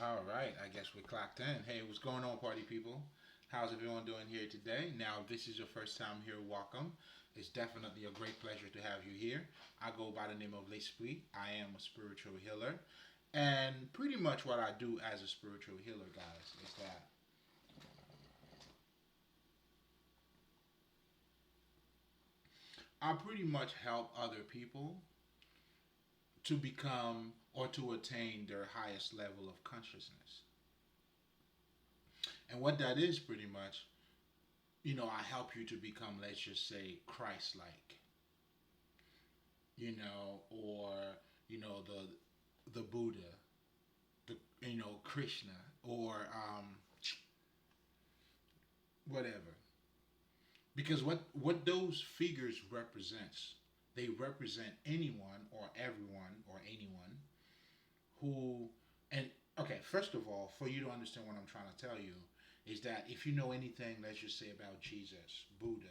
All right, I guess we're clocked in. Hey, what's going on, party people? How's everyone doing here today? Now, if this is your first time here, welcome. It's definitely a great pleasure to have you here. I go by the name of Lespri. I am a spiritual healer. And pretty much what I do as a spiritual healer, guys, is that I pretty much help other people to become or to attain their highest level of consciousness. And what that is pretty much, I help you to become, let's just say, Christ like, or, the Buddha, the, Krishna, or whatever. Because what those figures represents, they represent anyone or everyone or anyone who, and okay, first of all, for you to understand what I'm trying to tell you, is that if you know anything, let's just say about Jesus, Buddha,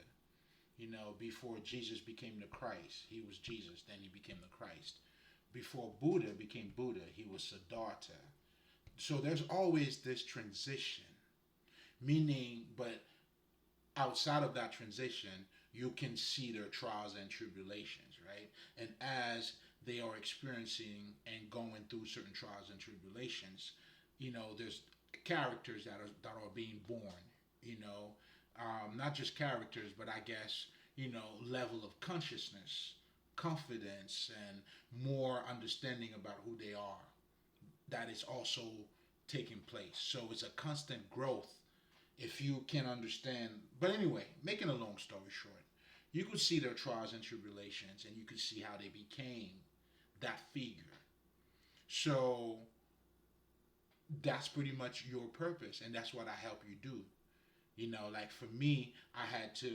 before Jesus became the Christ, he was Jesus, then he became the Christ. Before Buddha became Buddha, he was Siddhartha. So there's always this transition, meaning, but outside of that transition, you can see their trials and tribulations, right? And as they are experiencing and going through certain trials and tribulations, there's characters that are being born, not just characters, but I guess level of consciousness, confidence, and more understanding about who they are. That is also taking place. So it's a constant growth if you can understand. But anyway, making a long story short, you could see their trials and tribulations, and you could see how they became that figure. So that's pretty much your purpose, and that's what I help you do. Like for me, I had to,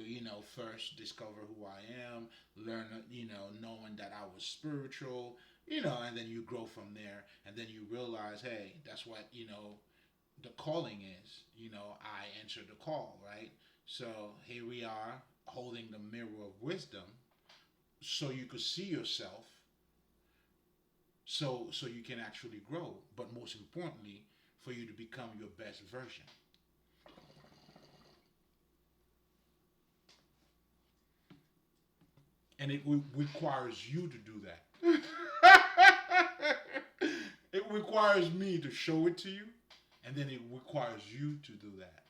first discover who I am, learn, knowing that I was spiritual, and then you grow from there, and then you realize, hey, that's what, the calling is. I answered the call, right? So here we are holding the mirror of wisdom so you could see yourself, so you can actually grow, but most importantly, for you to become your best version. And it requires you to do that. It requires me to show it to you, and then it requires you to do that.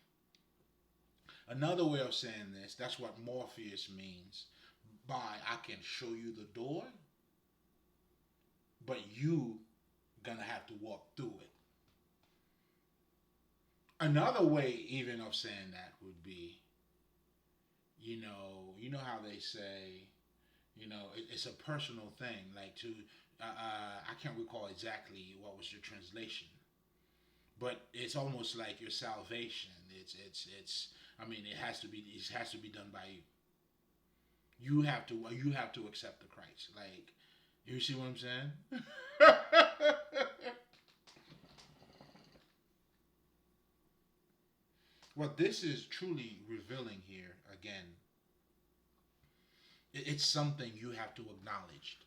Another way of saying this, that's what Morpheus means by I can show you the door, but you gonna have to walk through it. Another way even of saying that would be, how they say, it's a personal thing. Like I can't recall exactly what was your translation, but it's almost like your salvation. It's. I mean, it has to be done by you. You have to accept the Christ. Like, you see what I'm saying? What this is truly revealing here again, it's something you have to acknowledge,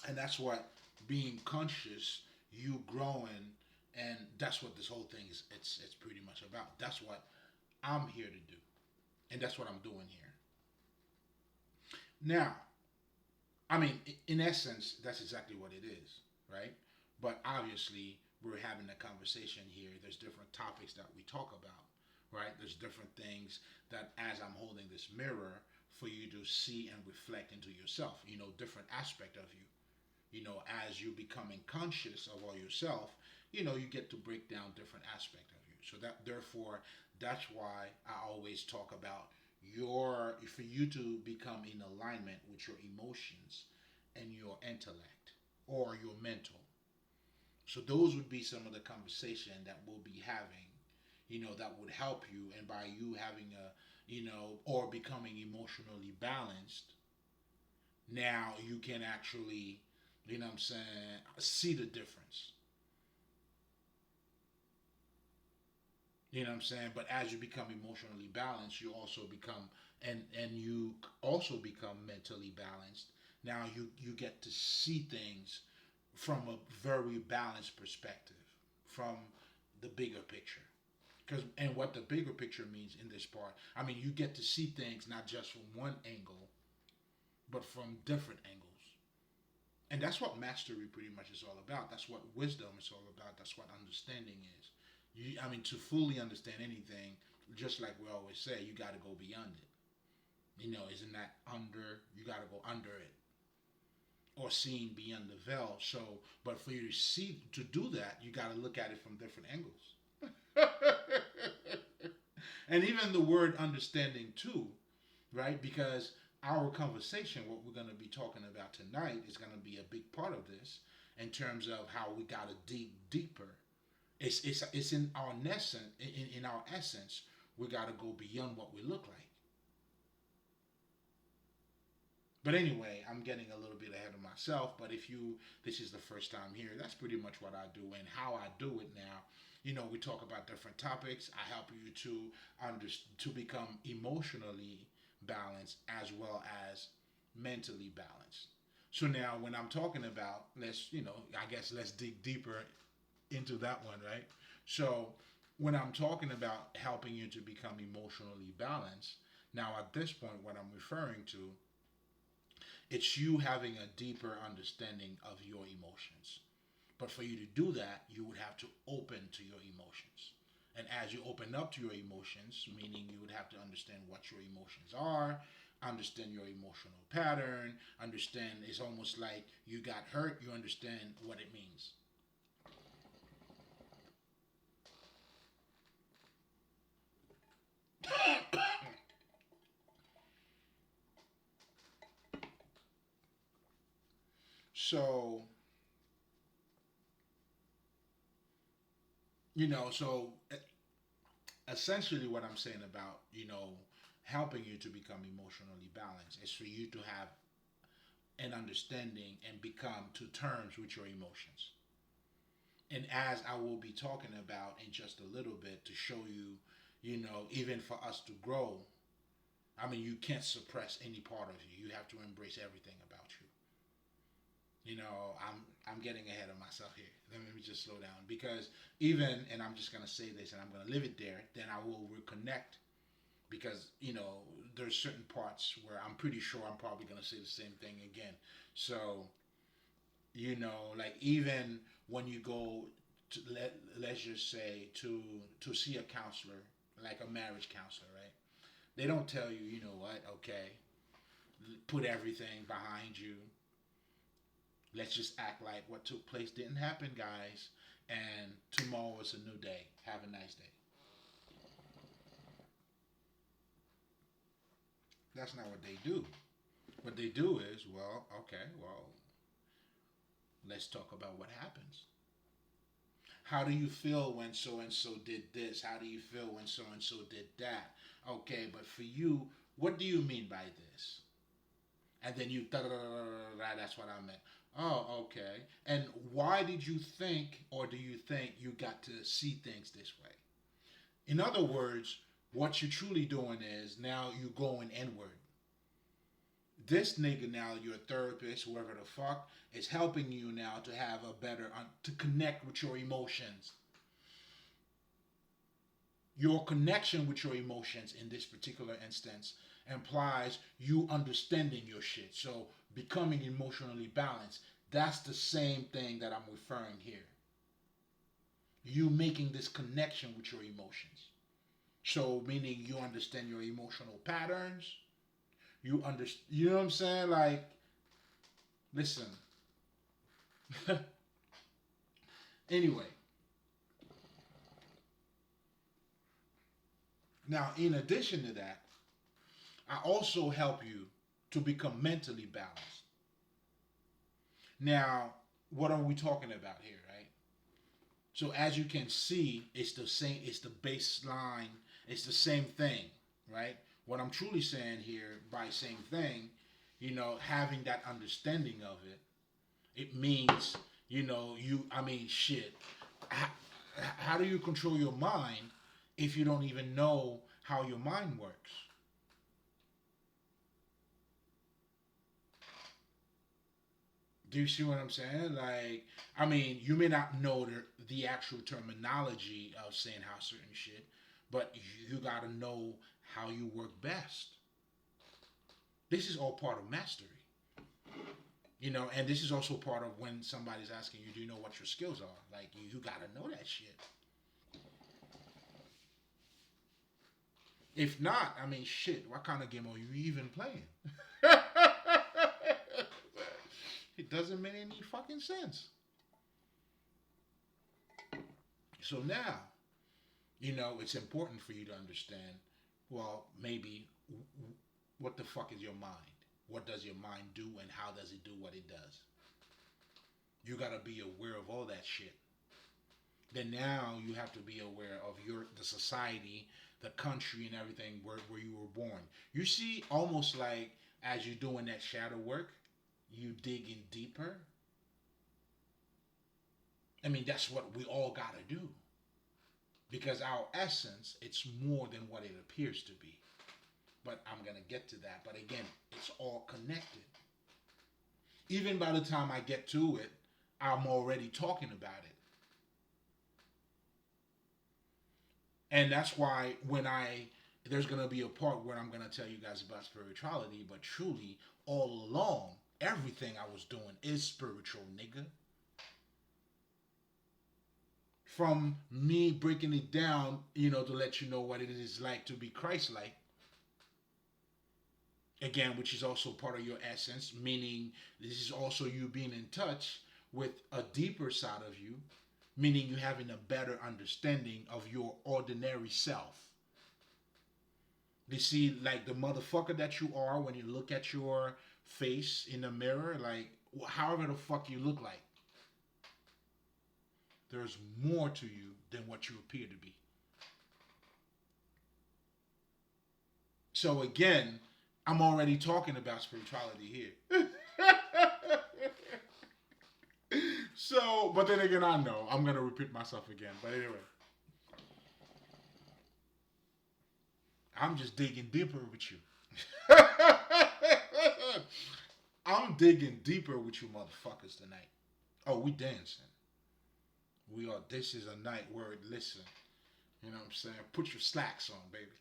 and that's what being conscious, you growing, and that's what this whole thing is. It's pretty much about. That's what I'm here to do, and that's what I'm doing here. Now, I mean, in essence, that's exactly what it is, right? But obviously, we're having a conversation here. There's different topics that we talk about, right? There's different things that, as I'm holding this mirror, for you to see and reflect into yourself, different aspect of you. As you becoming conscious of all yourself, you get to break down different aspect of you. So that therefore, that's why I always talk about for you to become in alignment with your emotions and your intellect or your mental. So those would be some of the conversation that we'll be having, that would help you. And by you having or becoming emotionally balanced, now you can actually, what I'm saying, see the difference. You know what I'm saying? But as you become emotionally balanced, you also become and you also become mentally balanced. Now you get to see things from a very balanced perspective, from the bigger picture. Because and what the bigger picture means in this part, I mean, you get to see things not just from one angle, but from different angles. And that's what mastery pretty much is all about. That's what wisdom is all about. That's what understanding is. I mean, to fully understand anything, just like we always say, you got to go beyond it. Isn't that under? You got to go under it, or seeing beyond the veil. So, but for you to see to do that, you got to look at it from different angles. And even the word understanding too, right? Because our conversation, what we're going to be talking about tonight, is going to be a big part of this in terms of how we got to dig deeper. It's in our essence. In our essence, we got to go beyond what we look like. But anyway, I'm getting a little bit ahead of myself. But if this is the first time here, that's pretty much what I do and how I do it now. We talk about different topics. I help you to become emotionally balanced as well as mentally balanced. So now, when I'm talking about, I guess let's dig deeper into that one, right? So when I'm talking about helping you to become emotionally balanced, now at this point, what I'm referring to, it's you having a deeper understanding of your emotions. But for you to do that, you would have to open to your emotions. And as you open up to your emotions, meaning you would have to understand what your emotions are, understand your emotional pattern, understand it's almost like you got hurt, you understand what it means. So, so essentially what I'm saying about, helping you to become emotionally balanced is for you to have an understanding and become to terms with your emotions. And as I will be talking about in just a little bit to show you, even for us to grow, I mean, you can't suppress any part of you. You have to embrace everything about you. I'm getting ahead of myself here. Let me just slow down because even, and I'm just gonna say this, and I'm gonna leave it there. Then I will reconnect because there's certain parts where I'm pretty sure I'm probably gonna say the same thing again. So like even when you go to let's just say to see a counselor, like a marriage counselor, right? They don't tell you, you know what, okay, put everything behind you. Let's just act like what took place didn't happen, guys. And tomorrow is a new day. Have a nice day. That's not what they do. What they do is, well, okay, well, let's talk about what happens. How do you feel when so and so did this? How do you feel when so and so did that? Okay, but for you, what do you mean by this? And then you da da da da da. That's what I meant. Oh, okay. And why did you think, or do you think you got to see things this way? In other words, what you're truly doing is now you going inward. This nigga now, your therapist, whoever the fuck, is helping you now to have a better, to connect with your emotions. Your connection with your emotions in this particular instance implies you understanding your shit. So becoming emotionally balanced. That's the same thing that I'm referring here. You making this connection with your emotions. So meaning you understand your emotional patterns. You know what I'm saying? Like, listen. Anyway, now in addition to that, I also help you to become mentally balanced. Now, what are we talking about here, right? So as you can see, it's the same, it's the baseline, it's the same thing, right? What I'm truly saying here by same thing, having that understanding of it, it means, I mean, shit. How, how do you control your mind if you don't even know how your mind works? Do you see what I'm saying? Like, I mean, you may not know the actual terminology of saying how certain shit, but you gotta know how you work best. This is all part of mastery. And this is also part of when somebody's asking you, do you know what your skills are? Like, you gotta know that shit. If not, I mean, shit, what kind of game are you even playing? It doesn't make any fucking sense. So now, it's important for you to understand, well, maybe what the fuck is your mind? What does your mind do and how does it do what it does? You gotta be aware of all that shit. Then now you have to be aware of the society, the country and everything where you were born. You see, almost like as you're doing that shadow work, you digging deeper. I mean, that's what we all gotta do. Because our essence, it's more than what it appears to be. But I'm gonna get to that. But again, it's all connected. Even by the time I get to it, I'm already talking about it. And that's why there's gonna be a part where I'm gonna tell you guys about spirituality, but truly, all along, everything I was doing is spiritual, nigga. From me breaking it down, to let you know what it is like to be Christ-like. Again, which is also part of your essence, meaning this is also you being in touch with a deeper side of you, meaning you having a better understanding of your ordinary self. You see, like the motherfucker that you are when you look at your face in the mirror, like however the fuck you look like, there's more to you than what you appear to be. So again, I'm already talking about spirituality here. So, but then again, I know I'm gonna repeat myself again. But anyway, I'm just digging deeper with you. I'm digging deeper with you motherfuckers tonight. Oh, we dancing. We are. This is a night where, listen, you know what I'm saying? Put your slacks on, baby.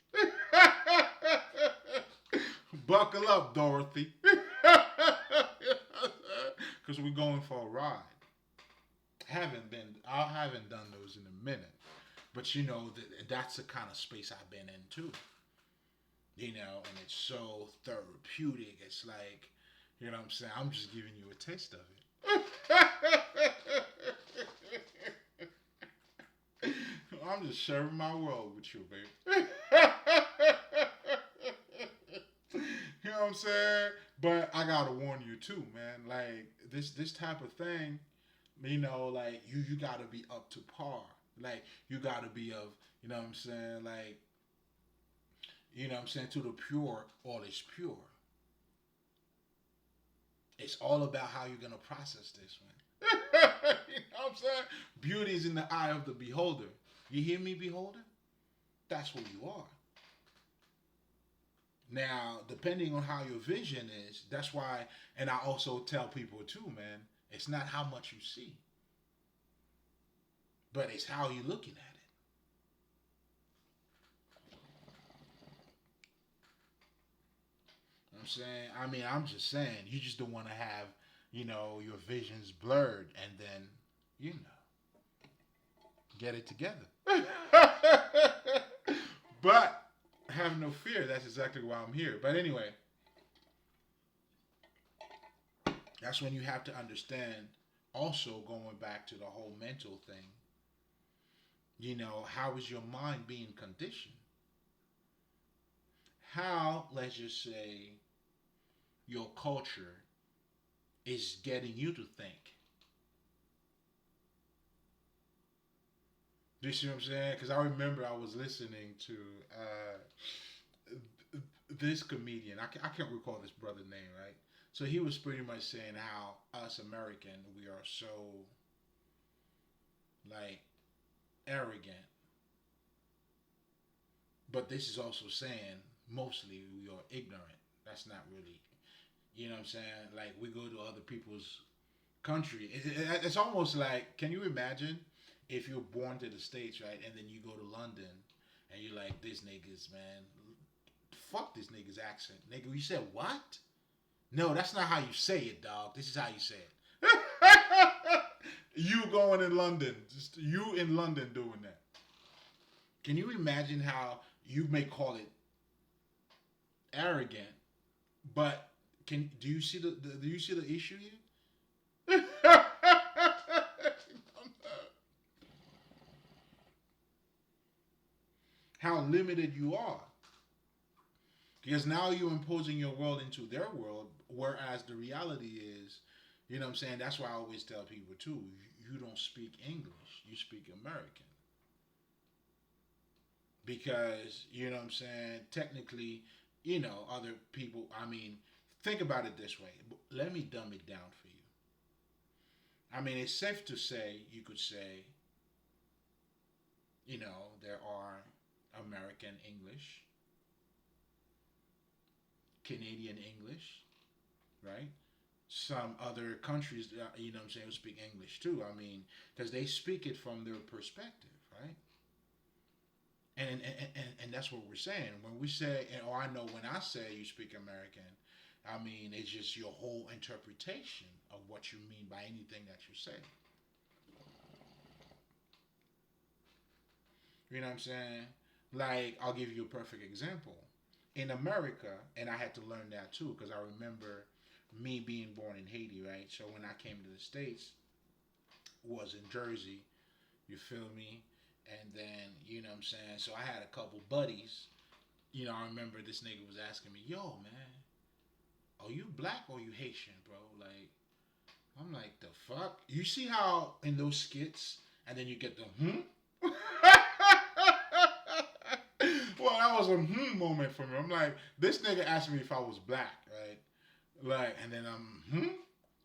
Buckle up, Dorothy. Because we're going for a ride. I haven't done those in a minute. But that's the kind of space I've been in too. And it's so therapeutic. It's like, you know what I'm saying? I'm just giving you a taste of it. I'm just sharing my world with you, baby. You know what I'm saying? But I gotta warn you too, man. Like this type of thing, like you gotta be up to par. Like you gotta be of, you know what I'm saying? Like, you know what I'm saying? To the pure, all is pure. It's all about how you're gonna process this, man. You know what I'm saying? Beauty is in the eye of the beholder. You hear me, beholder? That's who you are. Now, depending on how your vision is, that's why, and I also tell people too, man, it's not how much you see, but it's how you're looking at it. You know what I'm saying? I mean, I'm just saying, you just don't want to have, your visions blurred and then, get it together. But have no fear. That's exactly why I'm here. But anyway, that's when you have to understand. Also, going back to the whole mental thing. How is your mind being conditioned? How, let's just say, your culture is getting you to think. Do you see what I'm saying? Because I remember I was listening to this comedian. I can't recall this brother's name, right? So he was pretty much saying how us American, we are so, like, arrogant. But this is also saying mostly we are ignorant. That's not really, you know what I'm saying? Like, we go to other people's country. It's almost like, can you imagine if you're born to the States, right, and then you go to London and you're like, this niggas, man, fuck this nigga's accent. Nigga, you said what? No, that's not how you say it, dog. This is how you say it. You going in London, just you in London doing that. Can you imagine how you may call it arrogant, but can do you see the do you see the issue here? How limited you are. Because now you're imposing your world into their world, whereas the reality is, you know what I'm saying? That's why I always tell people too, you don't speak English, you speak American. Because, you know what I'm saying, technically, other people, I mean, think about it this way. Let me dumb it down for you. I mean, it's safe to say, you could say, there are American English, Canadian English, right? Some other countries, you know what I'm saying, who speak English too. I mean, because they speak it from their perspective, right? And that's what we're saying. When we say, or I know when I say you speak American, I mean, it's just your whole interpretation of what you mean by anything that you say. You know what I'm saying? Like, I'll give you a perfect example. In America, and I had to learn that too, because I remember me being born in Haiti, right? So when I came to the States, was in Jersey, you feel me? And then, you know what I'm saying? So I had a couple buddies. I remember this nigga was asking me, yo, man, are you black or you Haitian, bro? Like, I'm like, the fuck? You see how in those skits, and then you get the well, that was a moment for me. I'm like, this nigga asked me if I was black, right? Like, and then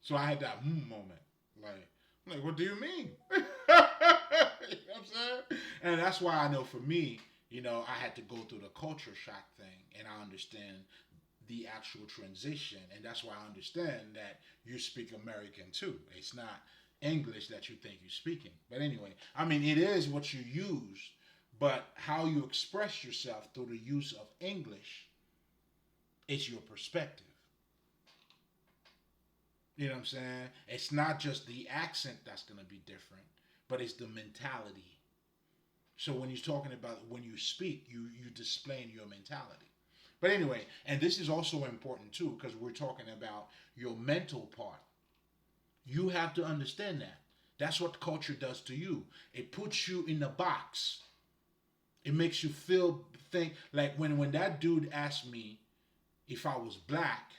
so I had that moment. Like, I'm like, what do you mean? You know what I'm saying? And that's why I know for me, I had to go through the culture shock thing, and I understand the actual transition, and that's why I understand that you speak American too. It's not English that you think you're speaking. But anyway, I mean, it is what you use, but how you express yourself through the use of English, it's your perspective. You know what I'm saying? It's not just the accent that's going to be different, but it's the mentality. So when you're talking about when you speak, you displaying your mentality. But anyway, and this is also important too, because we're talking about your mental part. You have to understand that. That's what culture does to you. It puts you in a box. It makes you think like when that dude asked me if I was black,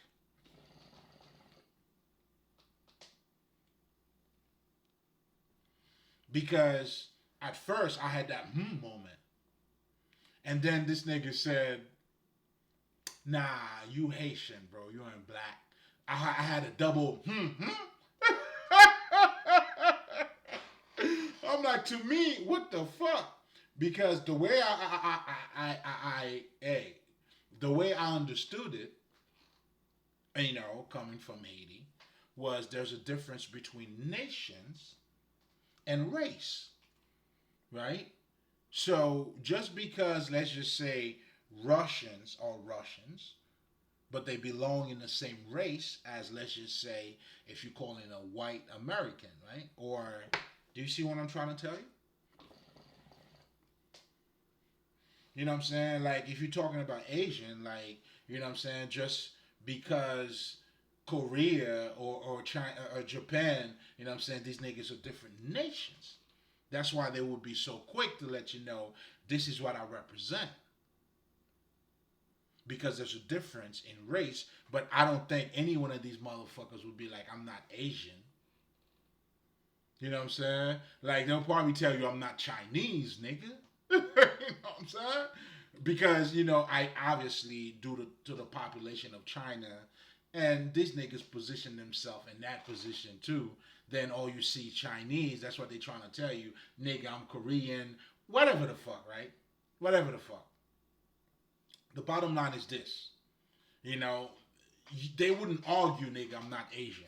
because at first I had that moment. And then this nigga said, nah, you Haitian, bro. You ain't black. I had a double I'm like, to me, what the fuck? Because the way hey, the way I understood it, coming from Haiti, was there's a difference between nations and race, right? So just because, let's just say, Russians are Russians, but they belong in the same race as, let's just say, if you call it a white American, right? Or, do you see what I'm trying to tell you? You know what I'm saying? Like, if you're talking about Asian, like, you know what I'm saying, just because Korea or China or Japan, you know what I'm saying, these niggas are different nations. That's why they would be so quick to let you know this is what I represent. Because there's a difference in race, but I don't think any one of these motherfuckers would be like, I'm not Asian. You know what I'm saying? Like, they'll probably tell you I'm not Chinese, nigga. You know what I'm saying? Because, I obviously, due to the population of China, and these niggas position themselves in that position too, then all you see Chinese, that's what they trying to tell you. Nigga, I'm Korean, whatever the fuck, right? Whatever the fuck. The bottom line is this. You know, they wouldn't argue, nigga, I'm not Asian.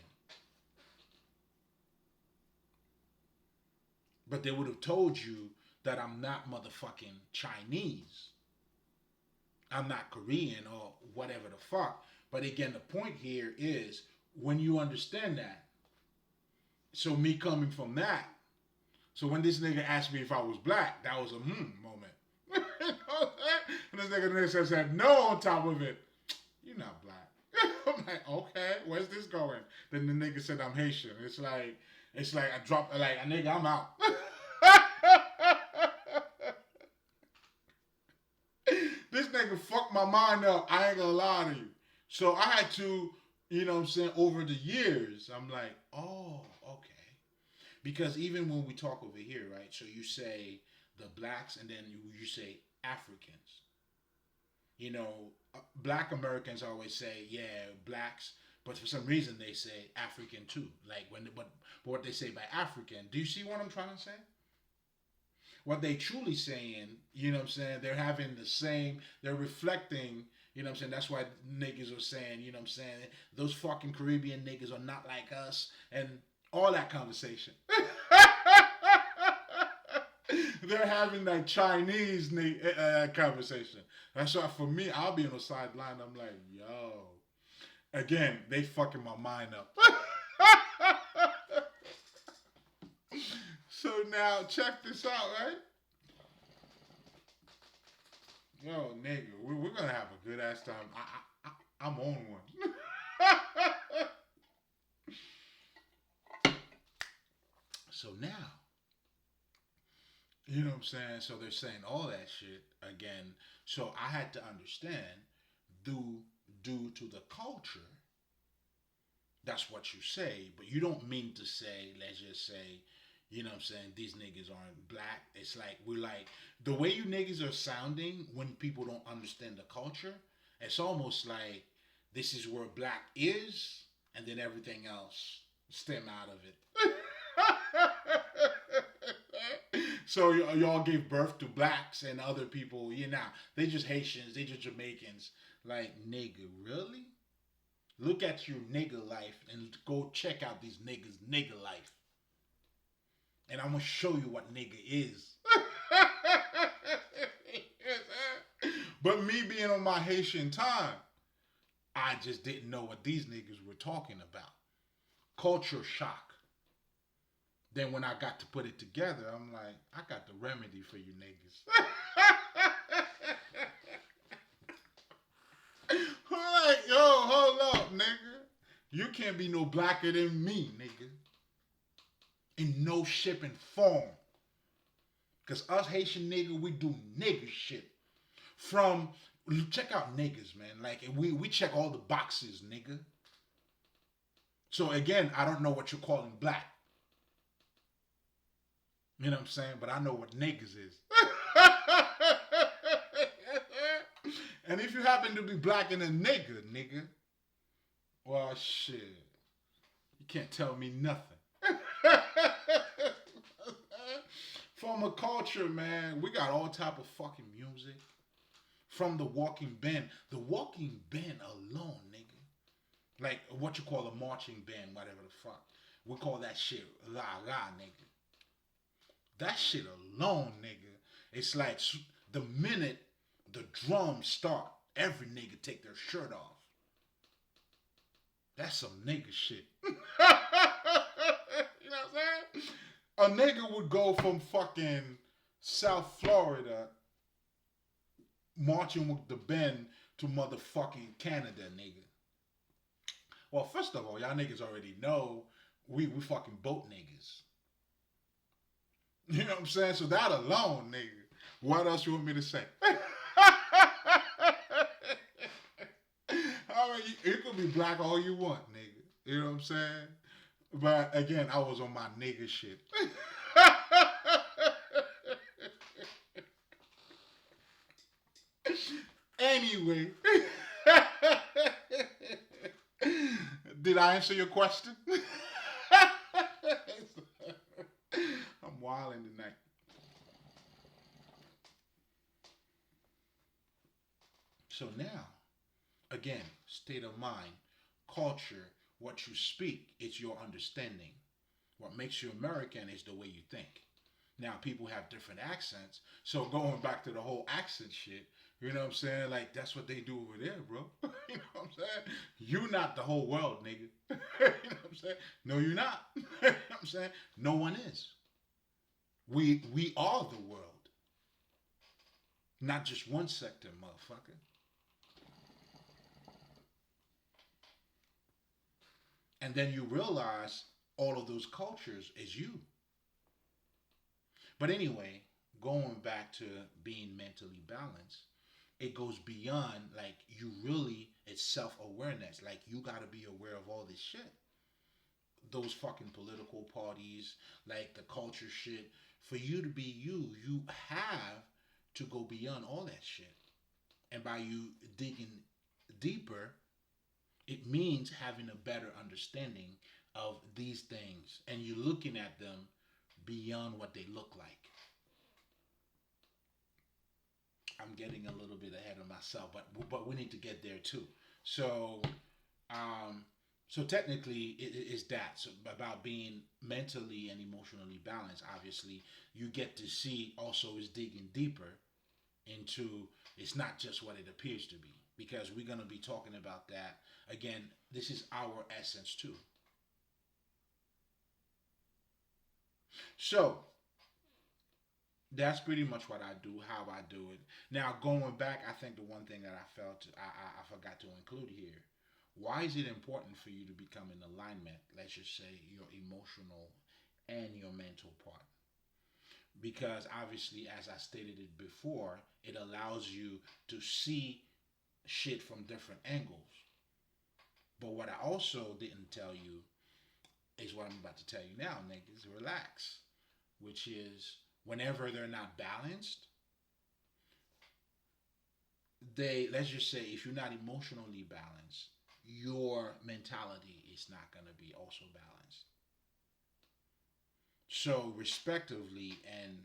But they would have told you that I'm not motherfucking Chinese. I'm not Korean or whatever the fuck. But again, the point here is when you understand that. So me coming from that. So when this nigga asked me if I was black, that was a moment. And this nigga said no on top of it. You're not black. I'm like, okay, where's this going? Then the nigga said I'm Haitian. It's like I dropped like a nigga, I'm out. This nigga fucked my mind up. I ain't gonna lie to you. So I had to, you know what I'm saying, over the years, I'm like, oh, okay. Because even when we talk over here, right? So you say the blacks and then you say Africans. You know, black Americans always say, yeah, blacks, but for some reason they say African too. Like but what they say by African, do you see what I'm trying to say? What they truly saying, you know what I'm saying, they're having the same, they're reflecting, you know what I'm saying, that's why niggas are saying, you know what I'm saying, those fucking Caribbean niggas are not like us, and all that conversation. They're having that Chinese conversation. That's why for me, I'll be on the sideline, I'm like, yo. Again, they fucking my mind up. So now, check this out, right? Yo, nigga, we're gonna have a good ass time. I'm on one. So now, you know what I'm saying? So they're saying all that shit again. So I had to understand, due to the culture, that's what you say, but you don't mean to say, let's just say, you know what I'm saying, these niggas aren't black. It's like, we're like, the way you niggas are sounding when people don't understand the culture, it's almost like this is where black is, and then everything else stem out of it. So y'all gave birth to blacks and other people, you know, they just Haitians, they just Jamaicans. Like, nigga, really? Look at your nigga life and go check out these niggas' nigga life. And I'm gonna show you what nigga is. But me being on my Haitian time, I just didn't know what these niggas were talking about. Culture shock. Then when I got to put it together, I'm like, I got the remedy for you niggas. I'm like, yo, hold up, nigga. You can't be no blacker than me, nigga. In no shape and form. Because us Haitian nigga, we do nigga shit. From, check out niggas, man. Like, we check all the boxes, nigga. So again, I don't know what you're calling black. You know what I'm saying? But I know what niggas is. And if you happen to be black and a nigga, well, shit. You can't tell me nothing. From a culture, man, we got all type of fucking music. From the walking band. The walking band alone, nigga. Like, what you call a marching band, whatever the fuck. We call that shit la la, nigga. That shit alone, nigga. It's like the minute the drums start, every nigga take their shirt off. That's some nigga shit. You know what I'm saying? A nigga would go from fucking South Florida marching with the band to motherfucking Canada, nigga. Well, first of all, y'all niggas already know we fucking boat niggas. You know what I'm saying? So that alone, nigga. What else you want me to say? I mean, you could be black all you want, nigga. You know what I'm saying? But again, I was on my nigga shit. Anyway. Did I answer your question? I'm wilding tonight. So now, again, state of mind, culture, what you speak, it's your understanding. What makes you American is the way you think. Now people have different accents. So going back to the whole accent shit, you know what I'm saying? Like that's what they do over there, bro. You know what I'm saying? You not the whole world, nigga. You know what I'm saying? No, you're not. You know what I'm saying? No one is. We are the world, not just one sector, motherfucker. And then you realize all of those cultures is you. But anyway, going back to being mentally balanced, it goes beyond like you really it's self-awareness. Like you got to be aware of all this shit. Those fucking political parties, like the culture shit. For you to be you, you have to go beyond all that shit. And by you digging deeper, it means having a better understanding of these things and you're looking at them beyond what they look like. I'm getting a little bit ahead of myself, but we need to get there too. So, um, so technically, it is that so about being mentally and emotionally balanced. Obviously, you get to see also is digging deeper into it's not just what it appears to be because we're gonna be talking about that again. This is our essence too. So that's pretty much what I do, how I do it. Now, going back, I think the one thing that I felt I forgot to include here. Why is it important for you to become in alignment? Let's just say your emotional and your mental part. Because obviously, as I stated it before, it allows you to see shit from different angles. But what I also didn't tell you is what I'm about to tell you now, niggas. Relax. Which is whenever they're not balanced, they let's just say if you're not emotionally balanced, your mentality is not gonna be also balanced. So respectively, and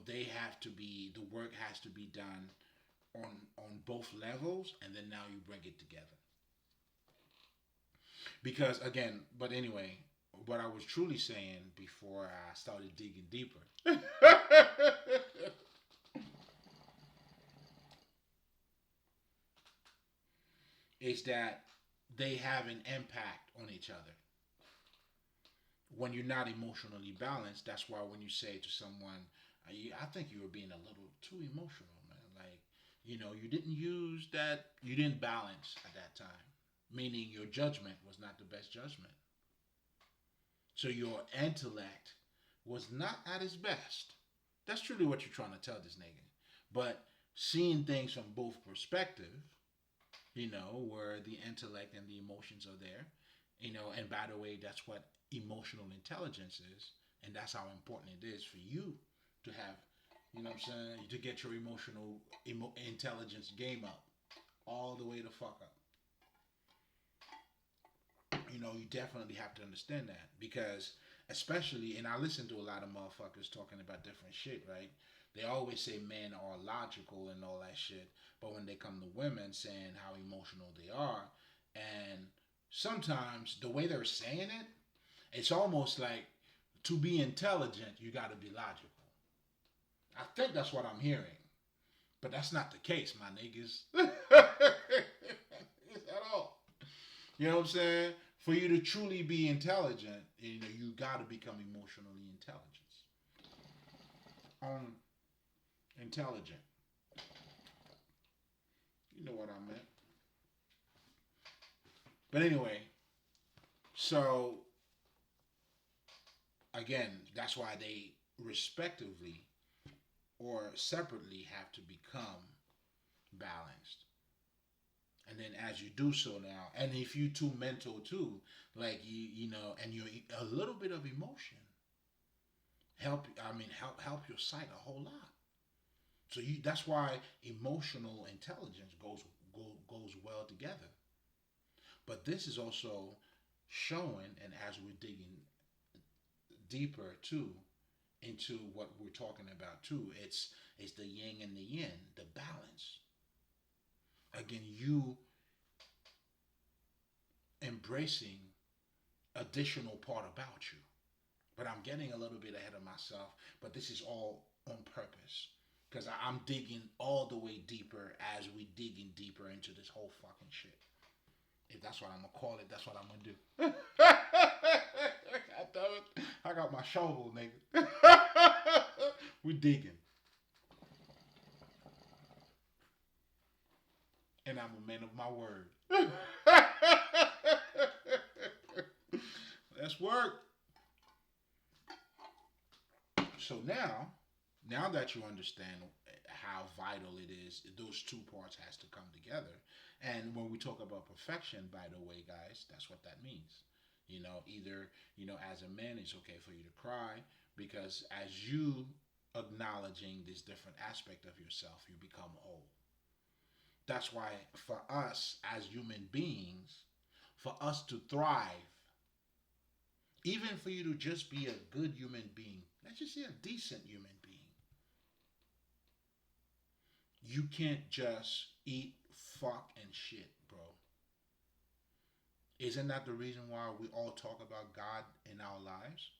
they have to be the work has to be done on both levels, and then now you bring it together. Because again, but anyway, what I was truly saying before I started digging deeper is that they have an impact on each other. When you're not emotionally balanced, that's why when you say to someone, I think you were being a little too emotional, man. Like, you didn't use that, you didn't balance at that time. Meaning your judgment was not the best judgment. So your intellect was not at its best. That's truly what you're trying to tell this nigga. But seeing things from both perspectives, where the intellect and the emotions are there, and by the way, that's what emotional intelligence is, and that's how important it is for you to have, what I'm saying, to get your intelligence game up, all the way the fuck up. You definitely have to understand that because, especially, and I listen to a lot of motherfuckers talking about different shit, right? They always say men are logical and all that shit, but when they come to women saying how emotional they are, and sometimes the way they're saying it, it's almost like to be intelligent, you got to be logical. I think that's what I'm hearing, but that's not the case, my niggas. At all. You know what I'm saying? For you to truly be intelligent, you got to become emotionally intelligent. Intelligent. You know what I meant. But anyway, so again, that's why they respectively or separately have to become balanced. And then as you do so now, and if you too mental too, like and you a little bit of emotion help your sight a whole lot. So that's why emotional intelligence goes well together. But this is also showing, and as we're digging deeper too into what we're talking about too, it's the yin and the yin, the balance. Again, you embracing additional part about you. But I'm getting a little bit ahead of myself. But this is all on purpose. Because I'm digging all the way deeper as we digging deeper into this whole fucking shit. If that's what I'm gonna call it, that's what I'm gonna do. God damn it. I got my shovel, nigga. We digging. And I'm a man of my word. Let's work. So now that you understand how vital it is, those two parts has to come together. And when we talk about perfection, by the way, guys, that's what that means. Either as a man, it's okay for you to cry because as you acknowledging this different aspect of yourself, you become whole. That's why for us as human beings, for us to thrive, even for you to just be a good human being, let's just say a decent human being, you can't just eat, fuck, and shit, bro. Isn't that the reason why we all talk about God in our lives?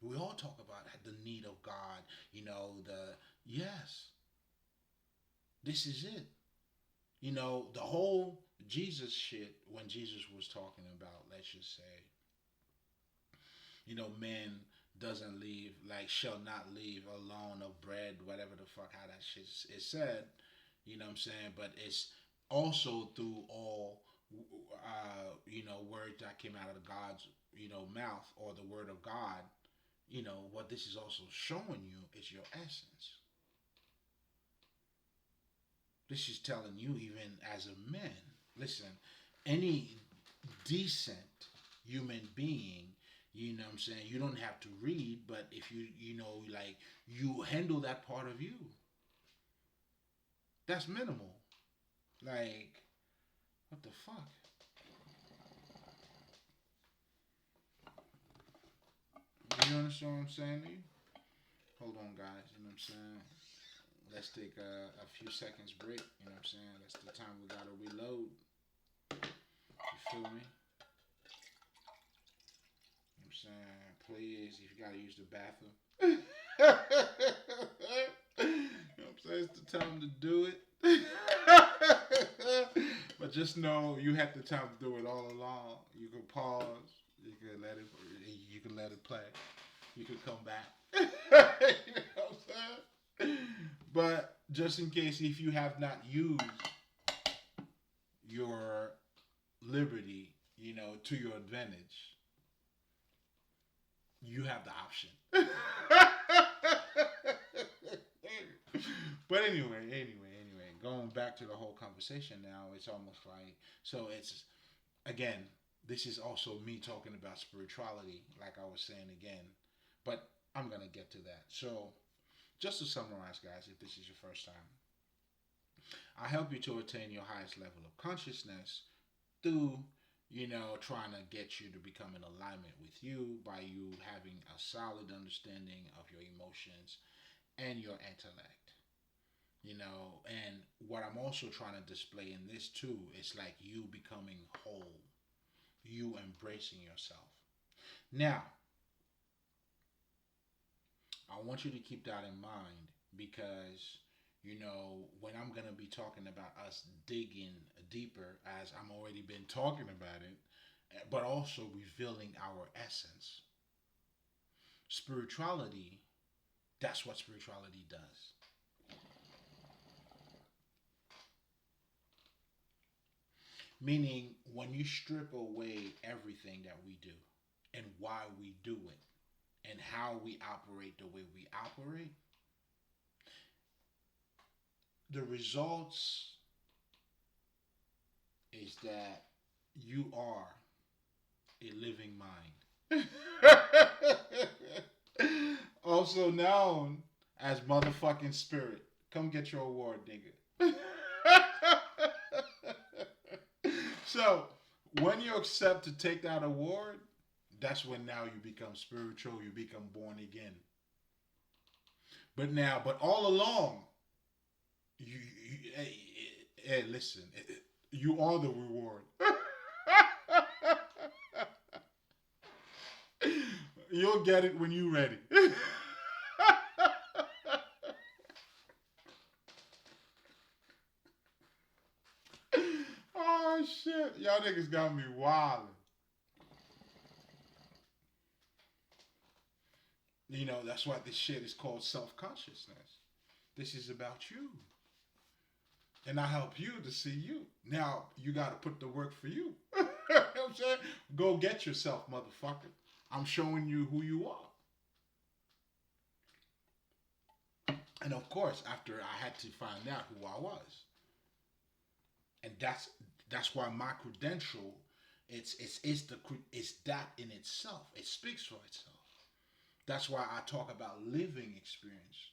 We all talk about the need of God, yes, this is it. The whole Jesus shit, when Jesus was talking about, let's just say, man doesn't leave, like, shall not leave alone of bread, whatever the fuck, how that shit is said, what I'm saying? But it's also through all, words that came out of God's, mouth or the word of God, what this is also showing you is your essence. This is telling you, even as a man, listen, any decent human being, what I'm saying, you don't have to read, but if like, you handle that part of you, that's minimal. Like, what the fuck? You understand what I'm saying to you? Hold on, guys, you know what I'm saying? Let's take a few seconds break, you know what I'm saying? That's the time we gotta reload. You feel me? You know what I'm saying? Please, if you gotta use the bathroom. You know what I'm saying? It's the time to do it. But just know you had the time to do it all along. You can pause. You can let it. You can let it play. You can come back. You know what I'm saying? But just in case, if you have not used your liberty, to your advantage, you have the option. But anyway, going back to the whole conversation now, it's almost like, so it's, again, this is also me talking about spirituality, like I was saying again, but I'm going to get to that. So, just to summarize, guys, if this is your first time, I help you to attain your highest level of consciousness through, trying to get you to become in alignment with you by you having a solid understanding of your emotions and your intellect. And what I'm also trying to display in this too is like you becoming whole, you embracing yourself. Now, I want you to keep that in mind because, when I'm going to be talking about us digging deeper, as I'm already been talking about it, but also revealing our essence. Spirituality, that's what spirituality does. Meaning, when you strip away everything that we do and why we do it and how we operate the way we operate, the results is that you are a living mind. Also known as motherfucking spirit. Come get your award, nigga. So, when you accept to take that award, that's when now you become spiritual, you become born again. But all along, hey, listen, you are the reward. You'll get it when you ready. Oh shit, y'all niggas got me wild. You know that's why this shit is called self consciousness. This is about you, and I help you to see you. Now you got to put the work for you. You know what I'm saying? Go get yourself, motherfucker. I'm showing you who you are. And of course, after I had to find out who I was, and that's why my credential, it's that in itself. It speaks for itself. That's why I talk about living experience.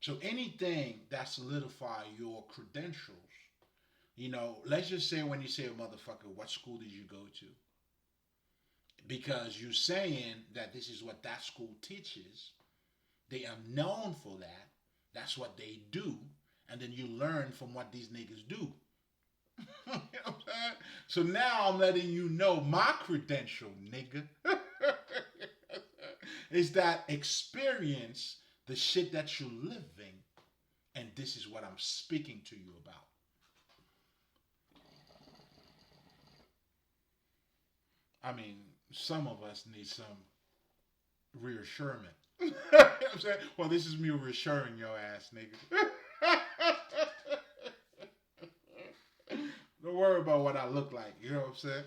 So anything that solidify your credentials, let's just say when you say, motherfucker, what school did you go to? Because you're saying that this is what that school teaches. They are known for that. That's what they do. And then you learn from what these niggas do. You know what I'm saying? So now I'm letting you know my credential, nigga. Is that experience the shit that you're living, and this is what I'm speaking to you about. I mean, some of us need some reassurance. You know what I'm saying? Well, this is me reassuring your ass, nigga. Don't worry about what I look like. You know what I'm saying?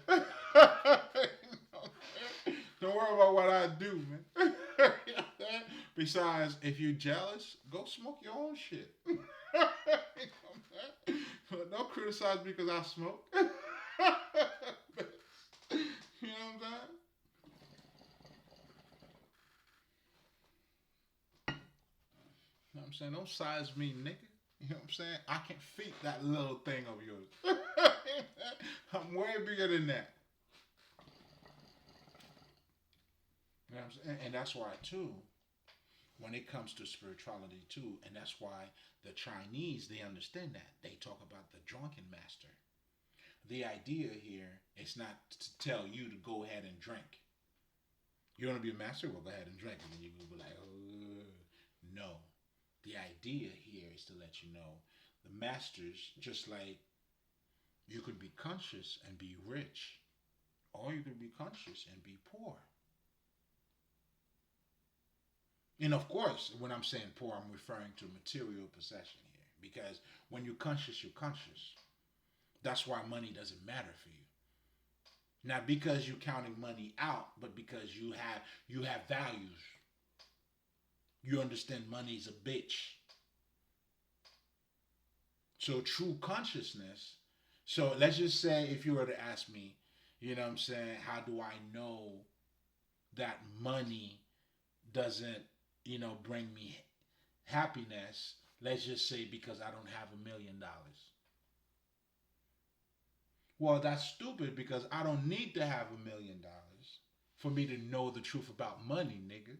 Don't worry about what I do, man. You know what I'm saying? Besides, if you're jealous, go smoke your own shit. You know what I'm saying? Don't criticize me because I smoke. You know what I'm saying? You know what I'm saying? Don't size me, nigga. You know what I'm saying? I can feed that little thing of yours. I'm way bigger than that. You know what I'm saying? And that's why, too, when it comes to spirituality, too, and that's why the Chinese, they understand that. They talk about the drunken master. The idea here is not to tell you to go ahead and drink. You want to be a master? Well, go ahead and drink. And then you will be like, oh, no. The idea here is to let you know the masters, just like you could be conscious and be rich, or you could be conscious and be poor. And of course, when I'm saying poor, I'm referring to material possession here. Because when you're conscious, you're conscious. That's why money doesn't matter for you. Not because you're counting money out, but because you have values. You understand money is a bitch. So true consciousness. So let's just say if you were to ask me, you know what I'm saying, how do I know that money doesn't, bring me happiness? Let's just say because I don't have $1 million. Well, that's stupid because I don't need to have $1 million for me to know the truth about money, nigga.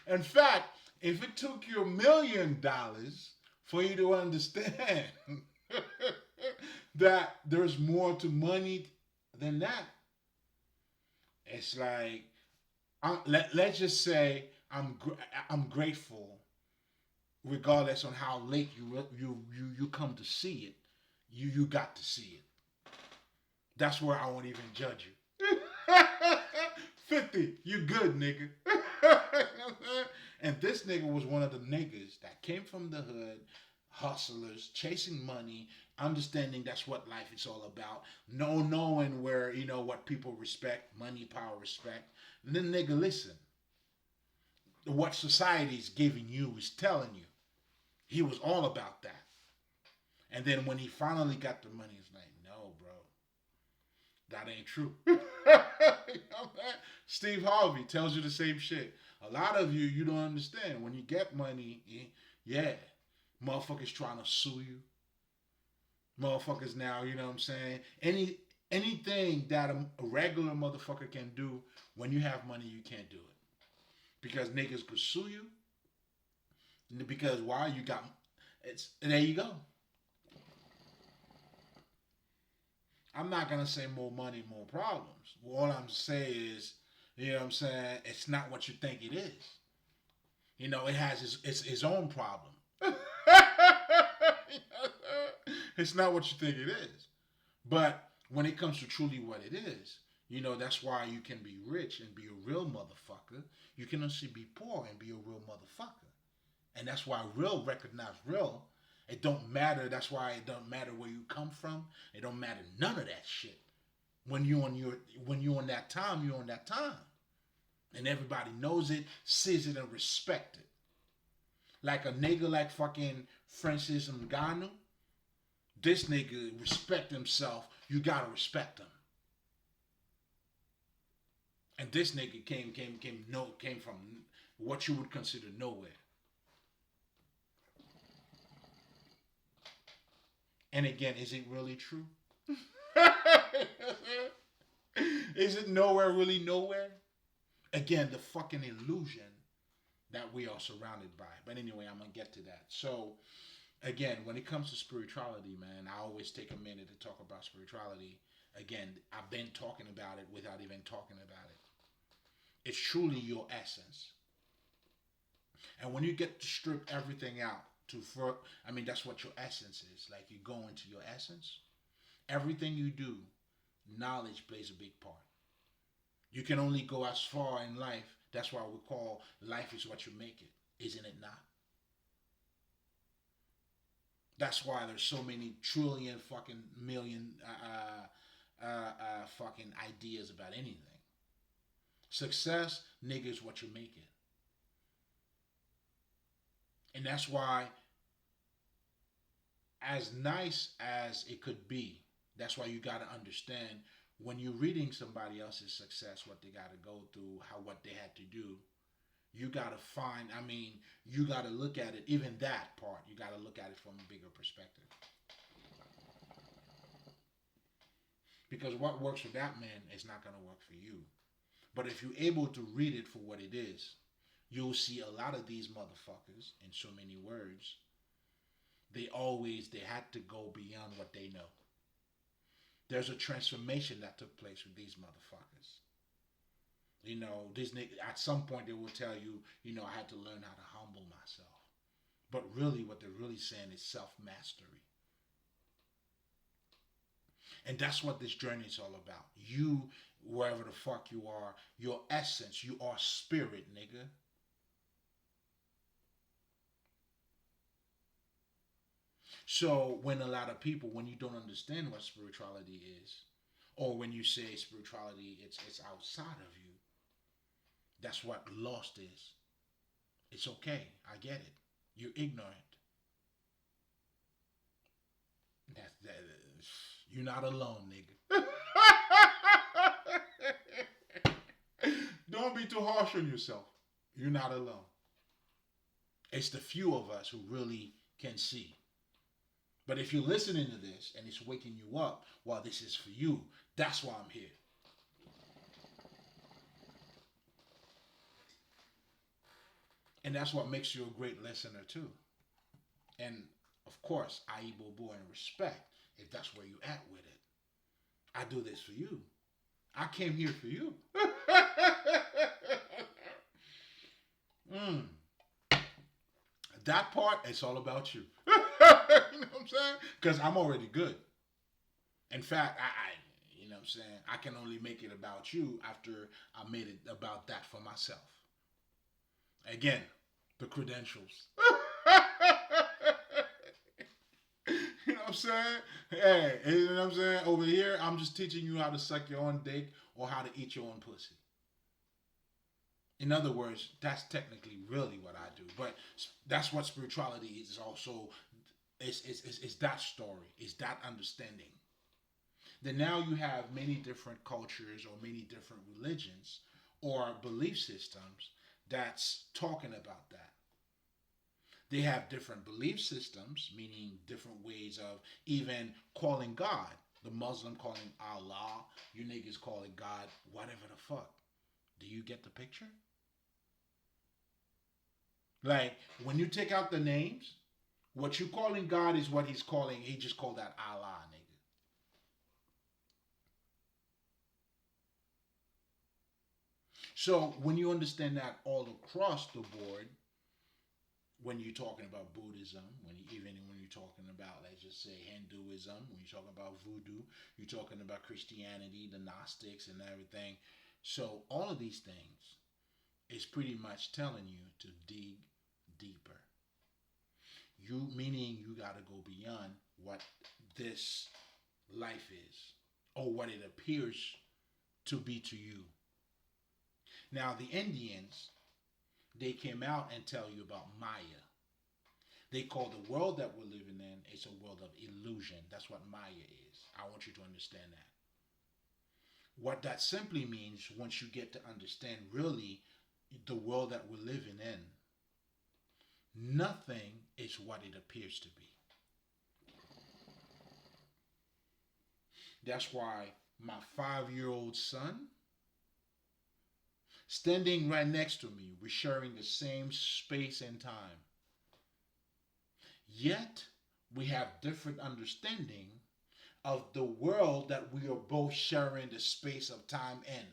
In fact, if it took you $1 million for you to understand that there's more to money than that, it's like let's just say I'm grateful, regardless on how late you come to see it. You got to see it. That's where I won't even judge you. 50, you good, nigga. And this nigga was one of the niggas that came from the hood, hustlers, chasing money, understanding that's what life is all about. No knowing where, what people respect, money, power, respect. And then nigga, listen. What society's giving you is telling you. He was all about that. And then when he finally got the money, it's like, no, bro. That ain't true. Steve Harvey tells you the same shit. A lot of you don't understand. When you get money, yeah, motherfuckers trying to sue you. Motherfuckers now, you know what I'm saying? Anything that a regular motherfucker can do, when you have money, you can't do it. Because niggas could sue you. Because why? You got, there you go. I'm not gonna say more money, more problems. All I'm saying is, you know what I'm saying, it's not what you think it is. You know, it has its own problem. It's not what you think it is. But when it comes to truly what it is, you know, that's why you can be rich and be a real motherfucker. You can also be poor and be a real motherfucker. And that's why real recognize real. It don't matter. That's why it don't matter where you come from. It don't matter none of that shit. When you're on that time, you're on that time. And everybody knows it, sees it, and respect it. Like a nigga like fucking Francis Ngannou, this nigga respect himself. You gotta respect him. And this nigga came from what you would consider nowhere. And again, is it really true? Is it nowhere really nowhere? Again, the fucking illusion that we are surrounded by. But anyway, I'm gonna get to that. So again, when it comes to spirituality, man, I always take a minute to talk about spirituality. Again, I've been talking about it without even talking about it. It's truly your essence. And when you get to strip everything out I mean, that's what your essence is. Like you go into your essence. Everything you do, knowledge plays a big part. You can only go as far in life. That's why we call life is what you make it, isn't it not? That's why there's so many trillion fucking million fucking ideas about anything. Success, nigga, is what you make it. And that's why, as nice as it could be, that's why you got to understand when you're reading somebody else's success, what they got to go through, how what they had to do. You got to find, I mean, you got to look at it, even that part, you got to look at it from a bigger perspective. Because what works for that man is not going to work for you. But if you're able to read it for what it is, you'll see a lot of these motherfuckers, in so many words, they had to go beyond what they know. There's a transformation that took place with these motherfuckers. You know, this nigga, at some point they will tell you, you know, I had to learn how to humble myself. But really, what they're really saying is self-mastery. And that's what this journey is all about. You, wherever the fuck you are, your essence, you are spirit, nigga. So when a lot of people, when you don't understand what spirituality is, or when you say spirituality, it's outside of you. That's what lost is. It's okay. I get it. You're ignorant. That, you're not alone, nigga. Don't be too harsh on yourself. You're not alone. It's the few of us who really can see. But if you're listening to this and it's waking you up, well, this is for you. That's why I'm here. And that's what makes you a great listener too. And of course, Aibobo and respect if that's where you at with it. I do this for you. I came here for you. mm. That part, it's all about you. You know what I'm saying? Because I'm already good. In fact, you know what I'm saying? I can only make it about you after I made it about that for myself. Again, the credentials. You know what I'm saying? Hey, you know what I'm saying? Over here, I'm just teaching you how to suck your own dick or how to eat your own pussy. In other words, that's technically really what I do. But that's what spirituality is also. It's that story. It's that understanding. Then now you have many different cultures or many different religions or belief systems that's talking about that. They have different belief systems, meaning different ways of even calling God. The Muslim calling Allah, you niggas calling God whatever the fuck. Do you get the picture? Like, when you take out the names, what you calling God is what he's calling, he just called that Allah, nigga. So when you understand that all across the board, when you're talking about Buddhism, even when you're talking about, let's just say, Hinduism, when you're talking about voodoo, you're talking about Christianity, the Gnostics, and everything. So all of these things is pretty much telling you to dig deeper. You meaning you got to go beyond what this life is or what it appears to be to you. Now the Indians, they came out and tell you about Maya. They call the world that we're living in, it's a world of illusion. That's what Maya is. I want you to understand that. What that simply means, once you get to understand really the world that we're living in, nothing is what it appears to be. That's why my 5 year old son, standing right next to me, we're sharing the same space and time. Yet, we have different understanding of the world that we are both sharing the space of time in.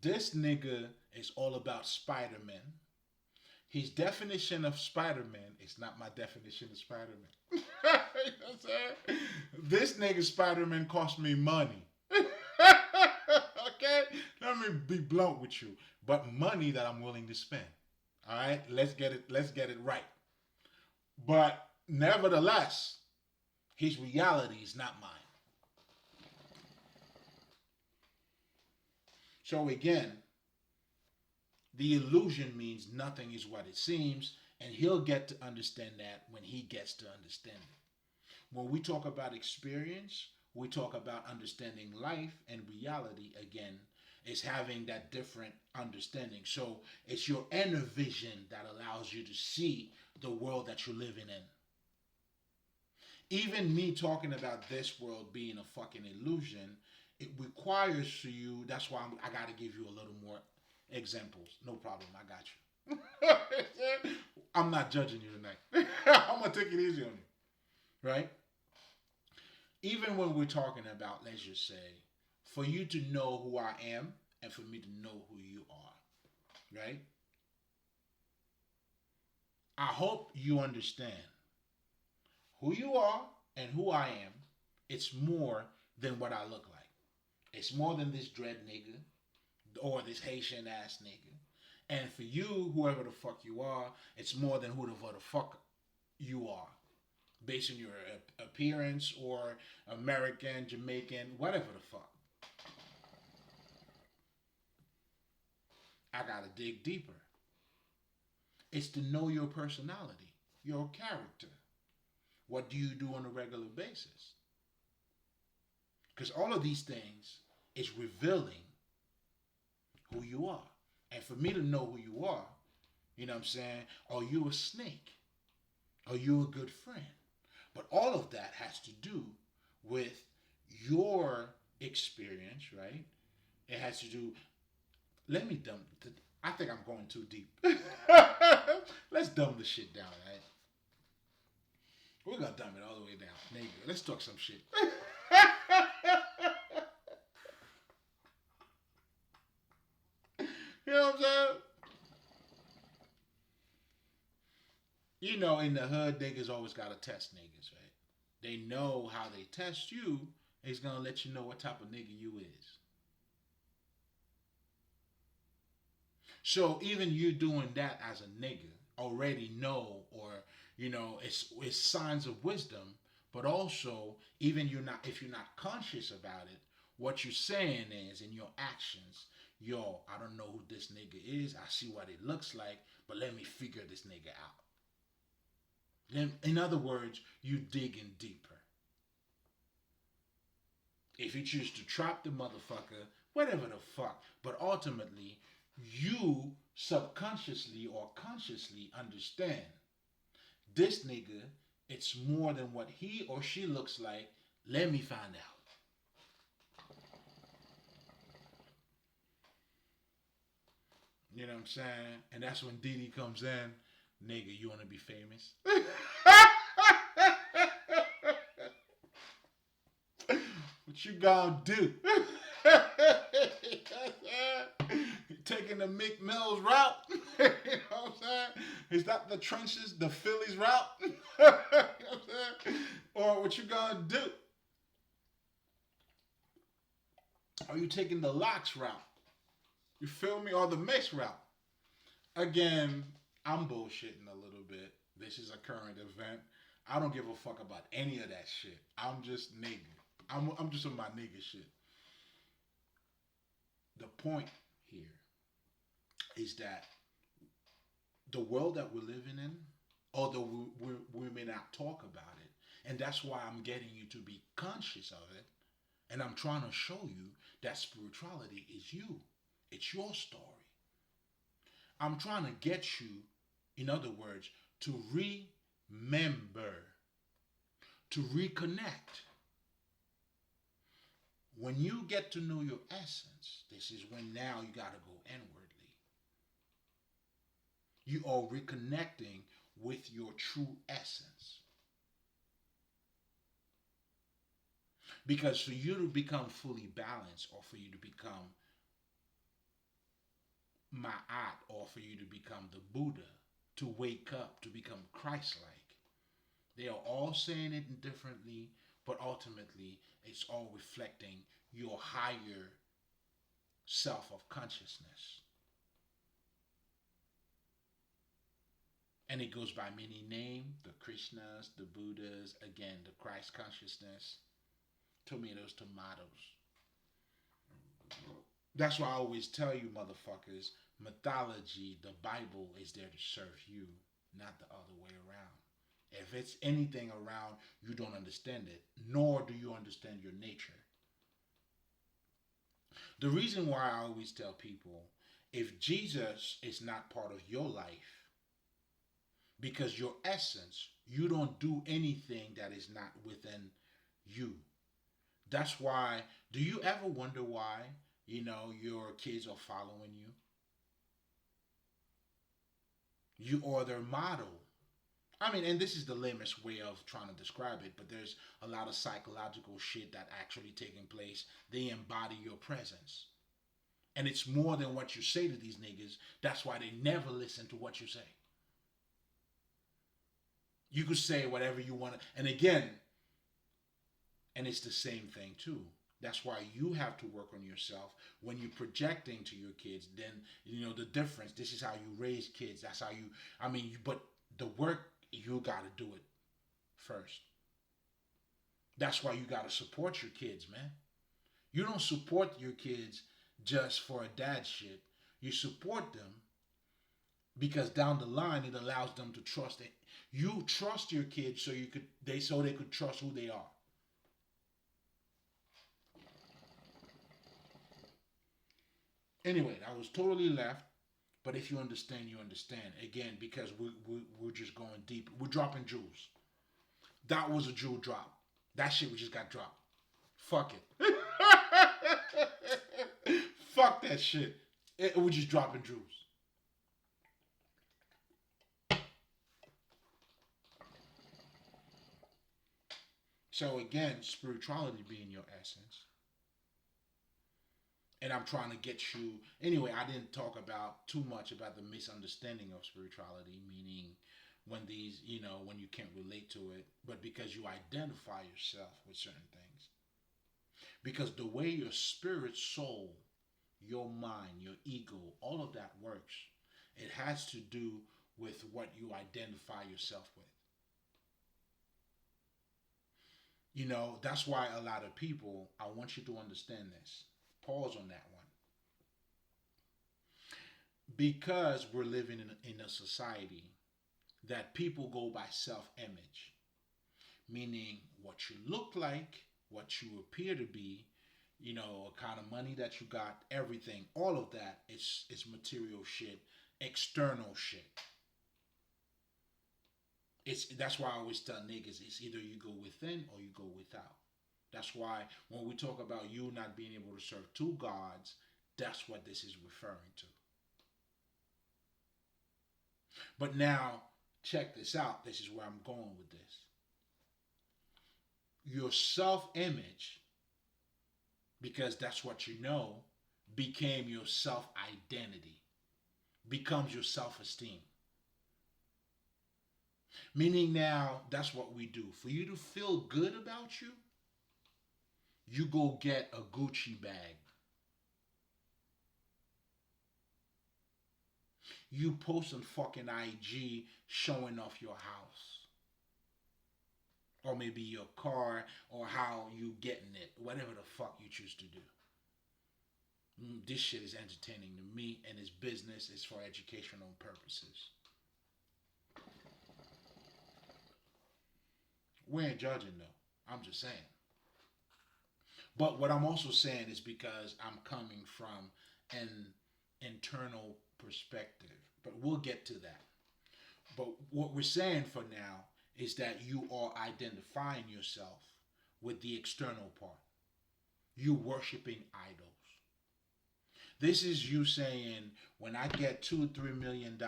This nigga is all about Spider Man. His definition of Spider Man is not my definition of Spider Man. You know what I'm saying? This nigga Spider Man cost me money. Okay? Let me be blunt with you. But money that I'm willing to spend. Alright? Let's get it right. But nevertheless, his reality is not mine. So again, the illusion means nothing is what it seems, and he'll get to understand that when he gets to understand it. When we talk about experience, we talk about understanding life, and reality, again, is having that different understanding. So it's your inner vision that allows you to see the world that you're living in. Even me talking about this world being a fucking illusion, it requires for you. That's why I got to give you a little more examples. No problem. I got you. I'm not judging you tonight. I'm going to take it easy on you. Right? Even when we're talking about, let's just say, for you to know who I am and for me to know who you are. Right? I hope you understand who you are and who I am. It's more than what I look like. It's more than this dread nigga or this Haitian ass nigga. And for you, whoever the fuck you are, it's more than who the fuck you are. Based on your appearance or American, Jamaican, whatever the fuck. I gotta dig deeper. It's to know your personality, your character. What do you do on a regular basis? Because all of these things is revealing who you are. And for me to know who you are, you know what I'm saying? Are you a snake? Are you a good friend? But all of that has to do with your experience, right? It has to do. Let me dumb. I think I'm going too deep. Let's dumb the shit down, right? We're gonna dumb it all the way down. Nigga, let's talk some shit. You know what I'm saying? You know, in the hood, niggas always gotta test niggas, right? They know how they test you. It's gonna let you know what type of nigga you is. So even you doing that as a nigga already know, or it's signs of wisdom. But also, even you're not if you're not conscious about it, what you're saying is in your actions, yo, I don't know who this nigga is. I see what it looks like, but let me figure this nigga out. In other words, you digging deeper. If you choose to trap the motherfucker, whatever the fuck, but ultimately, you subconsciously or consciously understand this nigga, it's more than what he or she looks like. Let me find out. You know what I'm saying? And that's when Didi comes in. Nigga, you want to be famous? What you gonna do? taking the Mick Mills route. You know what I'm saying? Is that the trenches, the Phillies route? You know what I'm saying? Or what you gonna do? Are you taking the locks route? You feel me? Or the mix route? Again, I'm bullshitting a little bit. This is a current event. I don't give a fuck about any of that shit. I'm just nigga. I'm just on my nigga shit. The point here is that the world that we're living in, although we may not talk about it, and that's why I'm getting you to be conscious of it, and I'm trying to show you that spirituality is you. It's your story. I'm trying to get you, in other words, to remember, to reconnect. When you get to know your essence, this is when now you got to go inwardly. You are reconnecting with your true essence. Because for you to become fully balanced, or for you to become Ma'at, or for you to become the Buddha, to wake up, to become Christ-like, they are all saying it differently, but ultimately it's all reflecting your higher self of consciousness. And it goes by many names: the Krishnas, the Buddhas, again, the Christ consciousness, tomatoes, tomatoes. That's why I always tell you, motherfuckers, mythology, the Bible is there to serve you, not the other way around. If it's anything around, you don't understand it, nor do you understand your nature. The reason why I always tell people, if Jesus is not part of your life, because your essence, you don't do anything that is not within you. That's why, do you ever wonder why, your kids are following you? You are their model. I mean, and this is the lamest way of trying to describe it, but there's a lot of psychological shit that actually taking place. They embody your presence. And it's more than what you say to these niggas. That's why they never listen to what you say. You could say whatever you want. And again, and it's the same thing too. That's why you have to work on yourself when you're projecting to your kids. Then, the difference. This is how you raise kids. That's how but the work, you got to do it first. That's why you got to support your kids, man. You don't support your kids just for a dad shit. You support them because down the line it allows them to trust it. You trust your kids so they could trust who they are. Anyway, I was totally left. But if you understand, you understand. Again, because we're just going deep. We're dropping jewels. That was a jewel drop. That shit we just got dropped. Fuck it. Fuck that shit. We're just dropping jewels. So again, spirituality being your essence. And I'm trying to get you. Anyway, I didn't talk about too much about the misunderstanding of spirituality, meaning when you can't relate to it, but because you identify yourself with certain things. Because the way your spirit, soul, your mind, your ego, all of that works, it has to do with what you identify yourself with. That's why a lot of people, I want you to understand this. Pause on that one. Because we're living in a society that people go by self-image, meaning what you look like, what you appear to be, kind of money that you got, everything, all of that is material shit, external shit. That's why I always tell niggas, it's either you go within or you go without. That's why when we talk about you not being able to serve two gods, that's what this is referring to. But now, check this out. This is where I'm going with this. Your self-image, because that's what you know, became your self identity, becomes your self esteem. Meaning now, that's what we do. For you to feel good about you, you go get a Gucci bag. You post on fucking IG showing off your house. Or maybe your car, or how you getting it. Whatever the fuck you choose to do. This shit is entertaining to me, and it's business. It's for educational purposes. We ain't judging though. I'm just saying. But what I'm also saying is because I'm coming from an internal perspective. But we'll get to that. But what we're saying for now is that you are identifying yourself with the external part. You worshiping idols. This is you saying, when I get $2 or $3 million,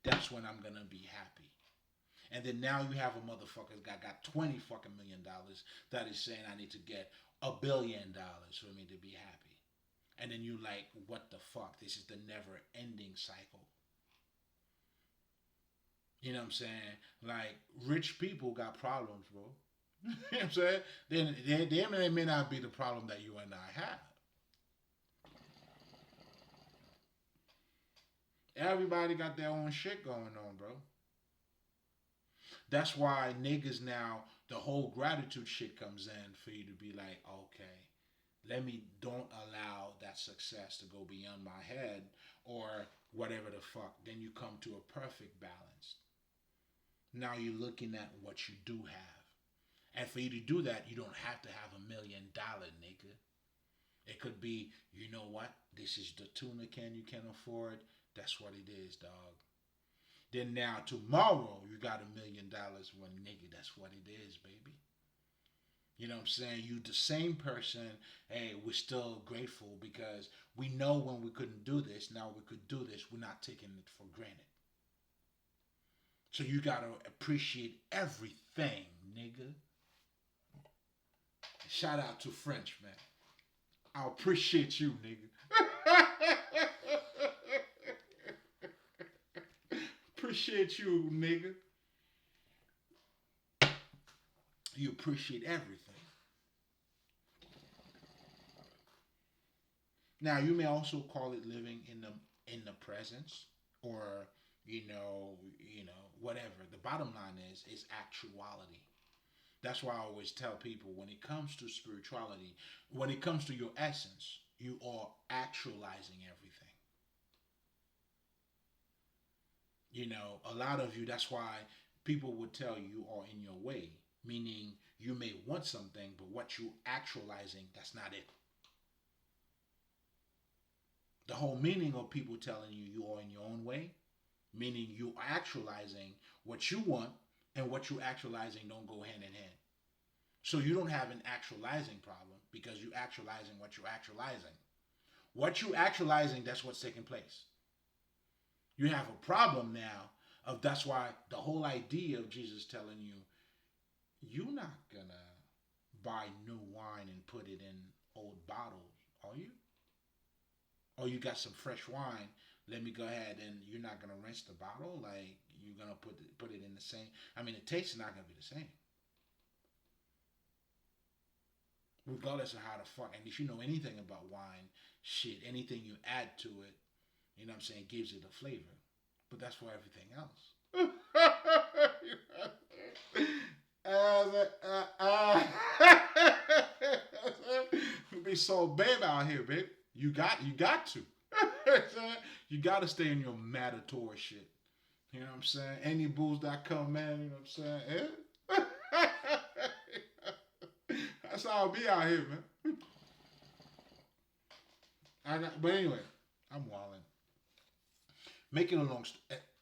that's when I'm gonna be happy. And then now you have a motherfucker that got 20 fucking $1 million that is saying I need to get $1 billion for me to be happy. And then you like, what the fuck? This is the never ending cycle. You know what I'm saying? Like, rich people got problems, bro. You know what I'm saying? Then they may not be the problem that you and I have. Everybody got their own shit going on, bro. That's why niggas now, the whole gratitude shit comes in for you to be like, okay, don't allow that success to go beyond my head or whatever the fuck. Then you come to a perfect balance. Now you're looking at what you do have. And for you to do that, you don't have to have $1 million, nigga. It could be, you know what? This is the tuna can you can afford. That's what it is, dog. Then now tomorrow you got $1 million. Well, nigga, that's what it is, baby. You know what I'm saying? You the same person. Hey, we're still grateful because we know when we couldn't do this, now we could do this. We're not taking it for granted. So you gotta appreciate everything, nigga. Shout out to French, man. I appreciate you, nigga. Appreciate you, nigga. You appreciate everything. Now you may also call it living in the presence, or whatever. The bottom line is actuality. That's why I always tell people, when it comes to spirituality, when it comes to your essence, you are actualizing everything. A lot of you, that's why people would tell you are in your way, meaning you may want something, but what you actualizing, that's not it. The whole meaning of people telling you you are in your own way, meaning you are actualizing what you want, and what you actualizing don't go hand in hand. So you don't have an actualizing problem because you actualizing what you're actualizing. What you actualizing, that's what's taking place. You have a problem now of that's why the whole idea of Jesus telling you, you're not gonna buy new wine and put it in old bottles, are you? Or you got some fresh wine, let me go ahead, and you're not gonna rinse the bottle, like you're gonna put it in the same. I mean, the taste is not gonna be the same, regardless of how the fuck. And if you know anything about wine, shit, anything you add to it, you know what I'm saying, gives it a flavor. But that's for everything else. Be so babe out here, babe. You got to. You got to stay in your matador shit. You know what I'm saying? Any bulls that come, man. You know what I'm saying? That's how I'll be out here, man. But anyway, I'm wilding. Making a long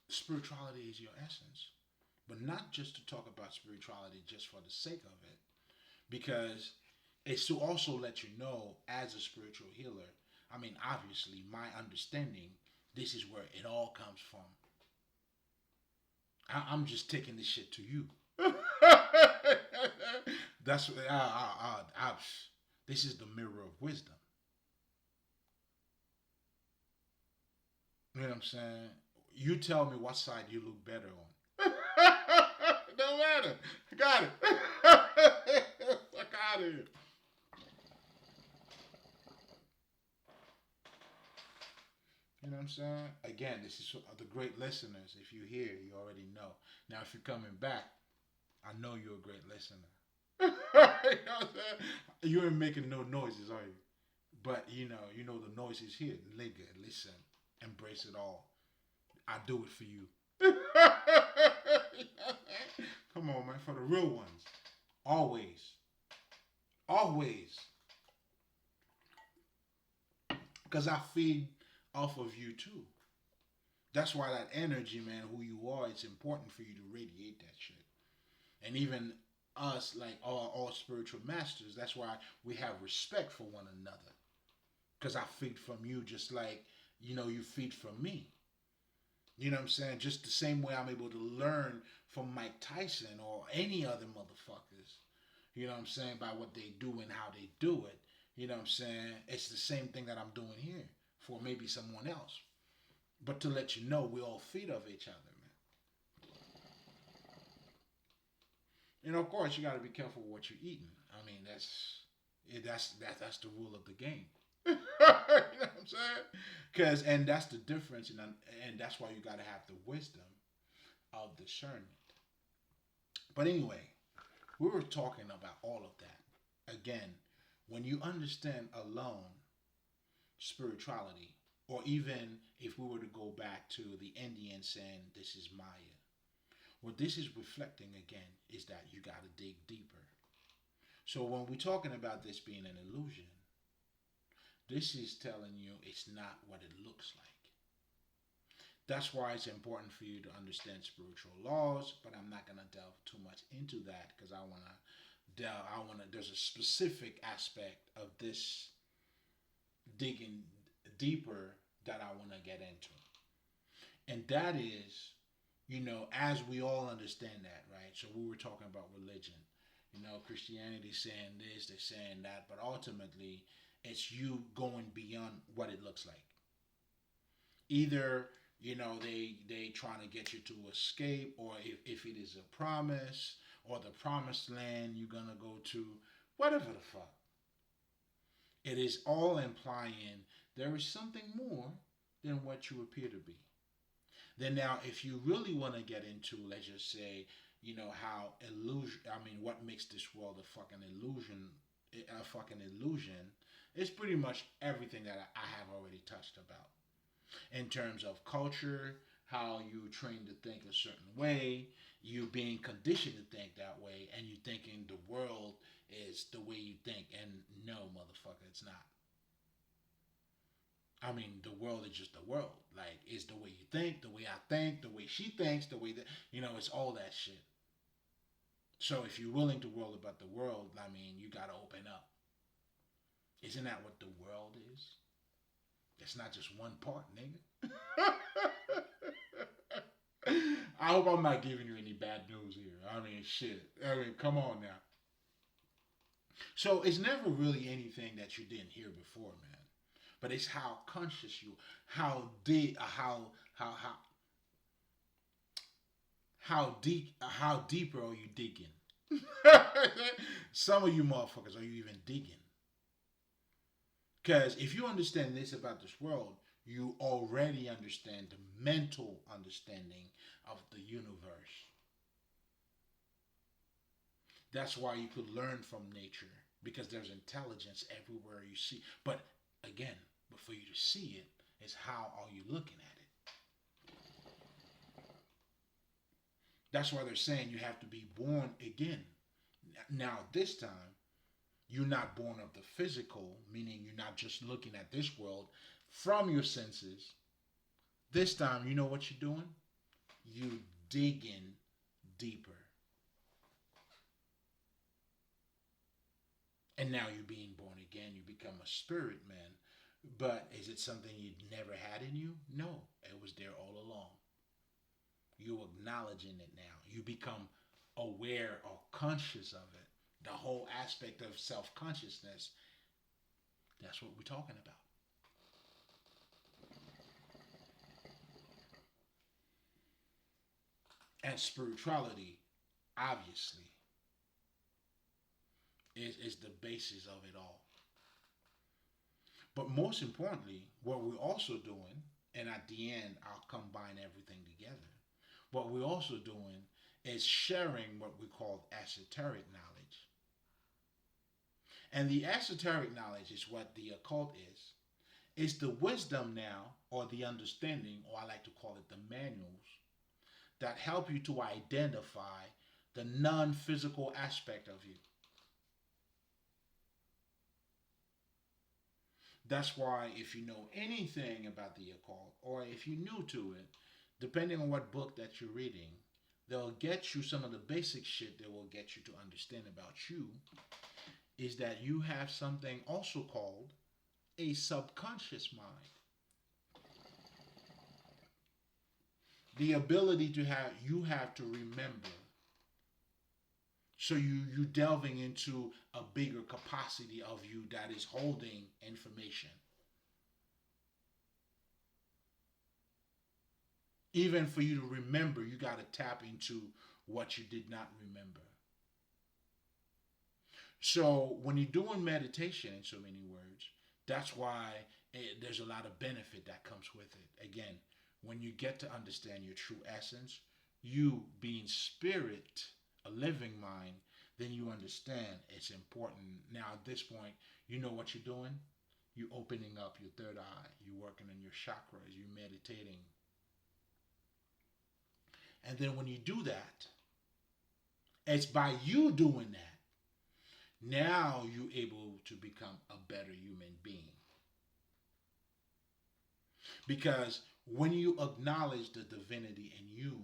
spirituality is your essence, but not just to talk about spirituality just for the sake of it, because it's to also let you know, as a spiritual healer. I mean, obviously, my understanding, this is where it all comes from. I'm just taking this shit to you. That's this is the mirror of wisdom. You know what I'm saying? You tell me what side you look better on. Don't matter. Got it. Fuck out of here. You know what I'm saying? Again, this is the great listeners. If you hear, you already know. Now, if you're coming back, I know you're a great listener. You know what I'm saying? You ain't making no noises, are you? But you know the noise is here. Nigga, listen, embrace it all. I do it for you. Come on, man, for the real ones. Always, always, because I feed off of you too. That's why that energy, man, who you are, it's important for you to radiate that shit. And even us, like all spiritual masters, that's why we have respect for one another. Because I feed from you just like, you feed from me. You know what I'm saying? Just the same way I'm able to learn from Mike Tyson or any other motherfuckers. You know what I'm saying? By what they do and how they do it. You know what I'm saying? It's the same thing that I'm doing here for maybe someone else. But to let you know, we all feed off each other, man. And of course, you got to be careful what you're eating. I mean, that's the rule of the game. You know what I'm saying? And that's the difference, and that's why you got to have the wisdom of discernment. But anyway, we were talking about all of that. Again, when you understand alone spirituality, or even if we were to go back to the Indian saying, this is Maya, what this is reflecting again is that you got to dig deeper. So when we're talking about this being an illusion, this is telling you it's not what it looks like. That's why it's important for you to understand spiritual laws, but I'm not going to delve too much into that because there's a specific aspect of this digging deeper that I want to get into. And that is, as we all understand that, right? So we were talking about religion. Christianity saying this, they're saying that, but ultimately, it's you going beyond what it looks like. Either they trying to get you to escape, or if it is a promise or the promised land you're gonna go to, whatever the fuck. It is all implying there is something more than what you appear to be. Then now, if you really want to get into, let's just say, how illusion. I mean, what makes this world a fucking illusion, is pretty much everything that I have already touched about in terms of culture, how you trained to think a certain way, you being conditioned to think that way, and you thinking the world is the way you think, and no, motherfucker, it's not. I mean, the world is just the world. Like, it's the way you think, the way I think, the way she thinks, the way that, it's all that shit. So if you're willing to world about the world, I mean, you gotta open up. Isn't that what the world is? It's not just one part, nigga. I hope I'm not giving you any bad news here. I mean, shit. I mean, come on now. So it's never really anything that you didn't hear before, man. But it's how conscious you, how deep, how deeper are you digging? Some of you motherfuckers, are you even digging? Because if you understand this about this world, you already understand the mental understanding of the universe. That's why you could learn from nature, because there's intelligence everywhere you see. But again, but for you to see it, is how are you looking at it? That's why they're saying you have to be born again. Now, this time, you're not born of the physical, meaning you're not just looking at this world from your senses. This time, you know what you're doing? You dig in deeper. And now you're being born again. You become a spirit man. But is it something you'd never had in you? No, it was there all along. You're acknowledging it now. You become aware or conscious of it. The whole aspect of self consciousness. That's what we're talking about. And spirituality, obviously, is the basis of it all. But most importantly, what we're also doing, and at the end, I'll combine everything together. What we're also doing is sharing what we call esoteric knowledge. And the esoteric knowledge is what the occult is. It's the wisdom now, or the understanding, or I like to call it the manuals, that help you to identify the non physical aspect of you. That's why, if you know anything about the occult, or if you're new to it, depending on what book that you're reading, they'll get you some of the basic shit that will get you to understand about you is that you have something also called a subconscious mind. The ability to have you have to remember. So you delving into a bigger capacity of you that is holding information. Even for you to remember, you got to tap into what you did not remember. So when you're doing meditation, in so many words, that's why there's a lot of benefit that comes with it. Again, when you get to understand your true essence, you being spirit, a living mind, then you understand it's important. Now at this point, you know what you're doing. You're opening up your third eye. You're working on your chakras. You're meditating. And then when you do that, it's by you doing that. Now you're able to become a better human being. Because when you acknowledge the divinity in you,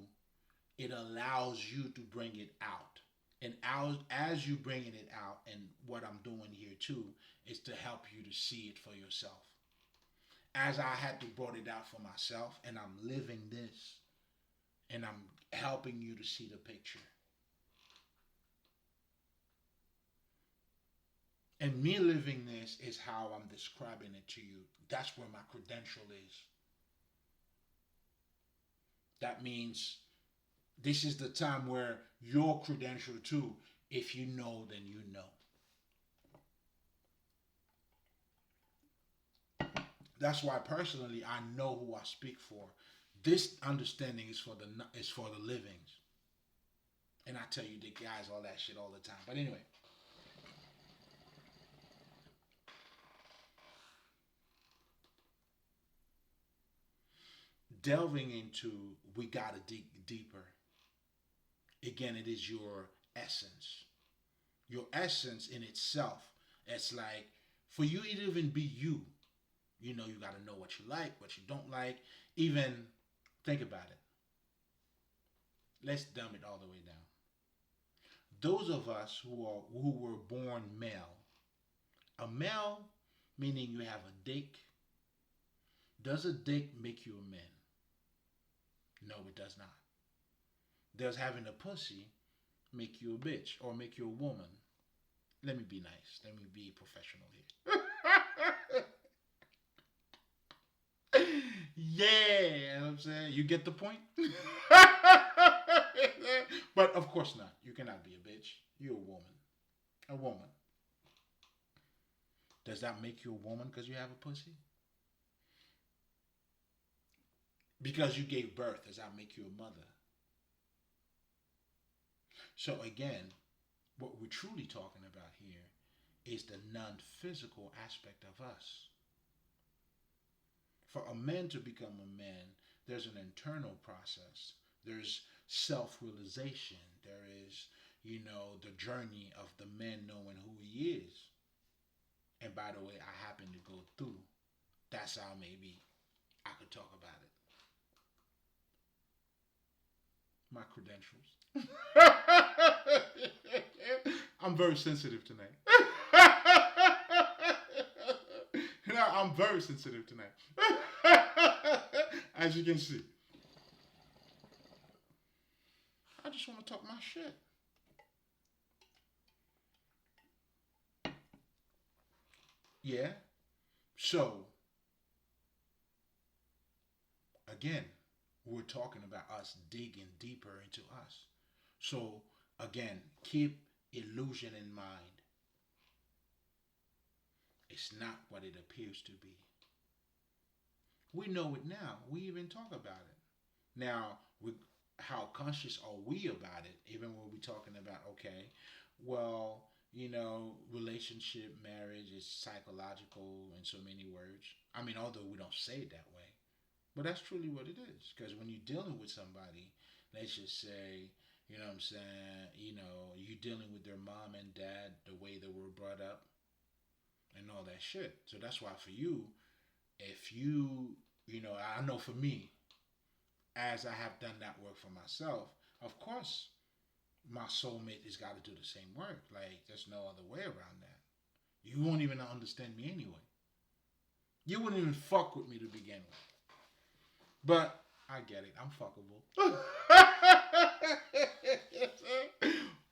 it allows you to bring it out. And as you bringing it out, and what I'm doing here too, is to help you to see it for yourself. As I had to brought it out for myself, and I'm living this, and I'm helping you to see the picture. And me living this is how I'm describing it to you. That's where my credential is. That means this is the time where your credential too, if you know, then you know. That's why personally I know who I speak for. This understanding is for the livings. And I tell you the guys all that shit all the time. But anyway, delving into we gotta dig deeper. Again, it is your essence. Your essence in itself. It's like for you to even be you, you gotta know what you like, what you don't like. Even think about it. Let's dumb it all the way down. Those of us who were born male, a male meaning you have a dick. Does a dick make you a man? No, it does not. Does having a pussy make you a bitch or make you a woman? Let me be nice. Let me be professional here. Yeah, you know what I'm saying? You get the point? But of course not. You cannot be a bitch. You're a woman. A woman. Does that make you a woman because you have a pussy? Because you gave birth, does that make you a mother? So again, what we're truly talking about here is the non-physical aspect of us. For a man to become a man, there's an internal process. There's self-realization. There is, the journey of the man knowing who he is. And by the way, I happen to go through. That's how maybe I could talk about it. My credentials. I'm very sensitive tonight. I'm very sensitive tonight. As you can see. I just want to talk my shit. Yeah. So, again, We're talking about us digging deeper into us. So again, keep illusion in mind. It's not what it appears to be. We know it now. We even talk about it. Now, how conscious are we about it? Even when we're talking about, okay, well, relationship, marriage is psychological in so many words. I mean, although we don't say it that way, but that's truly what it is. Because when you're dealing with somebody, let's just say, what I'm saying, you're dealing with their mom and dad, the way they were brought up, and all that shit. So that's why for you, if I know for me, as I have done that work for myself, of course, my soulmate has got to do the same work. Like, there's no other way around that. You won't even understand me anyway. You wouldn't even fuck with me to begin with. But I get it. I'm fuckable.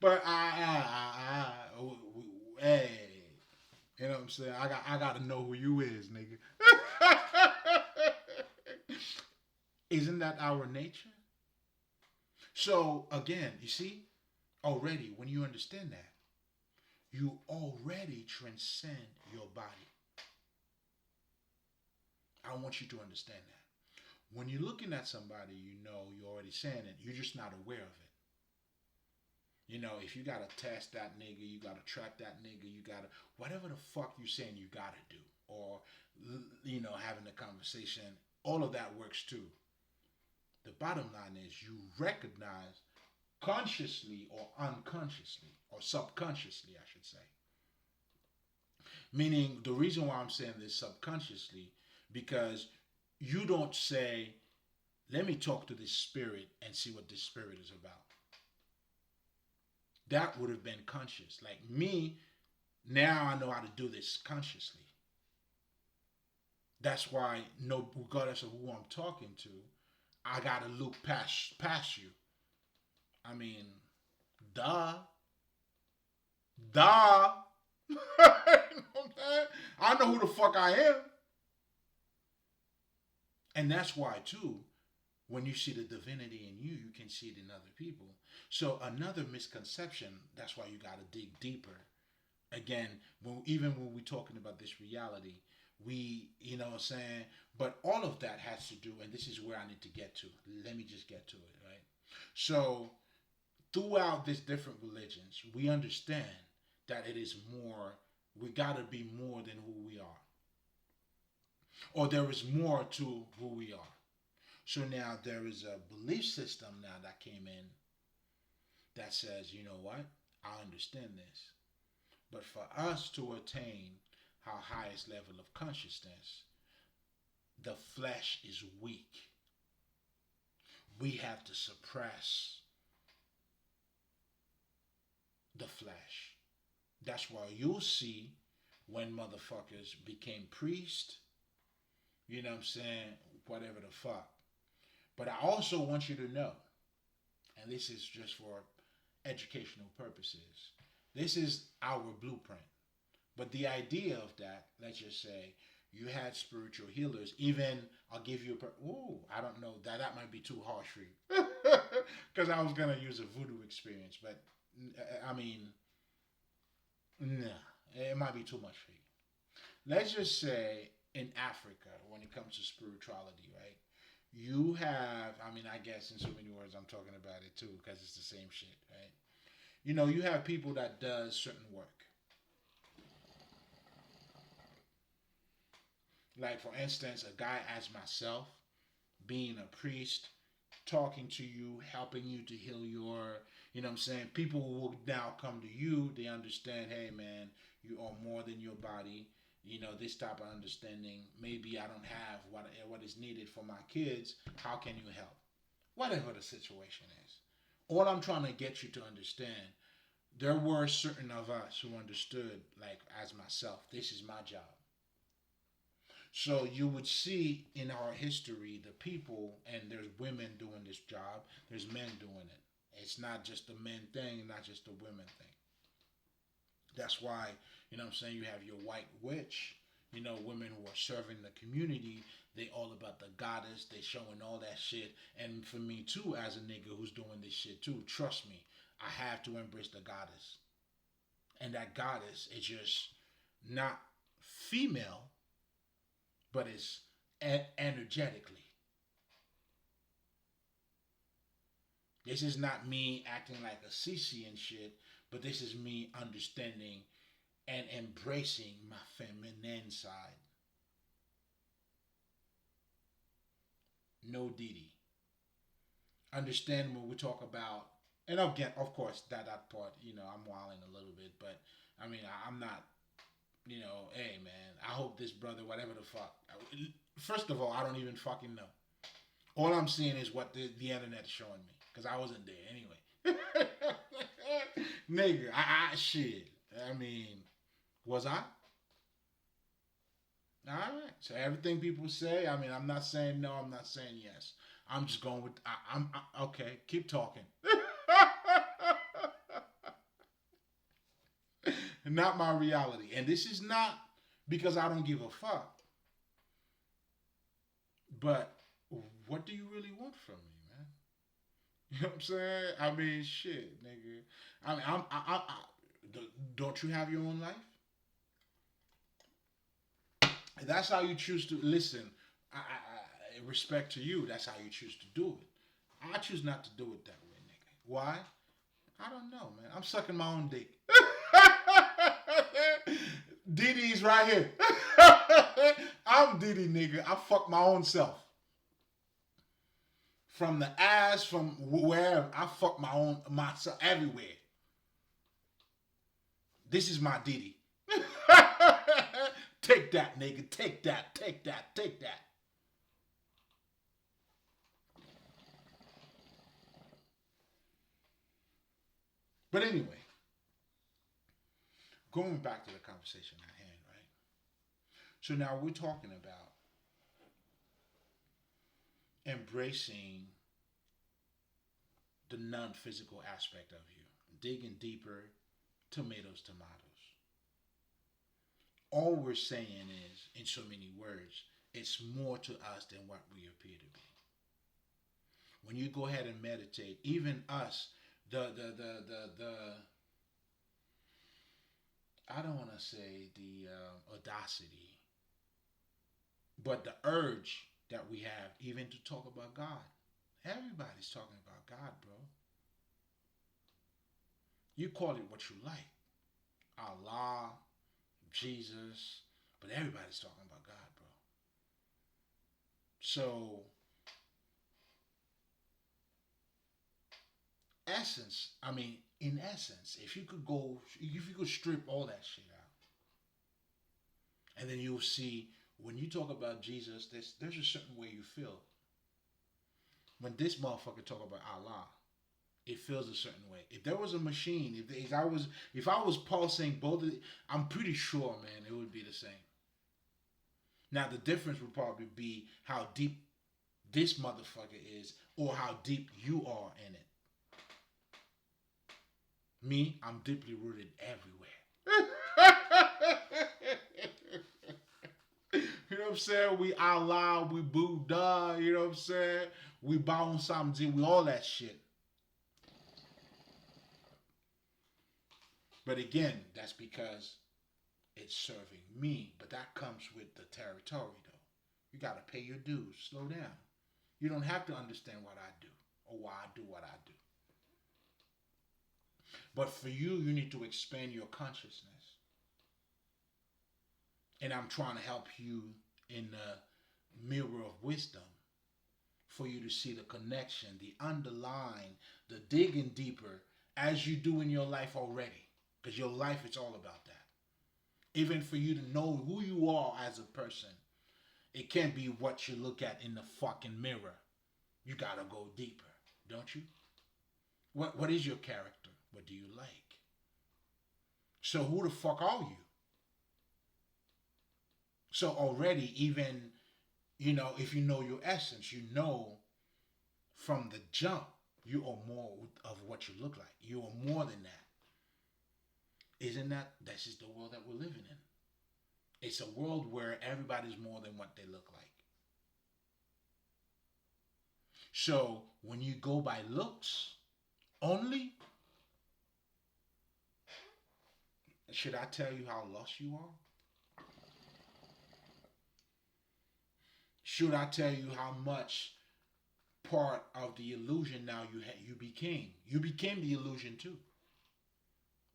But hey, you know what I'm saying? I got to know who you is, nigga. Isn't that our nature? So again, you see, already when you understand that, you already transcend your body. I want you to understand that. When you're looking at somebody, you're already saying it. You're just not aware of it. If you gotta test that nigga, you gotta trap that nigga, you gotta whatever the fuck you saying you gotta do, or having a conversation. All of that works too. The bottom line is you recognize consciously or unconsciously or subconsciously, I should say. Meaning the reason why I'm saying this subconsciously because you don't say, "Let me talk to this spirit and see what this spirit is about." That would have been conscious. Like me, now I know how to do this consciously. That's why, no, regardless of who I'm talking to, I gotta look past you. I mean, duh, duh. You know what I'm saying? I know who the fuck I am, and that's why too. When you see the divinity in you, you can see it in other people. So another misconception. That's why you gotta dig deeper. Again, even when we're talking about this reality, you know what I'm saying? But all of that has to do, and this is where I need to get to. Let me just get to it, right? So, throughout these different religions, we understand that it is more, we gotta be more than who we are. Or there is more to who we are. So now there is a belief system now that came in that says, you know what? I understand this. But for us to attain our highest level of consciousness, the flesh is weak. We have to suppress the flesh. That's why you'll see when motherfuckers became priests, you know what I'm saying, whatever the fuck. But I also want you to know, and this is just for educational purposes, this is our blueprint. But the idea of that, let's just say, you had spiritual healers. Even I'll give you I don't know that might be too harsh for you, because I was gonna use a voodoo experience, but I mean, nah, it might be too much for you. Let's just say in Africa, when it comes to spirituality, right? You have, I mean, I guess in so many words, I'm talking about it too, because it's the same shit, right? You have people that does certain work. Like for instance, a guy as myself, being a priest, talking to you, helping you to heal you know what I'm saying? People will now come to you, they understand, hey man, you are more than your body. This type of understanding. Maybe I don't have what is needed for my kids. How can you help? Whatever the situation is. All I'm trying to get you to understand, there were certain of us who understood, like as myself, this is my job. So you would see in our history the people, and there's women doing this job, there's men doing it. It's not just a men thing, not just a women thing. That's why, you know what I'm saying, you have your white witch, women who are serving the community, they all about the goddess. They showing all that shit. And for me too, as a nigga who's doing this shit too, trust me, I have to embrace the goddess. And that goddess is just not female, but it's energetically. This is not me acting like a CC and shit, but this is me understanding and embracing my feminine side. No Didi. Understand when we talk about, and again, of course, that part, I'm wilding a little bit, but I mean, I'm not, hey man, I hope this brother, whatever the fuck. First of all, I don't even fucking know. All I'm seeing is what the internet is showing me, because I wasn't there anyway. Nigga, shit. I mean, was I? All right. So everything people say, I mean, I'm not saying no. I'm not saying yes. I'm just going with. Okay. Keep talking. Not my reality, and this is not because I don't give a fuck. But what do you really want from me, man? You know what I'm saying? I mean, shit, nigga. I mean, don't you have your own life? That's how you choose to listen. Respect to you. That's how you choose to do it. I choose not to do it that way, nigga. Why? I don't know, man. I'm sucking my own dick. Diddy's right here. I'm Diddy, nigga. I fuck my own self. From the ass, from wherever, I fuck myself everywhere. This is my Diddy. Take that, nigga. Take that. Take that. Take that. But anyway, going back to the conversation at hand, right? So now we're talking about embracing the non-physical aspect of you, digging deeper, tomatoes. All we're saying is, in so many words, it's more to us than what we appear to be. When you go ahead and meditate, even us, the I don't want to say the audacity, but the urge that we have even to talk about God. Everybody's talking about God, bro. You call it what you like. Allah, Jesus, but everybody's talking about God, bro. So, in essence, if you could strip all that shit out, and then you'll see when you talk about Jesus, there's a certain way you feel. When this motherfucker talk about Allah, it feels a certain way. If there was a machine, if I was pulsing both, I'm pretty sure, man, it would be the same. Now the difference would probably be how deep this motherfucker is, or how deep you are in it. Me, I'm deeply rooted everywhere. You know what I'm saying? We Allah, we Buddha, you know what I'm saying? We bow on something, we all that shit. But again, that's because it's serving me. But that comes with the territory, though. You got to pay your dues. Slow down. You don't have to understand what I do or why I do what I do. But for you, you need to expand your consciousness. And I'm trying to help you in the mirror of wisdom for you to see the connection, the underlying, the digging deeper as you do in your life already. Because your life is all about that. Even for you to know who you are as a person, it can't be what you look at in the fucking mirror. You gotta go deeper, don't you? What is your character? What do you like? So who the fuck are you? So already, even, if you know your essence, you know from the jump, you are more of what you look like. You are more than that. Isn't that, this is the world that we're living in. It's a world where everybody's more than what they look like. So when you go by looks only, should I tell you how lost you are? Should I tell you how much part of the illusion now you became? You became the illusion too,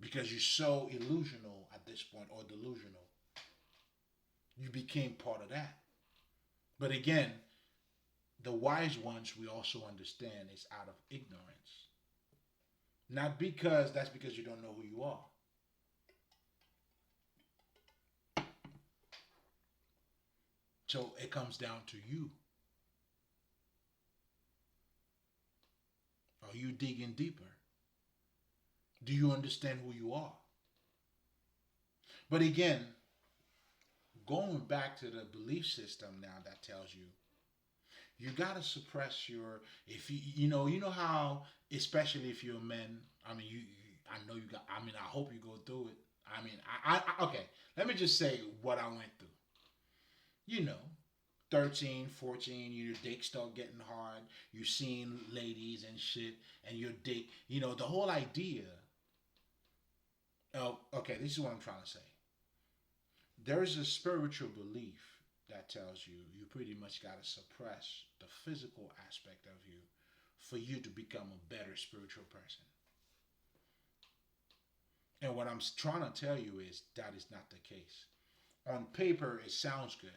because you're so illusional at this point, or delusional. You became part of that. But again, the wise ones, we also understand, is out of ignorance. Not because that's because you don't know who you are. So it comes down to you. Are you digging deeper? Do you understand who you are? But again, going back to the belief system now that tells you you gotta suppress your, if you know how, especially if you're a man. I mean, I know you got. I mean, I hope you go through it. I mean, okay. Let me just say what I went through. You know, 13, 14, your dick start getting hard. You're seeing ladies and shit, and your dick. The whole idea of, okay, this is what I'm trying to say. There's a spiritual belief that tells you you pretty much got to suppress the physical aspect of you for you to become a better spiritual person. And what I'm trying to tell you is that is not the case. On paper, it sounds good,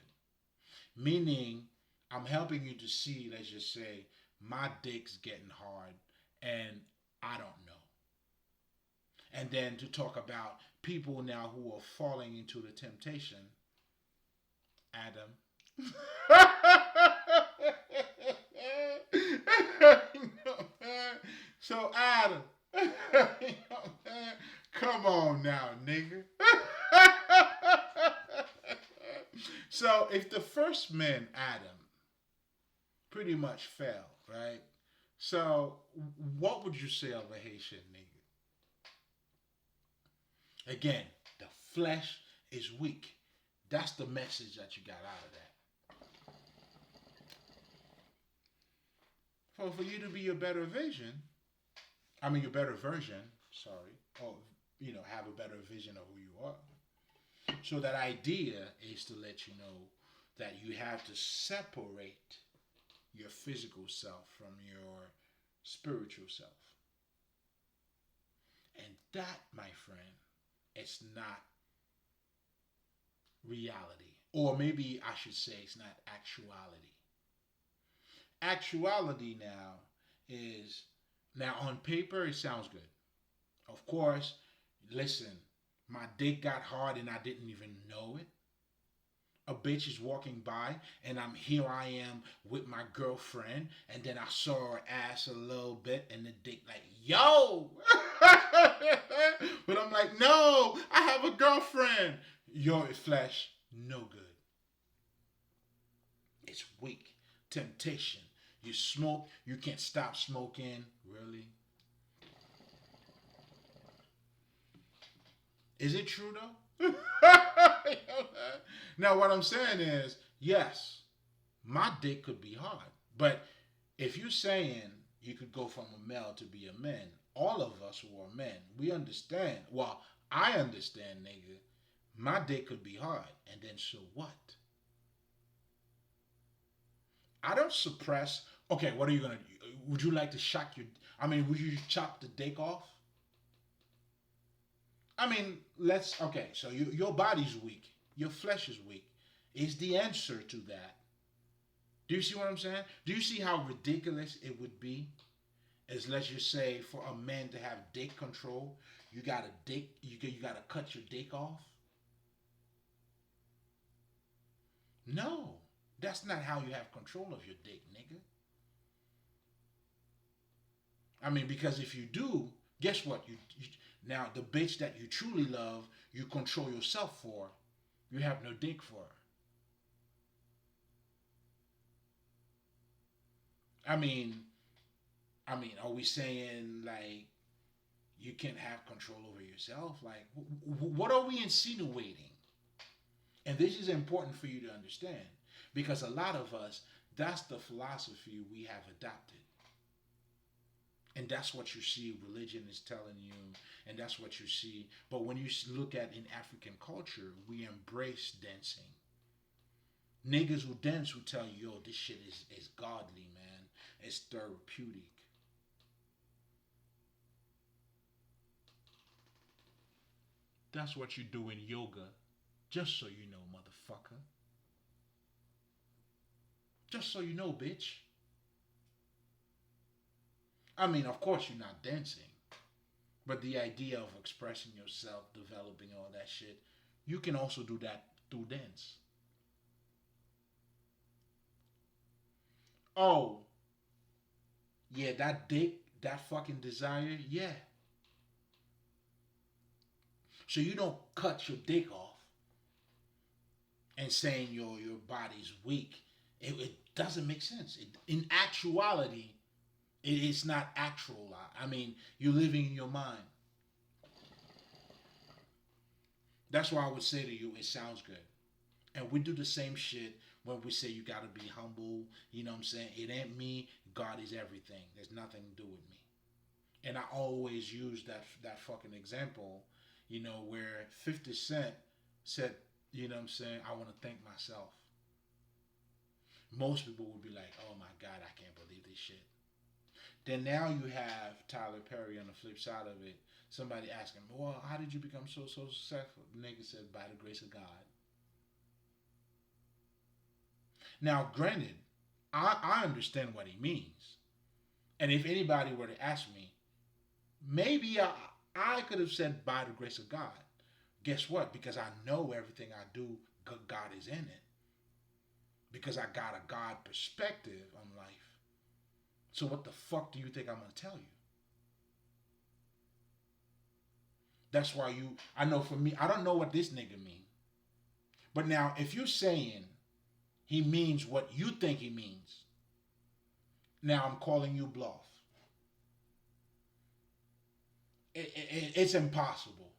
meaning I'm helping you to see, let's just say, my dick's getting hard and I don't know. And then to talk about people now who are falling into the temptation, Adam. So Adam, come on now, nigga. So if the first man, Adam, pretty much fell, right? So what would you say of a Haitian nigga? Again, the flesh is weak. That's the message that you got out of that. For you to be a better vision, I mean, your better version, sorry, or, have a better vision of who you are. So that idea is to let you know that you have to separate your physical self from your spiritual self. And that, my friend, it's not reality. Or maybe I should say it's not actuality. Actuality now is, now on paper it sounds good. Of course, listen, my dick got hard and I didn't even know it. A bitch is walking by and I am with my girlfriend, and then I saw her ass a little bit and the dick like, yo. But I'm like, no, I have a girlfriend. Your flesh, no good. It's weak. Temptation. You smoke, you can't stop smoking. Really? Is it true though? Now, what I'm saying is, yes, my dick could be hard. But if you're saying you could go from a male to be a man, all of us who are men, we understand. Well, I understand, nigga. My dick could be hard. And then so what? I don't suppress. Okay, what are you gonna do? Would you like to shock your? I mean, would you chop the dick off? I mean, let's. Okay, so your body's weak, your flesh is weak. Is the answer to that? Do you see what I'm saying? Do you see how ridiculous it would be? As let's just say, for a man to have dick control, you gotta dick. You gotta cut your dick off. No, that's not how you have control of your dick, nigga. I mean, because if you do, guess what? You now the bitch that you truly love, you control yourself for. You have no dick for her. I mean, are we saying like you can't have control over yourself? Like, what are we insinuating? And this is important for you to understand because a lot of us, that's the philosophy we have adopted. And that's what you see religion is telling you, and that's what you see. But when you look at in African culture, we embrace dancing. Niggas who dance will tell you, yo, this shit is godly, man. It's therapeutic. That's what you do in yoga, just so you know, motherfucker. Just so you know, bitch. I mean, of course, you're not dancing, but the idea of expressing yourself, developing all that shit, you can also do that through dance. Oh, yeah, that dick, that fucking desire, yeah. So you don't cut your dick off and saying your body's weak. It doesn't make sense. In actuality, it's not actual. I mean, you're living in your mind. That's why I would say to you, it sounds good. And we do the same shit when we say you gotta be humble. You know what I'm saying? It ain't me. God is everything. There's nothing to do with me. And I always use that fucking example, where 50 Cent said, you know what I'm saying, I want to thank myself. Most people would be like, oh my God, I can't believe this shit. Then now you have Tyler Perry on the flip side of it. Somebody asking, well, how did you become so successful? The nigga said, by the grace of God. Now, granted, I understand what he means. And if anybody were to ask me, maybe I could have said by the grace of God. Guess what? Because I know everything I do, God is in it. Because I got a God perspective on life. So what the fuck do you think I'm going to tell you? That's why I know for me, I don't know what this nigga mean. But now, if you're saying he means what you think he means, now I'm calling you bluff. It's impossible.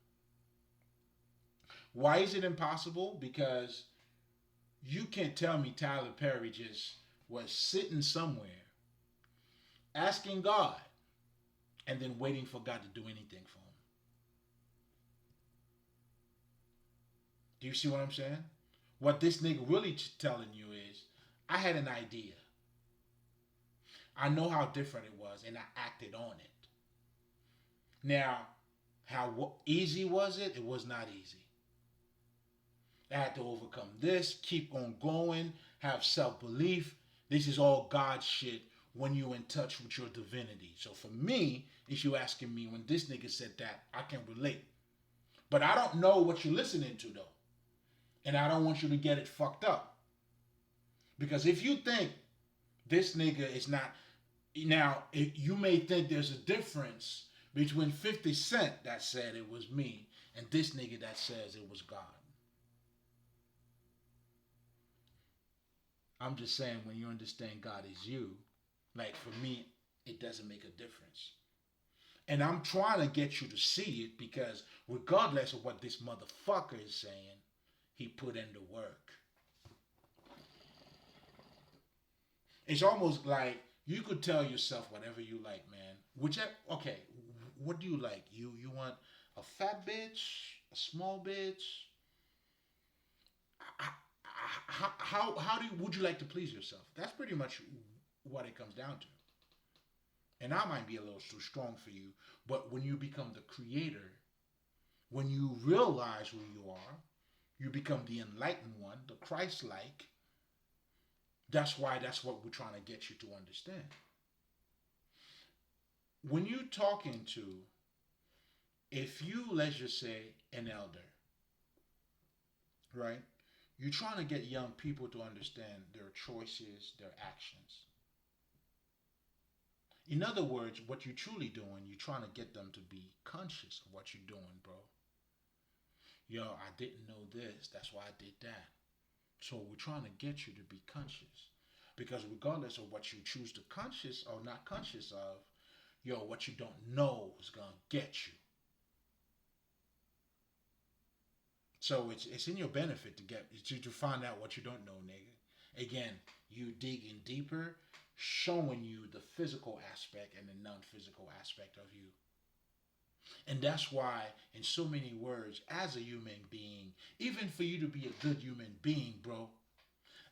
Why is it impossible? Because you can't tell me Tyler Perry just was sitting somewhere asking God and then waiting for God to do anything for him. Do you see what I'm saying? What this nigga really telling you is, I had an idea. I know how different it was, and I acted on it. Now, how easy was it? It was not easy. I had to overcome this, keep on going, have self-belief. This is all God shit when you're in touch with your divinity. So for me, if you asking me when this nigga said that, I can relate. But I don't know what you're listening to though. And I don't want you to get it fucked up. Because if you think this nigga is not, now you may think there's a difference between 50 Cent that said it was me and this nigga that says it was God. I'm just saying when you understand God is you, like for me, it doesn't make a difference. And I'm trying to get you to see it because regardless of what this motherfucker is saying, he put in the work. It's almost like you could tell yourself whatever you like, man. Whichever, okay, what do you like? You want a fat bitch, a small bitch? How would you like to please yourself? That's pretty much what it comes down to. And I might be a little too strong for you, but when you become the creator, when you realize who you are, you become the enlightened one, the Christ-like. That's what we're trying to get you to understand. When you're talking to, if you, let's just say, an elder, right? You're trying to get young people to understand their choices, their actions. In other words, what you're truly doing, you're trying to get them to be conscious of what you're doing, bro. Yo, I didn't know this. That's why I did that. So we're trying to get you to be conscious. Because regardless of what you choose to conscious or not conscious of, yo, what you don't know is going to get you. So it's in your benefit to to find out what you don't know, nigga. Again, you digging deeper, showing you the physical aspect and the non-physical aspect of you. And that's why, in so many words, as a human being, even for you to be a good human being, bro,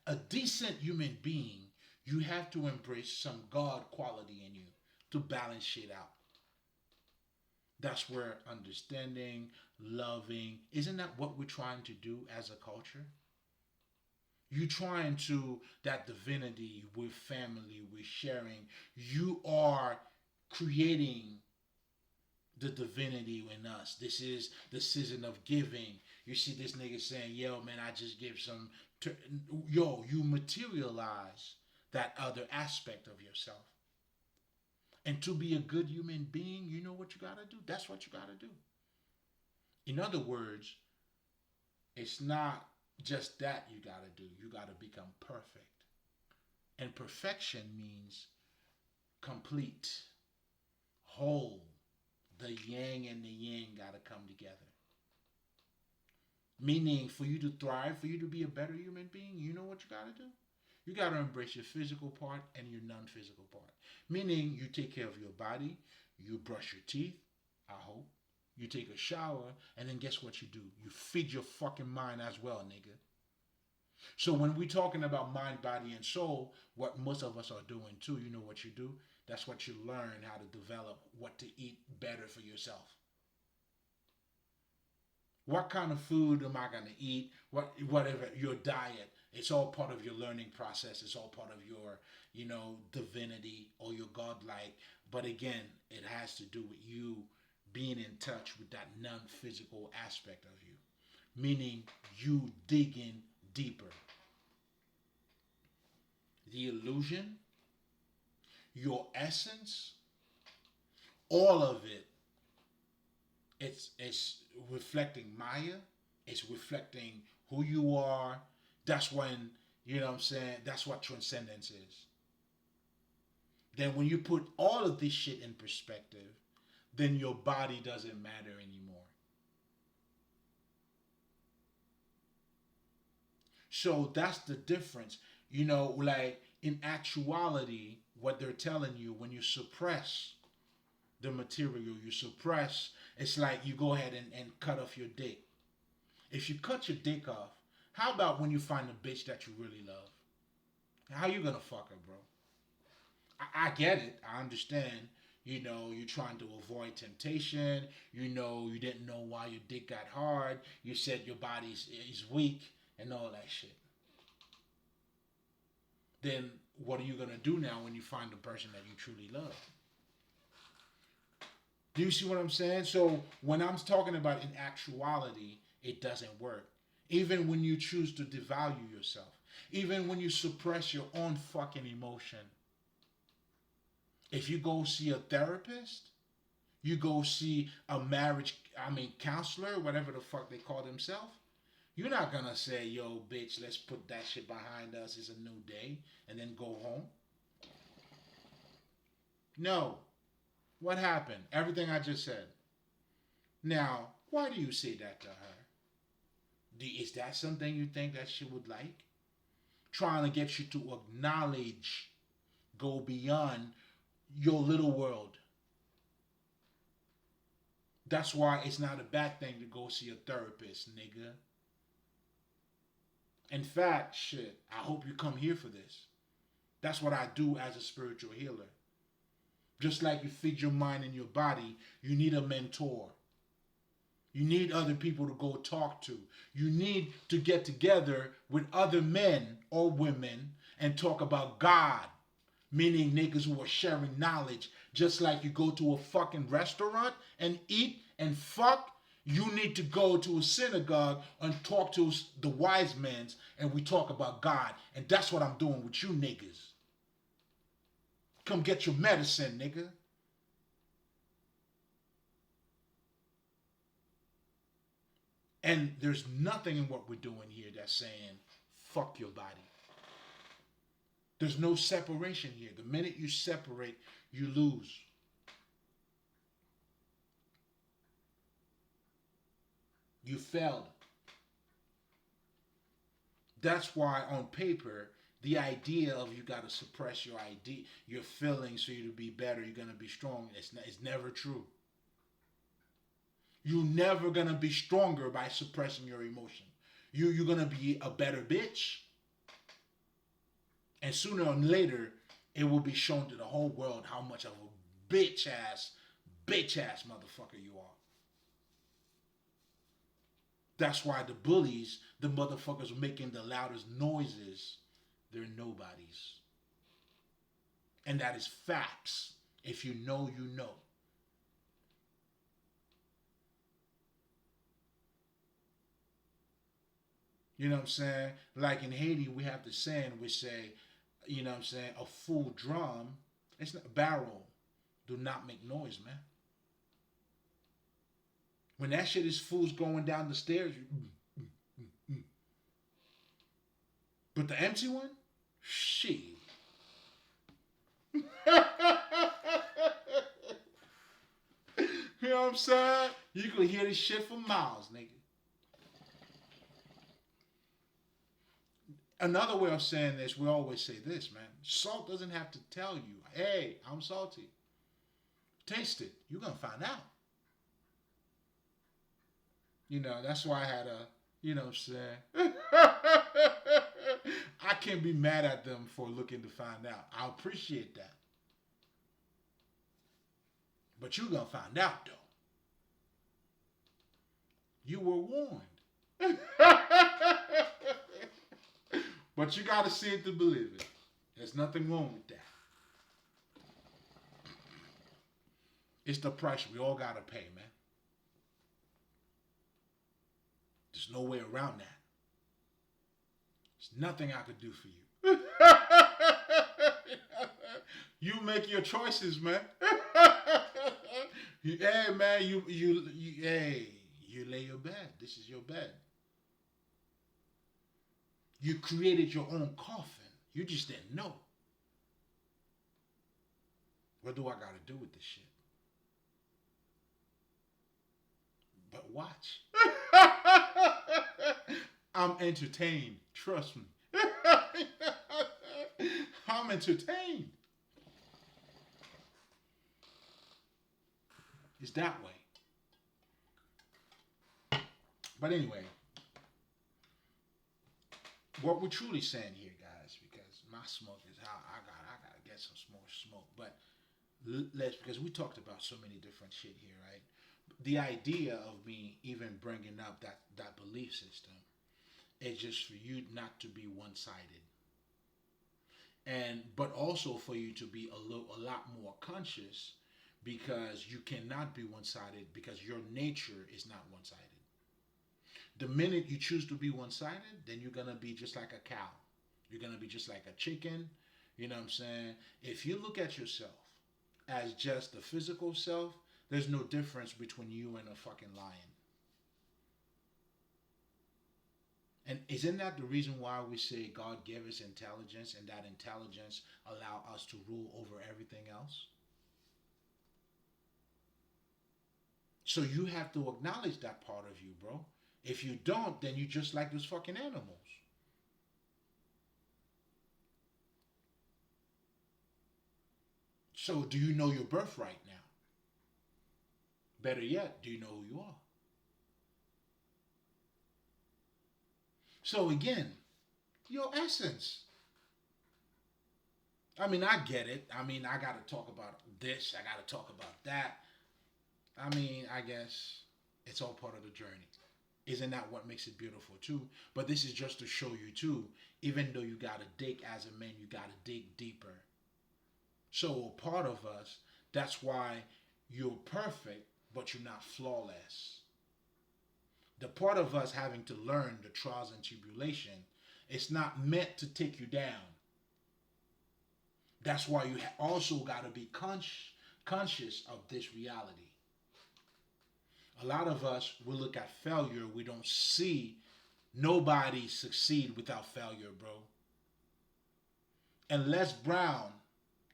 a decent human being, you have to embrace some God quality in you to balance shit out. That's where understanding, loving, isn't that what we're trying to do as a culture? You trying to that divinity with family, with sharing. You are creating the divinity in us. This is the season of giving. You see this nigga saying, "Yo, man, I just give some." Yo, you materialize that other aspect of yourself. And to be a good human being, you know what you gotta do. That's what you gotta do. In other words, it's not just that you gotta do. You gotta become perfect. And perfection means complete, whole. The yang and the yang gotta come together. Meaning, for you to thrive, for you to be a better human being, you know what you gotta do? You gotta embrace your physical part and your non physical part. Meaning, you take care of your body, you brush your teeth, I hope. You take a shower, and then guess what you do? You feed your fucking mind as well, nigga. So when we're talking about mind, body, and soul, what most of us are doing too, you know what you do? That's what you learn how to develop what to eat better for yourself. What kind of food am I gonna eat? Whatever your diet, it's all part of your learning process. It's all part of your, divinity or your godlike. But again, it has to do with you being in touch with that non-physical aspect of you, meaning you digging deeper. The illusion, your essence, all of it, it's reflecting Maya. It's reflecting who you are. That's when, you know what I'm saying, that's what transcendence is. Then when you put all of this shit in perspective, then your body doesn't matter anymore. So that's the difference. Like in actuality, what they're telling you, when you suppress the material, you suppress, it's like you go ahead and cut off your dick. If you cut your dick off, how about when you find a bitch that you really love? How you gonna fuck her, bro? I get it. I understand. You're trying to avoid temptation. You didn't know why your dick got hard. You said your body is weak and all that shit. Then what are you gonna do now when you find the person that you truly love? Do you see what I'm saying? So when I'm talking about in actuality, it doesn't work. Even when you choose to devalue yourself, even when you suppress your own fucking emotion. If you go see a therapist, you go see a counselor, whatever the fuck they call themselves, you're not gonna say, "Yo, bitch, let's put that shit behind us. It's a new day," and then go home. No. What happened? Everything I just said. Now, why do you say that to her? Is that something you think that she would like? Trying to get you to acknowledge, go beyond your little world. That's why it's not a bad thing to go see a therapist, nigga. In fact, shit, I hope you come here for this. That's what I do as a spiritual healer. Just like you feed your mind and your body, you need a mentor. You need other people to go talk to. You need to get together with other men or women and talk about God. Meaning niggas who are sharing knowledge. Just like you go to a fucking restaurant and eat and fuck, you need to go to a synagogue and talk to the wise men and we talk about God. And that's what I'm doing with you niggas. Come get your medicine, nigga. And there's nothing in what we're doing here that's saying, fuck your body. There's no separation here. The minute you separate, you lose. You failed. That's why on paper, the idea of you got to suppress your idea, your feelings, so you to be better, you're gonna be strong. It's never true. You're never gonna be stronger by suppressing your emotion. You're gonna be a better bitch, and sooner or later, it will be shown to the whole world how much of a bitch ass motherfucker you are. That's why the bullies, the motherfuckers making the loudest noises, they're nobodies. And that is facts. If you know, you know. You know what I'm saying? Like in Haiti, we have the saying which say, you know what I'm saying, a full drum, it's not a barrel, do not make noise, man. When that shit is fools going down the stairs, but the empty one, shit. You know what I'm saying? You could hear this shit for miles, nigga. Another way of saying this, we always say this, man. Salt doesn't have to tell you, hey, I'm salty. Taste it. You're going to find out. You know, that's why I had a, you know what I'm saying? I can't be mad at them for looking to find out. I appreciate that. But you're going to find out, though. You were warned. But you got to see it to believe it. There's nothing wrong with that. It's the price we all got to pay, man. There's no way around that. There's nothing I could do for you. You make your choices, man. Hey, man, hey, you lay your bed. This is your bed. You created your own coffin. You just didn't know. What do I got to do with this shit? But watch. I'm entertained. Trust me. I'm entertained. It's that way. But anyway, what we're truly saying here, guys, because my smoke is how I gotta get some more smoke. But let's, because we talked about so many different shit here, right? The idea of me even bringing up that belief system is just for you not to be one-sided, and but also for you to be a lot more conscious, because you cannot be one-sided because your nature is not one-sided. The minute you choose to be one-sided, then you're gonna be just like a cow. You're gonna be just like a chicken. You know what I'm saying? If you look at yourself as just the physical self, there's no difference between you and a fucking lion. And isn't that the reason why we say God gave us intelligence, and that intelligence allow us to rule over everything else? So you have to acknowledge that part of you, bro. If you don't, then you just like those fucking animals. So do you know your birthright now? Better yet, do you know who you are? So again, your essence. I mean, I get it. I mean, I got to talk about this. I got to talk about that. I mean, I guess it's all part of the journey. Isn't that what makes it beautiful too? But this is just to show you too, even though you got to dig as a man, you got to dig deeper. So a part of us, that's why you're perfect, but you're not flawless. The part of us having to learn the trials and tribulation, it's not meant to take you down. That's why you also got to be conscious of this reality. A lot of us will look at failure. We don't see nobody succeed without failure, bro. And Les Brown,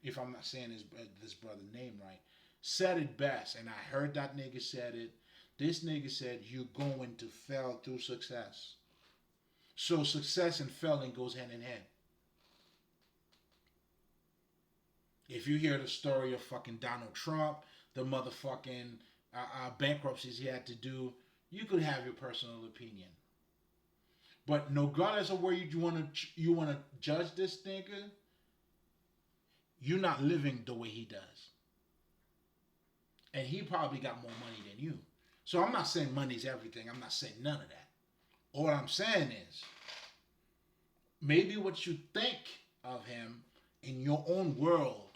if I'm not saying this brother name right, said it best. And I heard that nigga said it. This nigga said, you're going to fail through success. So success and failing goes hand in hand. If you hear the story of fucking Donald Trump, the motherfucking bankruptcies he had to do, you could have your personal opinion. But regardless of where you want to judge this nigga, you're not living the way he does, and he probably got more money than you. So I'm not saying money's everything. I'm not saying none of that. All I'm saying is maybe what you think of him in your own world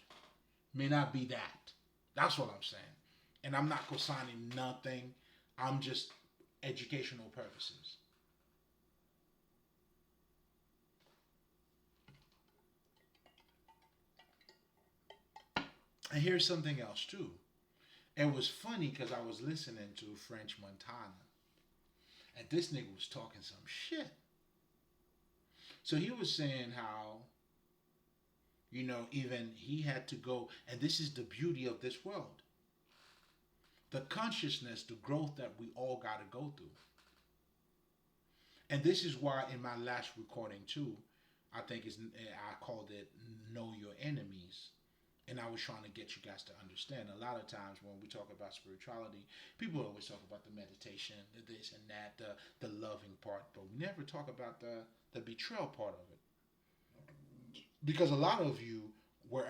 may not be that. That's what I'm saying. And I'm not co-signing nothing. I'm just educational purposes. And here's something else too. It was funny because I was listening to French Montana, and this nigga was talking some shit. So he was saying how, even he had to go, and this is the beauty of this world. The consciousness, the growth that we all got to go through. And this is why in my last recording too, I called it Know Your Enemies. And I was trying to get you guys to understand. A lot of times when we talk about spirituality, people always talk about the meditation, the this and that, the loving part, but we never talk about the betrayal part of it. Because a lot of you, where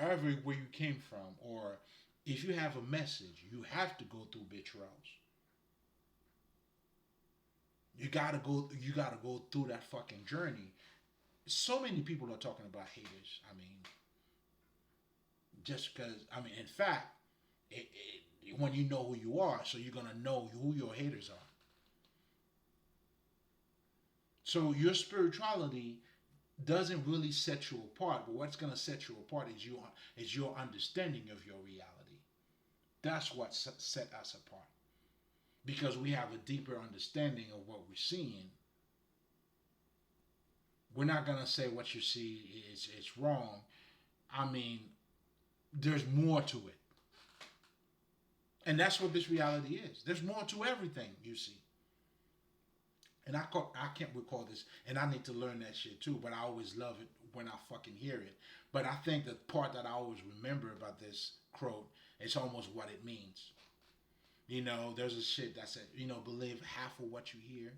you came from, or if you have a message, you have to go through betrayals. You gotta go through that fucking journey. So many people are talking about haters. I mean, just because, in fact, when you know who you are, so you're going to know who your haters are. So your spirituality doesn't really set you apart, but what's going to set you apart is your understanding of your reality. That's what set us apart. Because we have a deeper understanding of what we're seeing. We're not going to say what you see is wrong. I mean, there's more to it. And that's what this reality is. There's more to everything you see. And I can't recall this, and I need to learn that shit too, but I always love it when I fucking hear it. But I think the part that I always remember about this quote is almost what it means. There's a shit that said, believe half of what you hear.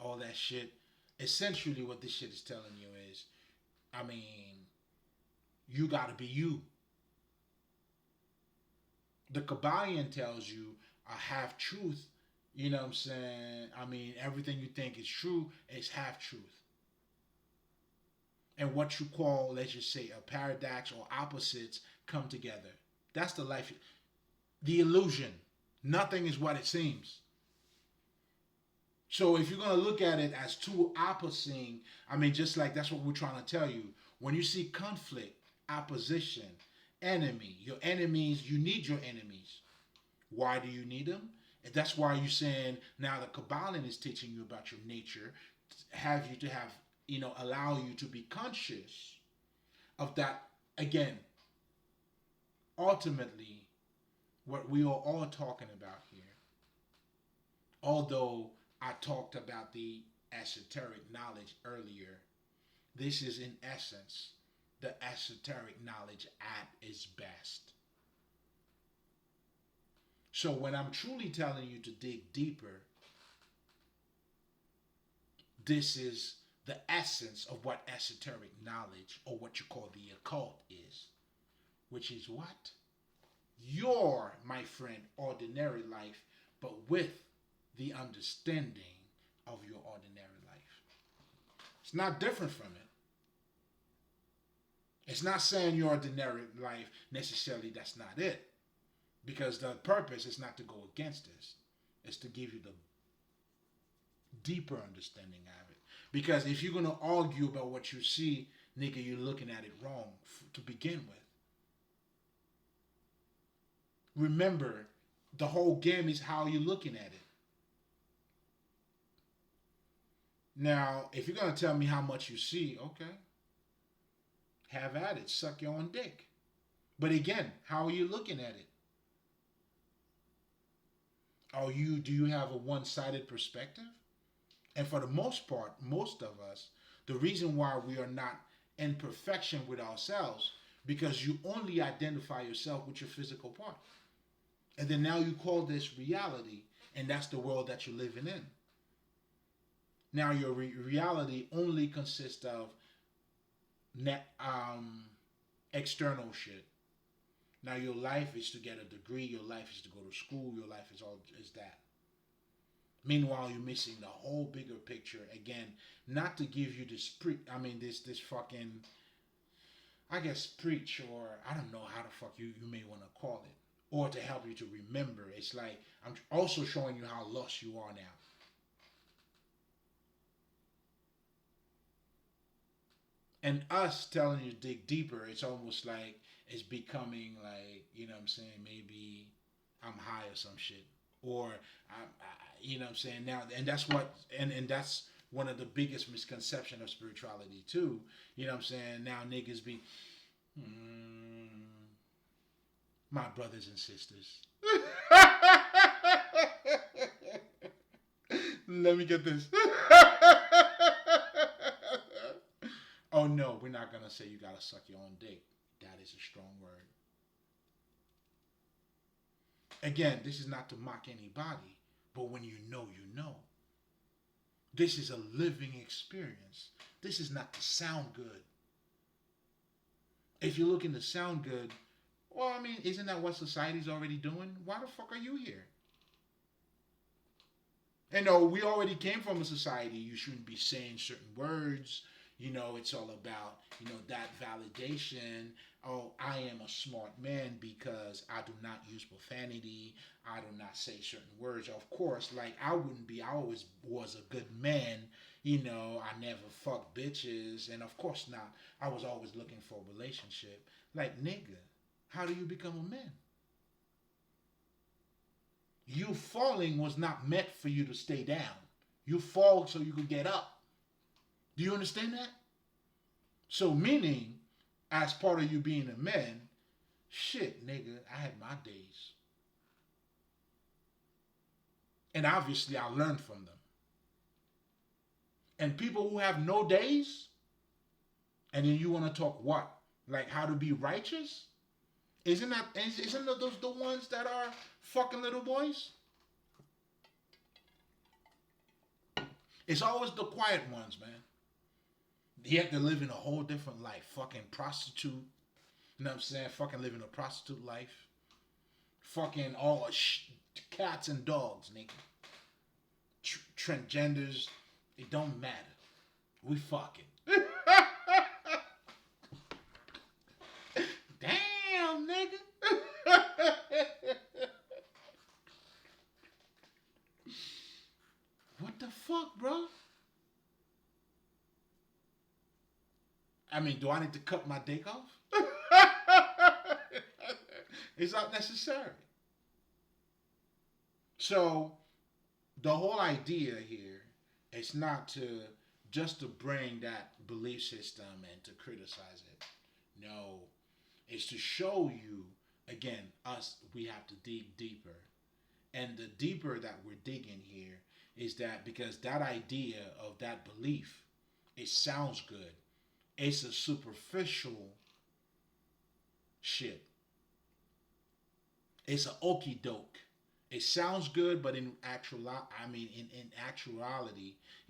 All that shit. Essentially what this shit is telling you is, you gotta be you. The Kabbalion tells you a half truth. You know what I'm saying? Everything you think is true is half truth. And what you call, let's just say, a paradox or opposites come together. That's the life. The illusion. Nothing is what it seems. So if you're going to look at it as two opposing, just like that's what we're trying to tell you. When you see conflict, opposition, enemy, your enemies, you need your enemies. Why do you need them? And that's why you're saying now the Kabbalah is teaching you about your nature, have you to have, allow you to be conscious of that. Again, ultimately, what we are all talking about here, although I talked about the esoteric knowledge earlier, this is in essence the esoteric knowledge at its best. So when I'm truly telling you to dig deeper, this is the essence of what esoteric knowledge, or what you call the occult, is. Which is what? Your, my friend, ordinary life, but with the understanding of your ordinary life. It's not different from it. It's not saying your ordinary life necessarily, that's not it. Because the purpose is not to go against this. It's to give you the deeper understanding of it. Because if you're going to argue about what you see, nigga, you're looking at it wrong to begin with. Remember, the whole game is how you're looking at it. Now, if you're going to tell me how much you see, okay. Have at it. Suck your own dick. But again, how are you looking at it? Do you have a one-sided perspective? And for the most part, most of us, the reason why we are not in perfection with ourselves, because you only identify yourself with your physical part. And then now you call this reality, and that's the world that you're living in. Now your reality only consists of net, external shit. Now your life is to get a degree, your life is to go to school, your life is all is that. Meanwhile, you're missing the whole bigger picture. Again, not to give you this this fucking, I guess, preach, or I don't know how the fuck you may want to call it, or to help you to remember. It's like I'm also showing you how lost you are now. And us telling you to dig deeper, it's almost like it's becoming like, you know what I'm saying, maybe I'm high or some shit. Or, you know what I'm saying, now, and that's what, and that's one of the biggest misconception of spirituality too. You know what I'm saying, now niggas be, my brothers and sisters. Let me get this. Oh no, we're not gonna say you gotta suck your own dick. That is a strong word. Again, this is not to mock anybody, but when you know, you know. This is a living experience. This is not to sound good. If you're looking to sound good, well, I mean, isn't that what society's already doing? Why the fuck are you here? And no, we already came from a society. You shouldn't be saying certain words. You know, it's all about, you know, that validation. Oh, I am a smart man because I do not use profanity. I do not say certain words. Of course, like I wouldn't be. I always was a good man. You know, I never fucked bitches. And of course not. I was always looking for a relationship. Like, nigga, how do you become a man? You falling was not meant for you to stay down. You fall so you could get up. Do you understand that? So meaning, as part of you being a man, shit, nigga, I had my days. And obviously I learned from them. And people who have no days, and then you want to talk what? Like how to be righteous? Isn't those the ones that are fucking little boys? It's always the quiet ones, man. Yet they're living a whole different life. Fucking prostitute. You know what I'm saying? Fucking living a prostitute life. Fucking all cats and dogs, nigga. Transgenders. It don't matter. We fucking. Damn, nigga. What the fuck, bro? I mean, do I need to cut my dick off? It's not necessary. So, the whole idea here is not to just to bring that belief system and to criticize it. No, it's to show you, again, us, we have to dig deeper. And the deeper that we're digging here is that because that idea of that belief, it sounds good. It's a superficial shit. It's an okey doke. It sounds good, but in actuality,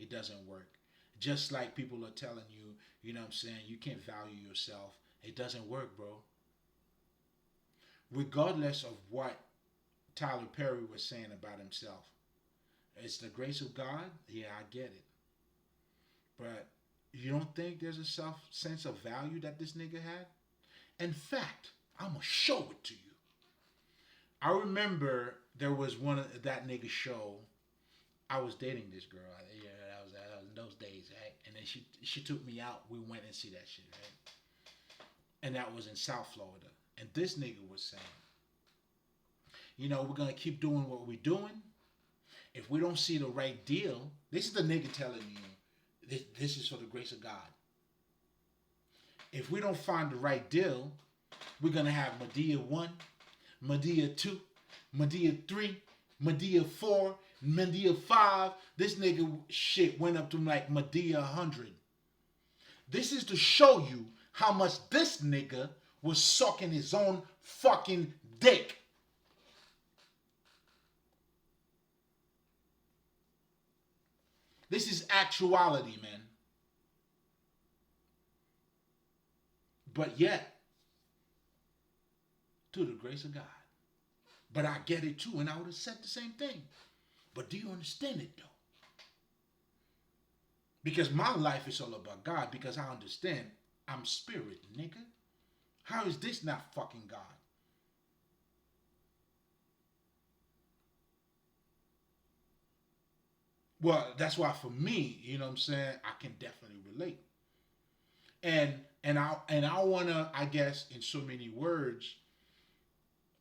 it doesn't work. Just like people are telling you, you know what I'm saying, you can't value yourself. It doesn't work, bro. Regardless of what Tyler Perry was saying about himself, it's the grace of God. Yeah, I get it. But you don't think there's a sense of value that this nigga had? In fact, I'm gonna show it to you. I remember there was one of that nigga show. I was dating this girl. Yeah, that was in those days, right? And then she took me out. We went and see that shit, right? And that was in South Florida. And this nigga was saying, you know, we're gonna keep doing what we're doing. If we don't see the right deal, this is the nigga telling you, this is for the grace of God. If we don't find the right deal, we're gonna have Medea 1, Medea 2, Medea 3, Medea 4, Medea 5, this nigga shit went up to like Medea 100. This is to show you how much this nigga was sucking his own fucking dick. This is actuality, man. But yet, through the grace of God. But I get it too, and I would have said the same thing. But do you understand it though? Because my life is all about God, because I understand I'm spirit, nigga. How is this not fucking God? Well, that's why for me, you know what I'm saying, I can definitely relate. And and I wanna, I guess, in so many words,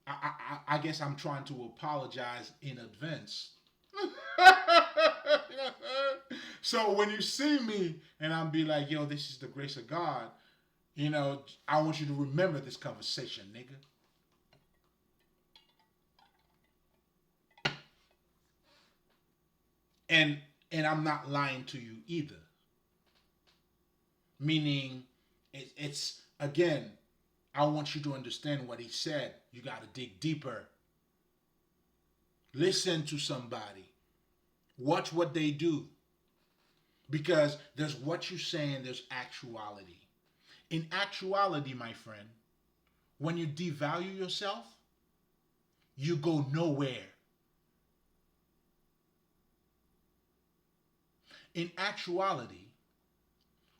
I guess I'm trying to apologize in advance. So when you see me and I'm be like, yo, this is the grace of God, I want you to remember this conversation, nigga. And and I'm not lying to you either. Meaning, it's again, I want you to understand what he said. You got to dig deeper. Listen to somebody. Watch what they do. Because there's what you're saying, there's actuality. In actuality, my friend, when you devalue yourself, you go nowhere. In actuality,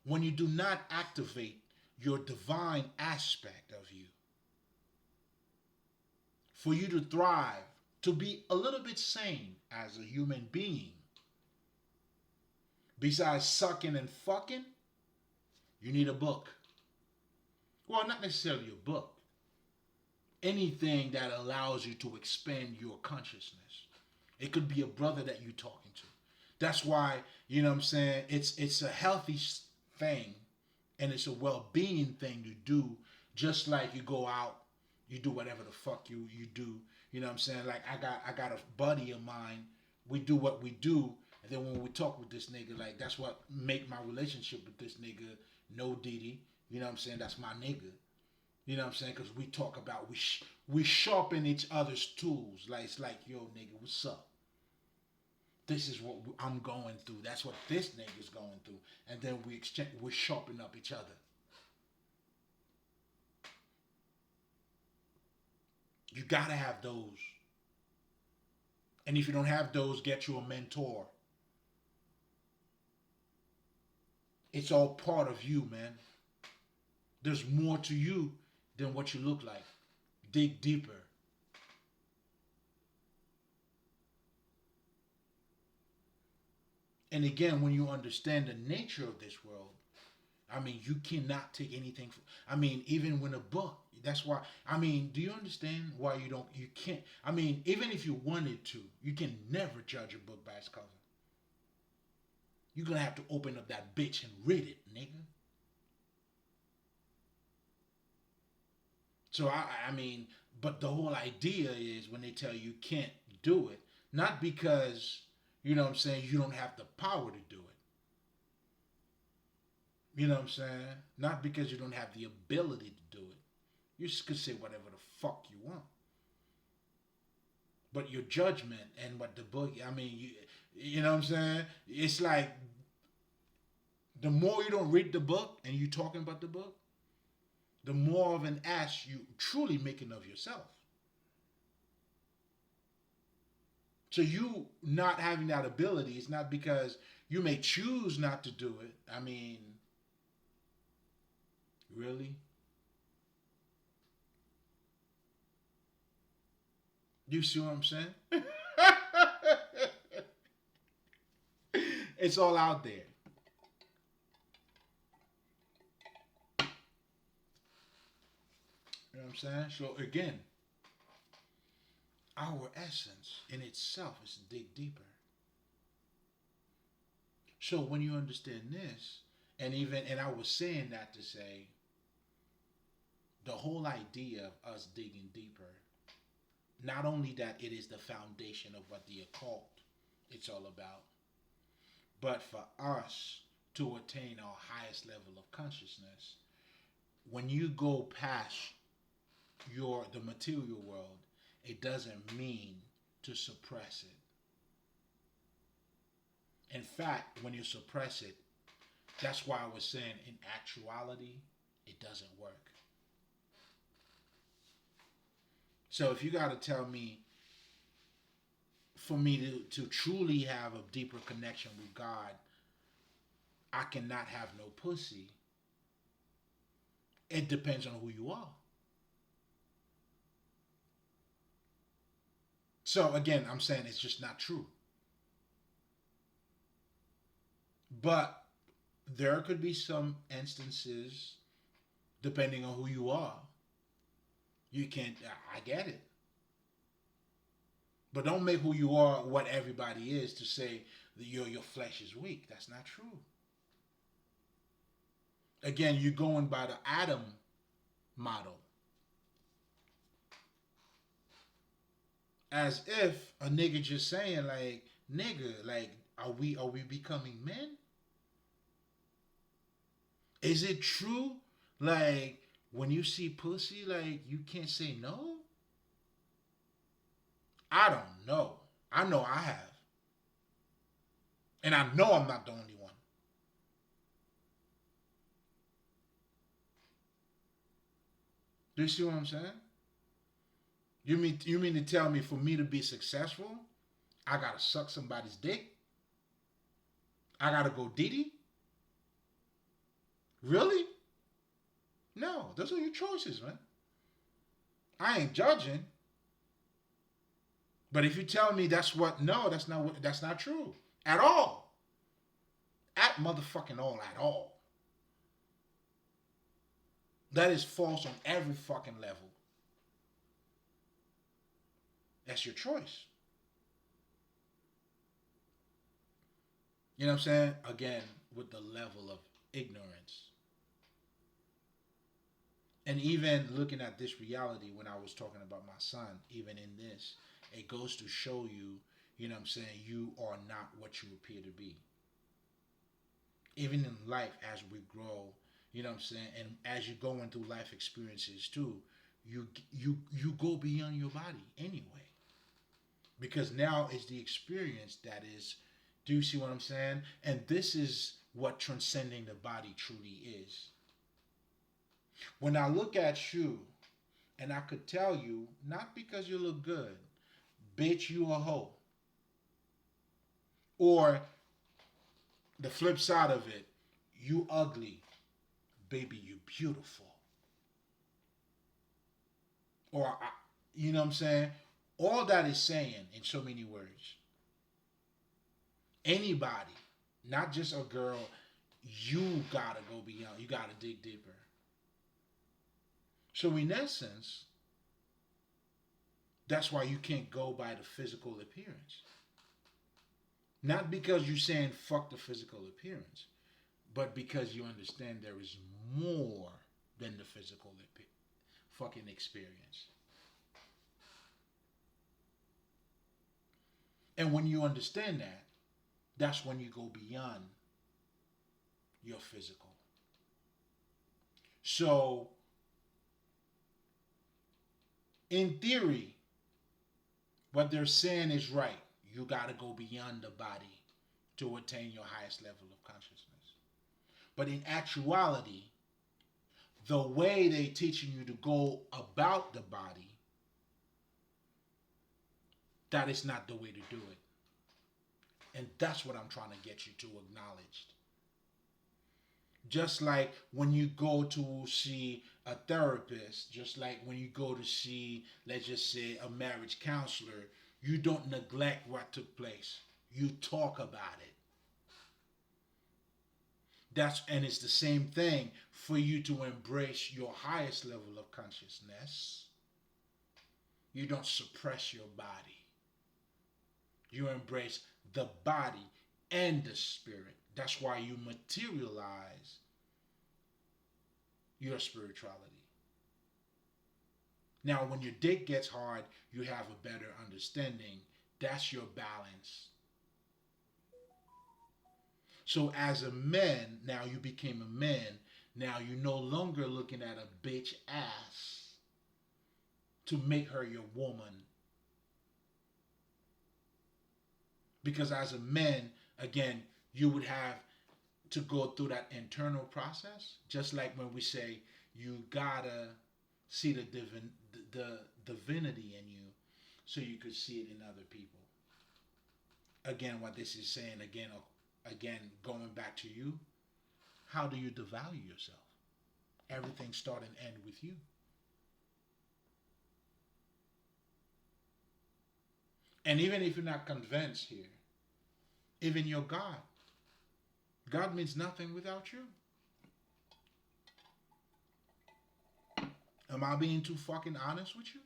when you do not activate your divine aspect of you, for you to thrive, to be a little bit sane as a human being, besides sucking and fucking, you need a book. Well, not necessarily a book. Anything that allows you to expand your consciousness. It could be a brother that you're talking to. That's why, you know what I'm saying, it's a healthy thing and it's a well-being thing to do, just like you go out, you do whatever the fuck you do. You know what I'm saying? Like I got a buddy of mine, we do what we do, and then when we talk with this nigga, like that's what make my relationship with this nigga no Diddy. You know what I'm saying? That's my nigga. You know what I'm saying? Because we talk about, we sharpen each other's tools. Like, it's like, yo, nigga, what's up? This is what I'm going through. That's what this nigga's going through. And then we sharpen up each other. You gotta have those. And if you don't have those, get you a mentor. It's all part of you, man. There's more to you than what you look like. Dig deeper. And again, when you understand the nature of this world, I mean, you cannot take anything. I mean, even when a book, that's why, I mean, do you understand why you can't, I mean, even if you wanted to, you can never judge a book by its cover. You're going to have to open up that bitch and read it, nigga. So, I mean, but the whole idea is when they tell you can't do it, not because, you know what I'm saying, you don't have the power to do it. You know what I'm saying? Not because you don't have the ability to do it. You just could say whatever the fuck you want. But your judgment and what the book, I mean, you know what I'm saying? It's like the more you don't read the book and you talking about the book, the more of an ass you truly making of yourself. So you not having that ability is not because you may choose not to do it. I mean, really? You see what I'm saying? It's all out there. You know what I'm saying? So again, our essence in itself is to dig deeper. So when you understand this, and I was saying that to say the whole idea of us digging deeper, not only that it is the foundation of what the occult, it's all about. But for us to attain our highest level of consciousness, when you go past the material world, it doesn't mean to suppress it. In fact, when you suppress it, that's why I was saying in actuality, it doesn't work. So if you got to tell me, for me to truly have a deeper connection with God, I cannot have no pussy. It depends on who you are. So again, I'm saying it's just not true. But there could be some instances, depending on who you are, you can't. I get it. But don't make who you are what everybody is to say that your flesh is weak. That's not true. Again, you're going by the Adam model. As if a nigga just saying like, nigga, like, are we becoming men? Is it true? Like, when you see pussy, like, you can't say no? I don't know. I know I have. And I know I'm not the only one. Do you see what I'm saying? You mean to tell me for me to be successful, I gotta suck somebody's dick? I gotta go Diddy? Really? No, those are your choices, man. I ain't judging. But if you tell me no, that's not true. At all. At motherfucking all, at all. That is false on every fucking level. That's your choice. You know what I'm saying? Again, with the level of ignorance. And even looking at this reality when I was talking about my son, even in this, it goes to show you, you know what I'm saying, you are not what you appear to be. Even in life, as we grow, you know what I'm saying, and as you're going through life experiences too, you go beyond your body anyway. Because now it's the experience that is, do you see what I'm saying? And this is what transcending the body truly is. When I look at you, and I could tell you, not because you look good, bitch, you a hoe. Or the flip side of it, you ugly, baby, you beautiful. Or, you know what I'm saying? All that is saying in so many words. Anybody, not just a girl, you gotta go beyond. You gotta dig deeper. So in essence, that's why you can't go by the physical appearance. Not because you're saying fuck the physical appearance, but because you understand there is more than the physical fucking experience. And when you understand that, that's when you go beyond your physical. So, in theory, what they're saying is right. You got to go beyond the body to attain your highest level of consciousness. But in actuality, the way they're teaching you to go about the body, that is not the way to do it. And that's what I'm trying to get you to acknowledge. Just like when you go to see a therapist, just like when you go to see, let's just say, a marriage counselor, you don't neglect what took place. You talk about it. And it's the same thing for you to embrace your highest level of consciousness. You don't suppress your body. You embrace the body and the spirit. That's why you materialize your spirituality. Now, when your dick gets hard, you have a better understanding. That's your balance. So as a man, now you became a man. Now you're no longer looking at a bitch ass to make her your woman. Because as a man, again, you would have to go through that internal process. Just like when we say you gotta see the divinity in you so you could see it in other people. Again, what this is saying, again, going back to you, how do you devalue yourself? Everything start and end with you. And even if you're not convinced here, even your God means nothing without you. Am I being too fucking honest with you?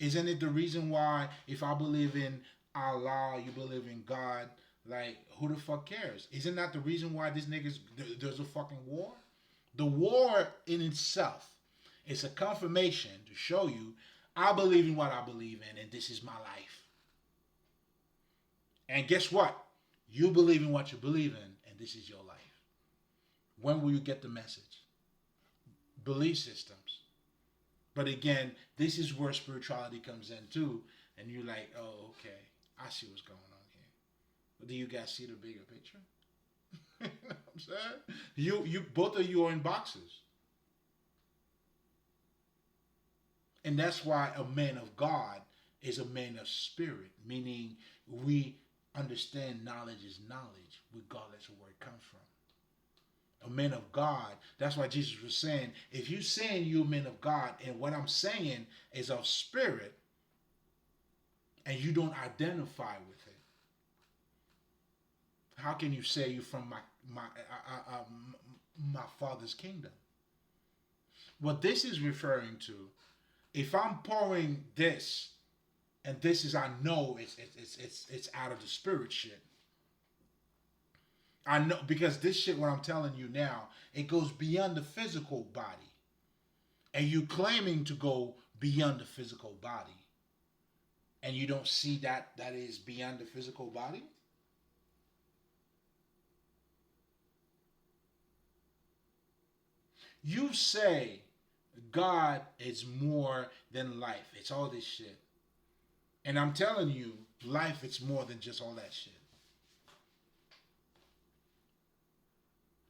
Isn't it the reason why if I believe in Allah, you believe in God, like who the fuck cares? Isn't that the reason why these niggas there's a fucking war? The war in itself is a confirmation to show you I believe in what I believe in and this is my life. And guess what? You believe in what you believe in and this is your life. When will you get the message? Belief systems. But again, this is where spirituality comes in too. And you're like, oh, okay, I see what's going on here. But do you guys see the bigger picture? You know what I'm saying? You both of you are in boxes. And that's why a man of God is a man of spirit, meaning we understand knowledge is knowledge, regardless of where it comes from. A man of God, that's why Jesus was saying, if you saying you're a man of God, and what I'm saying is of spirit, and you don't identify with it, how can you say you're from my Father's kingdom? What this is referring to, if I'm pouring this, and this is I know it's out of the spirit shit. I know because this shit, what I'm telling you now, it goes beyond the physical body, and you claiming to go beyond the physical body, and you don't see that is beyond the physical body. You say God is more than life. It's all this shit. And I'm telling you, life it's more than just all that shit.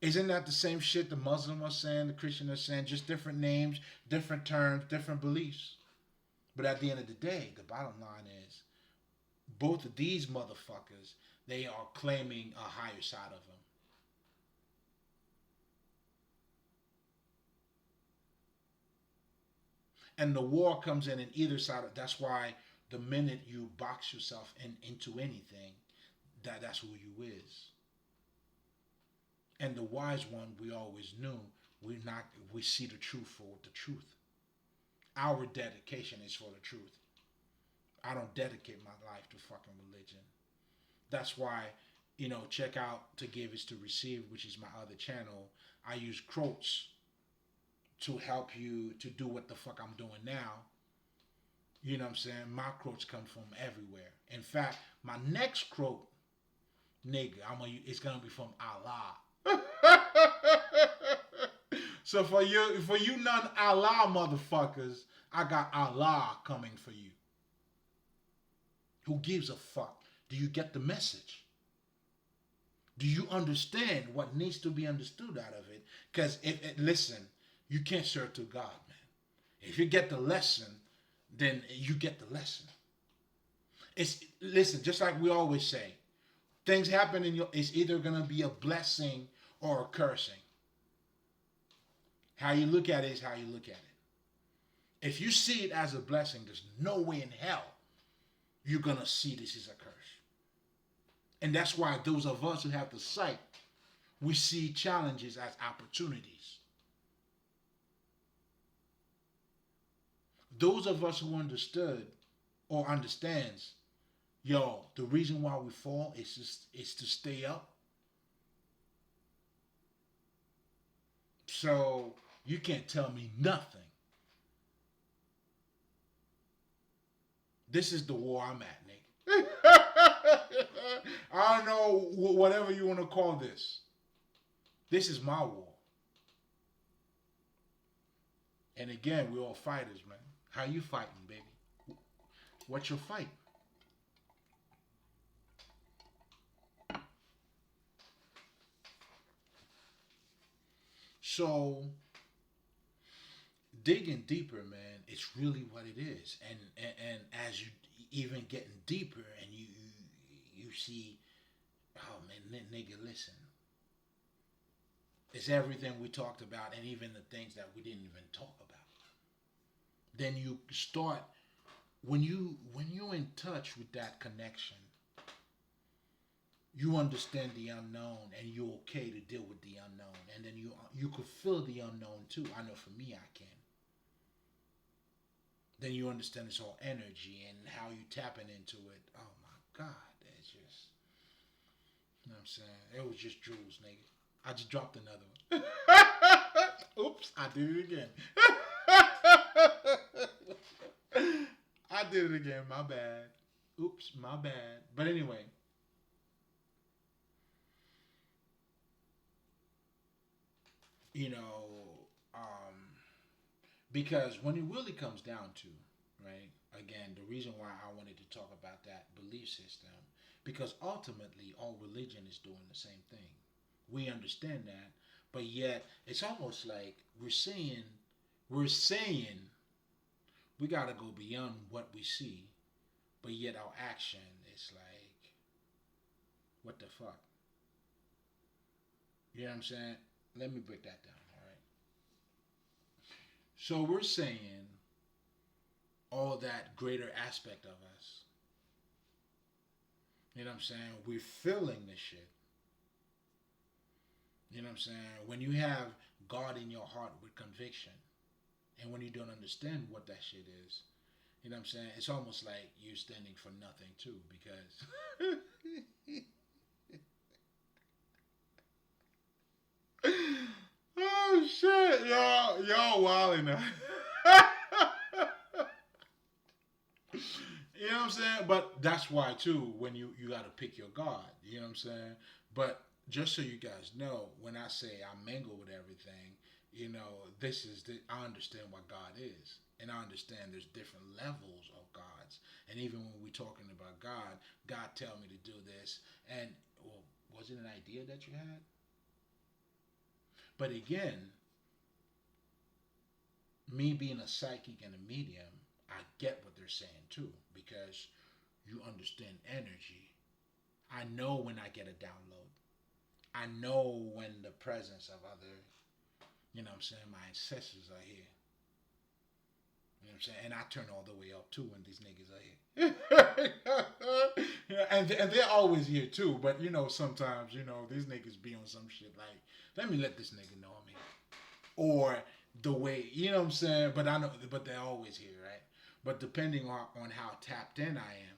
Isn't that the same shit the Muslim was saying, the Christian was saying, just different names, different terms, different beliefs? But at the end of the day, the bottom line is, both of these motherfuckers, they are claiming a higher side of them. And the war comes in either side. That's why the minute you box yourself into anything, that's who you is. And the wise one, we always knew, we see the truth for the truth. Our dedication is for the truth. I don't dedicate my life to fucking religion. That's why, check out To Give Is to Receive, which is my other channel. I use quotes to help you to do what the fuck I'm doing now. You know what I'm saying? My quotes come from everywhere. In fact, my next quote, nigga, it's gonna be from Allah. So for you non-Allah motherfuckers, I got Allah coming for you. Who gives a fuck? Do you get the message? Do you understand what needs to be understood out of it? Because listen, you can't serve to God, man. If you get the lesson, then you get the lesson. Listen, just like we always say, things happen it's either gonna be a blessing or a cursing. How you look at it is how you look at it. If you see it as a blessing, there's no way in hell you're gonna see this as a curse. And that's why those of us who have the sight, we see challenges as opportunities. Those of us who understood or understands, the reason why we fall is to stay up. So you can't tell me nothing. This is the war I'm at, nigga. I don't know whatever you want to call this. This is my war. And again, we're all fighters, man. How you fighting, baby? What's your fight? So digging deeper, man, it's really what it is. And as you even getting deeper, and you see, oh man, nigga, listen, it's everything we talked about, and even the things that we didn't even talk about. Then you start when you're in touch with that connection, you understand the unknown, and you're okay to deal with the unknown, and then you could feel the unknown too. I know for me, I can. Then you understand it's all energy and how you tapping into it. Oh my God, it's just, you know what I'm saying? It was just jewels, nigga. I just dropped another one. Oops, I did it again. I did it again. My bad. Oops, my bad. But anyway, you know, because when it really comes down to, right, again, the reason why I wanted to talk about that belief system, because ultimately all religion is doing the same thing. We understand that, but yet it's almost like we're saying we gotta go beyond what we see, but yet our action is like, what the fuck? You know what I'm saying? Let me break that down, all right? So we're saying all that greater aspect of us, you know what I'm saying? We're feeling this shit. You know what I'm saying? When you have God in your heart with conviction, and when you don't understand what that shit is, you know what I'm saying? It's almost like you're standing for nothing too, because oh shit, y'all wilding now. You know what I'm saying? But that's why too, when you got to pick your God. You know what I'm saying? But just so you guys know, when I say I mingle with everything, this is I understand what God is, and I understand there's different levels of gods. And even when we're talking about God, God tell me to do this, and well, was it an idea that you had? But again, me being a psychic and a medium, I get what they're saying too, because you understand energy. I know when I get a download. I know when the presence of other, what I'm saying, my ancestors are here. You know what I'm saying? And I turn all the way up too when these niggas are here. Yeah, and they're always here too, but sometimes, these niggas be on some shit like, let me let this nigga know I'm here. Or the way, you know what I'm saying? But I know, but they're always here, right? But depending on how tapped in I am,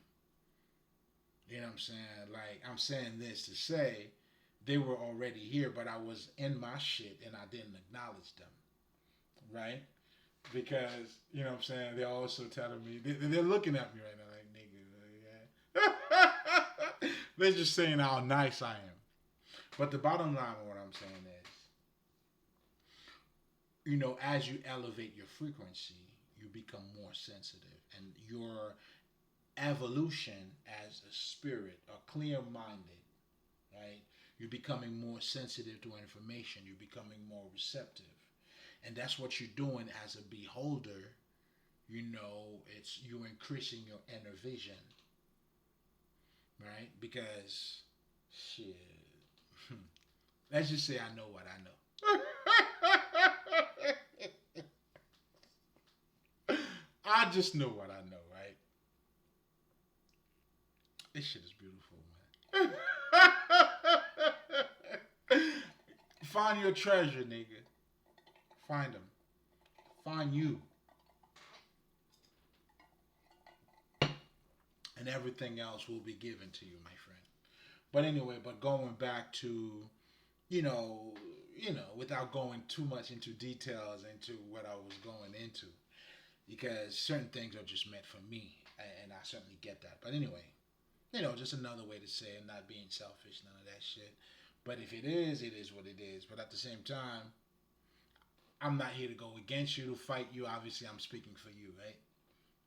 you know what I'm saying? Like, I'm saying this to say they were already here, but I was in my shit and I didn't acknowledge them, right? Because, you know what I'm saying? They're also telling me, they're looking at me right now like, nigga, yeah. They're just saying how nice I am. But the bottom line of what I'm saying is, as you elevate your frequency, you become more sensitive. And your evolution as a spirit, a clear minded, right? You're becoming more sensitive to information. You're becoming more receptive. And that's what you're doing as a beholder. It's you're increasing your inner vision, right? Because, shit, let's just say I know what I know. I just know what I know, right? This shit is beautiful, man. Find your treasure, nigga. Find them. Find you. And everything else will be given to you, my friend. But anyway, but going back to, you know, without going too much into details into what I was going into, because certain things are just meant for me, and I certainly get that. But anyway, Just another way to say it, not being selfish, none of that shit. But if it is what it is. But at the same time, I'm not here to go against you to fight you. Obviously, I'm speaking for you, right?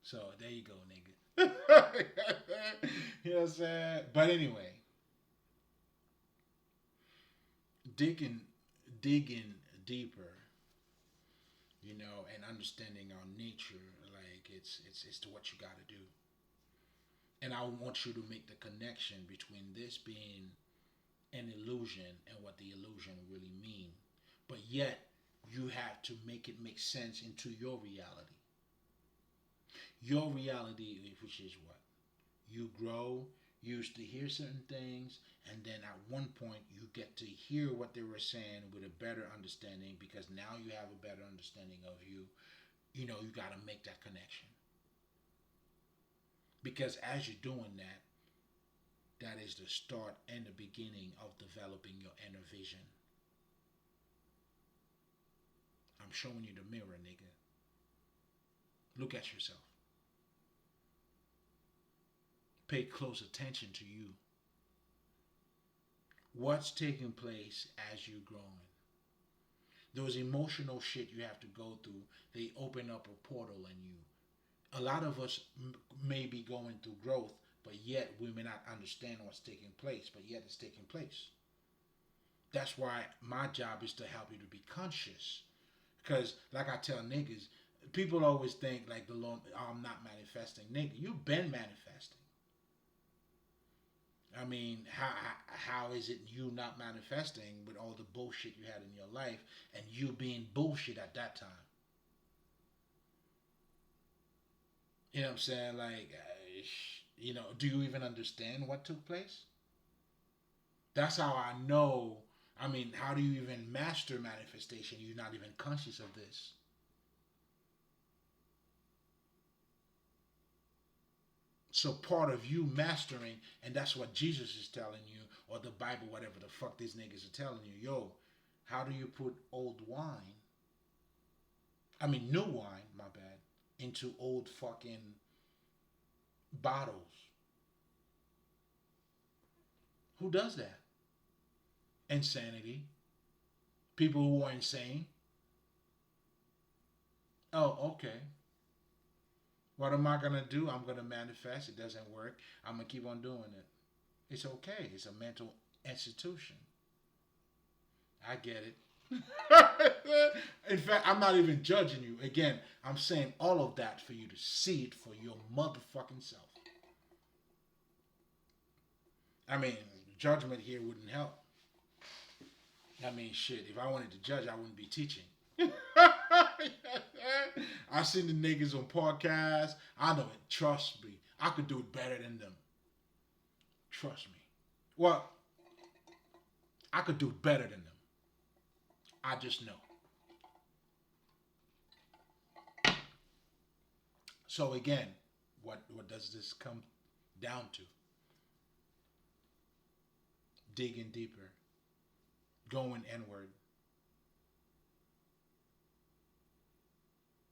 So there you go, nigga. You know what I'm saying? But anyway, digging, digging deeper, and understanding our nature, like it's to what you got to do. And I want you to make the connection between this being an illusion and what the illusion really mean. But yet, you have to make it make sense into your reality. Your reality, which is what? You grow, you used to hear certain things, and then at one point you get to hear what they were saying with a better understanding because now you have a better understanding of you. You got to make that connection. Because as you're doing that, that is the start and the beginning of developing your inner vision. I'm showing you the mirror, nigga. Look at yourself. Pay close attention to you. What's taking place as you're growing? Those emotional shit you have to go through, they open up a portal in you. A lot of us may be going through growth, but yet we may not understand what's taking place, but yet it's taking place. That's why my job is to help you to be conscious. Because, like I tell niggas, people always think, like, the Lord, oh, I'm not manifesting. Nigga, you've been manifesting. I mean, how is it you not manifesting with all the bullshit you had in your life and you being bullshit at that time? You know what I'm saying? Like, do you even understand what took place? That's how I know. I mean, how do you even master manifestation? You're not even conscious of this. So part of you mastering, and that's what Jesus is telling you, or the Bible, whatever the fuck these niggas are telling you. Yo, how do you put old wine, I mean new wine, my bad, into old fucking bottles? Who does that? Insanity. People who are insane. Oh, okay. What am I gonna do? I'm gonna manifest. It doesn't work. I'm gonna keep on doing it. It's okay. It's a mental institution. I get it. In fact, I'm not even judging you. Again, I'm saying all of that for you to see it for your motherfucking self. I mean, judgment here wouldn't help. I mean, shit, if I wanted to judge, I wouldn't be teaching. I seen the niggas on podcasts. I know it. Trust me. I could do it better than them. Trust me. Well, I could do it better than them. I just know. So again, what does this come down to? Digging deeper, going inward.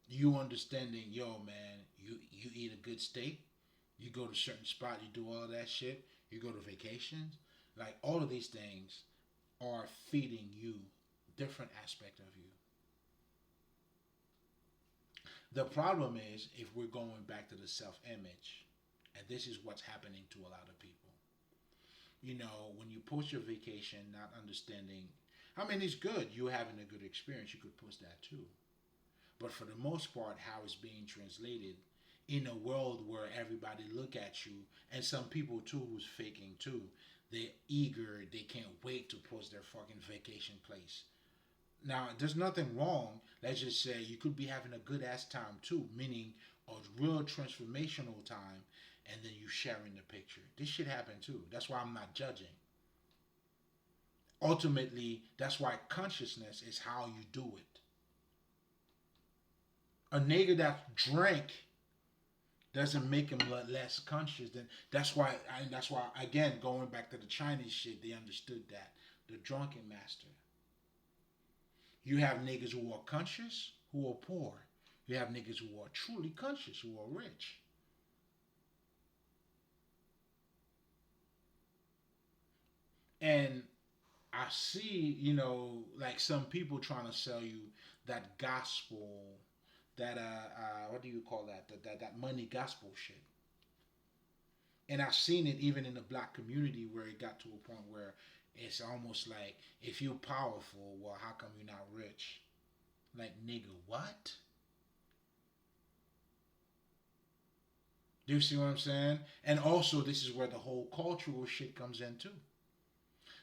You understanding, yo, man, you eat a good steak, you go to a certain spot, you do all that shit, you go to vacations, like all of these things are feeding you different aspect of you. The problem is if we're going back to the self image, and this is what's happening to a lot of people. When you post your vacation, not understanding, I mean, it's good. You're having a good experience. You could post that too. But for the most part, how it's being translated in a world where everybody look at you, and some people too who's faking too, they're eager. They can't wait to post their fucking vacation place. Now, there's nothing wrong. Let's just say you could be having a good ass time too, meaning a real transformational time, and then you sharing the picture. This shit happen too. That's why I'm not judging. Ultimately, that's why consciousness is how you do it. A nigga that drank doesn't make him less conscious. Then that's why again going back to the Chinese shit, they understood that the drunken master. You have niggas who are conscious, who are poor. You have niggas who are truly conscious, who are rich. And I see, like some people trying to sell you that gospel, that what do you call that? That money gospel shit. And I've seen it even in the black community where it got to a point where it's almost like if you're powerful, well, how come you're not rich? Like nigga, what? Do you see what I'm saying? And also, this is where the whole cultural shit comes in too.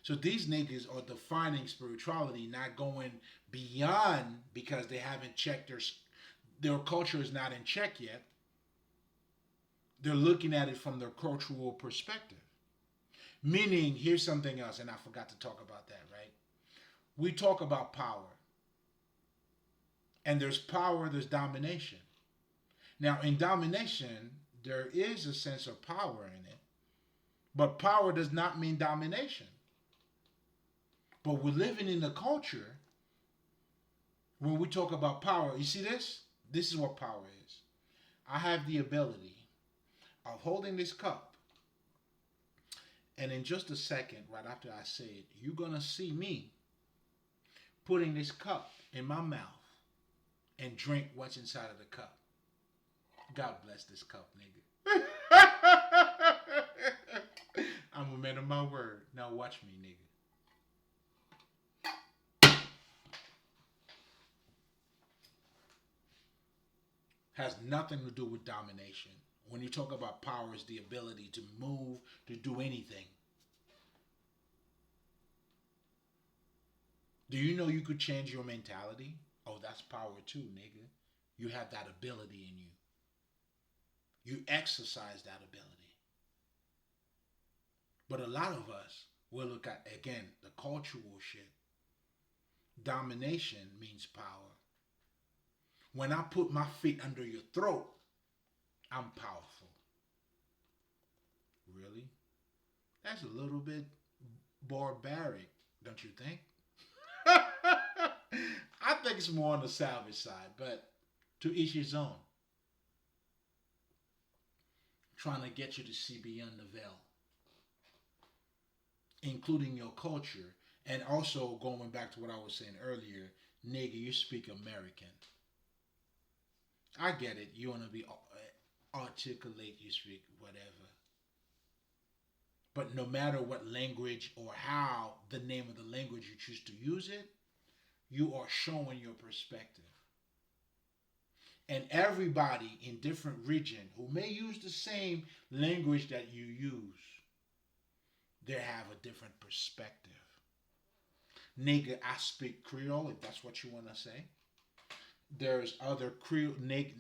So these niggas are defining spirituality, not going beyond because they haven't checked their culture is not in check yet. They're looking at it from their cultural perspective. Meaning, here's something else, and I forgot to talk about that, right? We talk about power, and there's power, there's domination. Now, in domination, there is a sense of power in it, but power does not mean domination. But we're living in a culture when we talk about power. You see this? This is what power is. I have the ability of holding this cup, and in just a second, right after I say it, you're gonna see me putting this cup in my mouth and drink what's inside of the cup. God bless this cup, nigga. I'm a man of my word. Now watch me, nigga. Has nothing to do with domination. When you talk about power, it's the ability to move, to do anything. Do you know you could change your mentality? Oh, that's power too, nigga. You have that ability in you. You exercise that ability. But a lot of us will look at, again, the cultural shit. Domination means power. When I put my feet under your throat, I'm powerful. Really? That's a little bit barbaric, don't you think? I think it's more on the savage side, but to each his own. Trying to get you to see beyond the veil, including your culture, and also going back to what I was saying earlier, nigga, you speak American. I get it. You want to be articulate, you speak whatever. But no matter what language or how the name of the language you choose to use it, you are showing your perspective. And everybody in different region who may use the same language that you use, they have a different perspective. Nigga, I speak Creole, if that's what you want to say. There's other Caribbean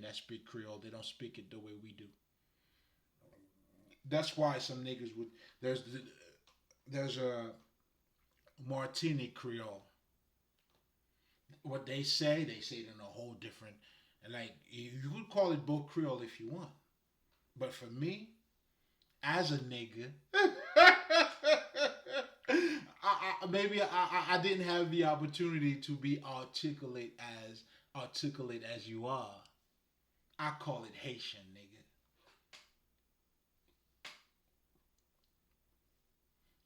that speak Creole. They don't speak it the way we do. That's why some niggas would. There's a Martinique Creole. What they say it in a whole different. Like you could call it both Creole if you want, but for me, as a nigga, maybe I didn't have the opportunity to be articulate as you are. I call it Haitian, nigga.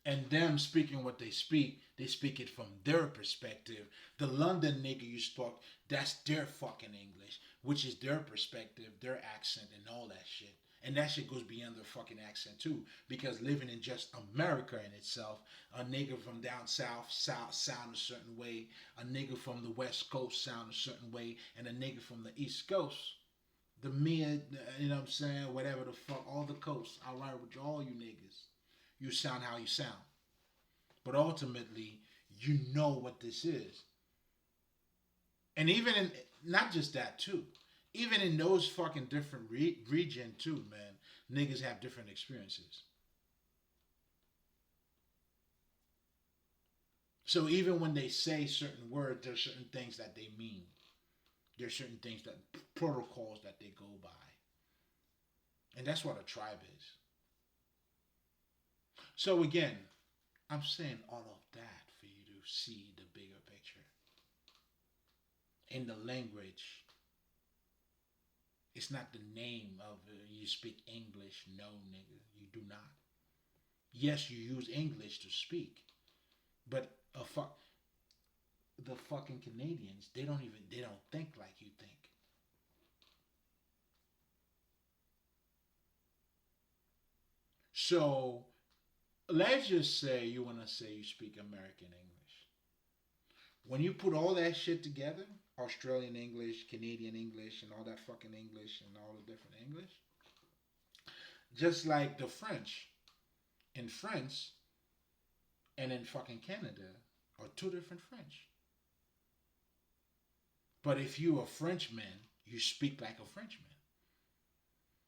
And them speaking what they speak it from their perspective. The London nigga you spoke, that's their fucking English, which is their perspective, their accent, and all that shit. And that shit goes beyond their fucking accent too. Because living in just America in itself, a nigga from down south sound a certain way, a nigga from the west coast sound a certain way, and a nigga from the east coast, the mid, you know what I'm saying, whatever the fuck, all the coasts, I ride with all you niggas. You sound how you sound. But ultimately, you know what this is. And even in, not just that too, even in those fucking different region too, man, niggas have different experiences. So even when they say certain words, there's certain things that they mean. There's certain things that protocols that they go by. And that's what a tribe is. So again, I'm saying all of that for you to see the bigger picture. In the language, it's not the name of you speak English. No, nigga, you do not. Yes, you use English to speak, but the fucking Canadians, they don't think like you think. So let's just say you want to say you speak American English. When you put all that shit together, Australian English, Canadian English, and all that fucking English and all the different English, just like the French, in France and in fucking Canada are two different French. But if you a Frenchman, you speak like a Frenchman.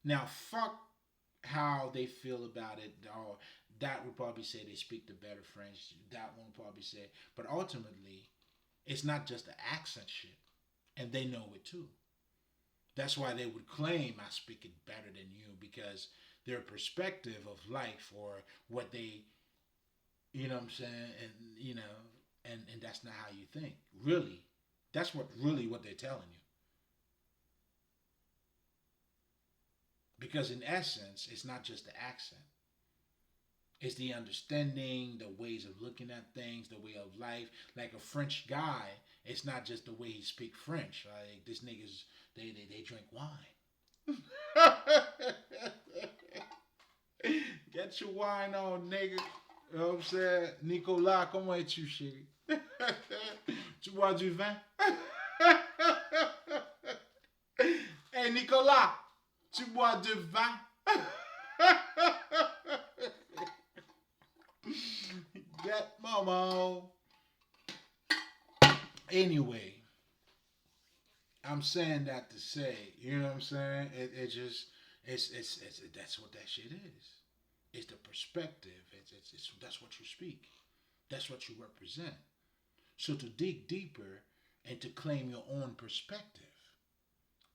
Now, fuck how they feel about it. Or that would probably say they speak the better French. That one would probably say, but ultimately, it's not just the accent shit, and they know it too. That's why they would claim I speak it better than you because their perspective of life or what they, you know what I'm saying, and and that's not how you think. Really, that's what they're telling you. Because in essence, it's not just the accent. It's the understanding, the ways of looking at things, the way of life. Like a French guy, it's not just the way he speak French. Like this niggas, they drink wine. Get your wine on, nigga. You know what I'm saying? Nicolas, comment es-tu, chérie? Tu bois du vin? Hey, Nicolas, tu bois du vin? Get mama. Anyway, I'm saying that to say, you know what I'm saying? It just, that's what that shit is. It's the perspective. It's that's what you speak. That's what you represent. So to dig deeper and to claim your own perspective,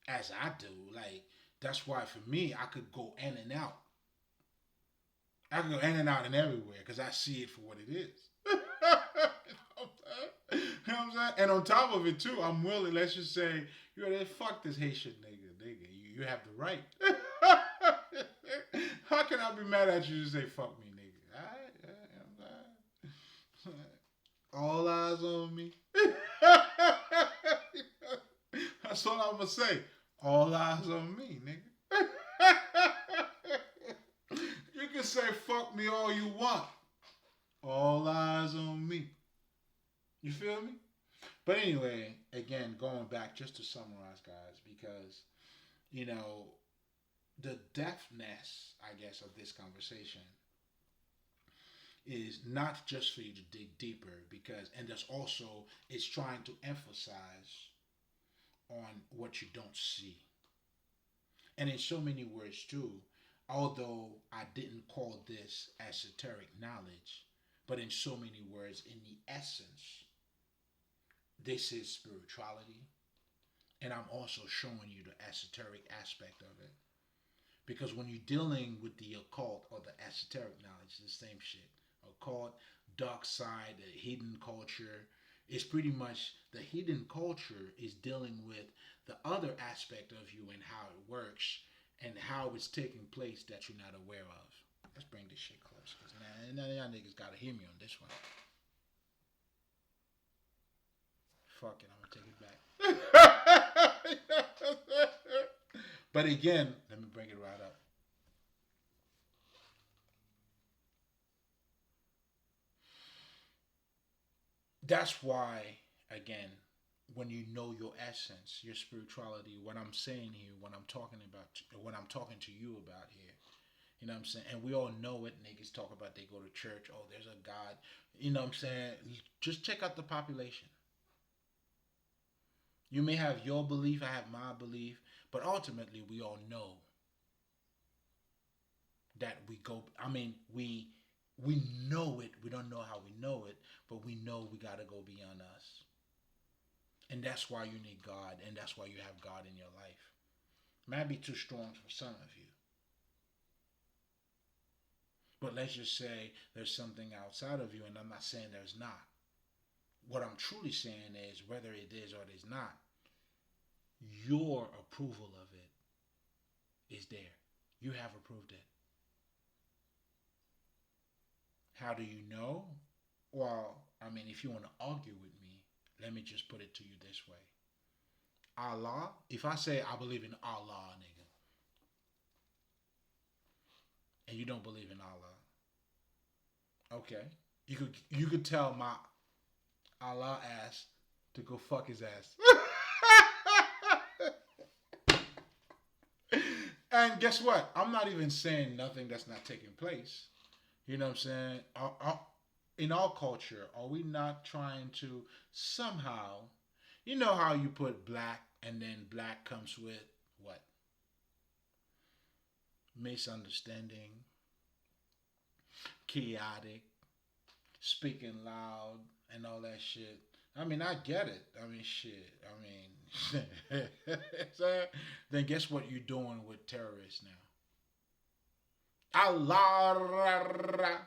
as I do, like that's why for me I could go in and out. I can go in and out and everywhere because I see it for what it is. You know what I'm saying? And on top of it too, I'm willing. Let's just say, you know, fuck this Haitian nigga. You have the right. How can I be mad at you to say fuck me, nigga? All eyes on me. That's all I'm gonna say. All eyes on me, nigga. You can say fuck me all you want. All eyes on me. You feel me? But anyway, again, going back just to summarize, guys, because, you know, the depthness, I guess, of this conversation is not just for you to dig deeper, because, and there's also, it's trying to emphasize on what you don't see. And in so many words, too, although I didn't call this esoteric knowledge, but in so many words, in the essence, this is spirituality. And I'm also showing you the esoteric aspect of it. Because when you're dealing with the occult or the esoteric knowledge, it's the same shit. Occult, dark side, the hidden culture. It's pretty much the hidden culture is dealing with the other aspect of you and how it works and how it's taking place that you're not aware of. Let's bring this shit close, because now y'all niggas gotta hear me on this one. Fuck it, I'm gonna take it back. But again, let me bring it right up. That's why, again, when you know your essence, your spirituality, what I'm saying here, what I'm talking about, what I'm talking to you about here, you know what I'm saying? And we all know it. Niggas talk about they go to church. Oh, there's a God. You know what I'm saying? Just check out the population. You may have your belief, I have my belief, but ultimately we all know that we go. I mean, we know it. We don't know how we know it, but we know we gotta go beyond us, and that's why you need God, and that's why you have God in your life. Might be too strong for some of you, but let's just say there's something outside of you, and I'm not saying there's not. What I'm truly saying is whether it is or it is not, your approval of it is there. You have approved it. How do you know? Well, I mean, if you want to argue with me, let me just put it to you this way. Allah, if I say I believe in Allah, nigga, and you don't believe in Allah, okay, you could tell my Allah ass to go fuck his ass. And guess what? I'm not even saying nothing that's not taking place. You know what I'm saying? In our culture, are we not trying to somehow, you know how you put black and then black comes with what? Misunderstanding, chaotic, speaking loud, and all that shit. I mean, I get it. I mean, shit. I mean, so, then guess what you're doing with terrorists now? Allah.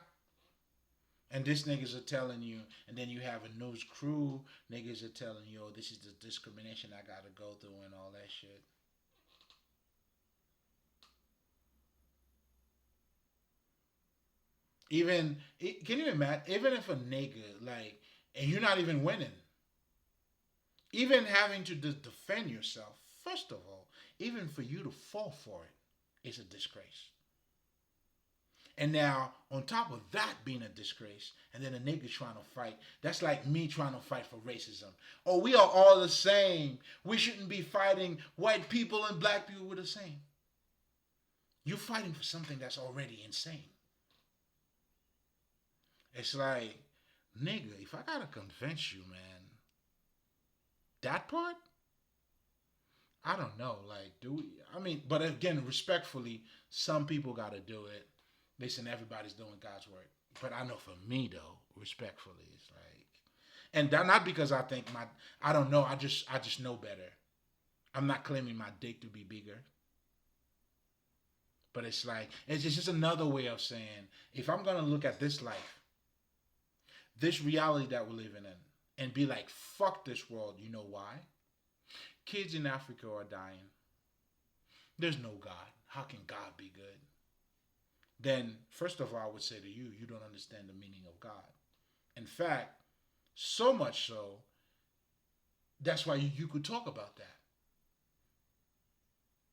And this niggas are telling you, and then you have a news crew, niggas are telling you, oh, this is the discrimination I gotta go through and all that shit. Even, can you imagine, even if a nigga, like, and you're not even winning, even having to defend yourself, first of all, even for you to fall for it, is a disgrace. And now, on top of that being a disgrace, and then a nigga trying to fight, that's like me trying to fight for racism. Oh, we are all the same. We shouldn't be fighting white people and black people. We're the same. You're fighting for something that's already insane. It's like, nigga, if I gotta convince you, man, that part, I don't know. Like, do we? I mean, but again, respectfully, some people gotta do it. Listen, everybody's doing God's work. But I know for me though, respectfully, it's like, and that not because I think I don't know. I just know better. I'm not claiming my dick to be bigger, but it's like it's just another way of saying if I'm gonna look at this life, this reality that we're living in, and be like, fuck this world. You know why? Kids in Africa are dying. There's no God. How can God be good? Then, first of all, I would say to you, you don't understand the meaning of God. In fact, so much so, that's why you could talk about that.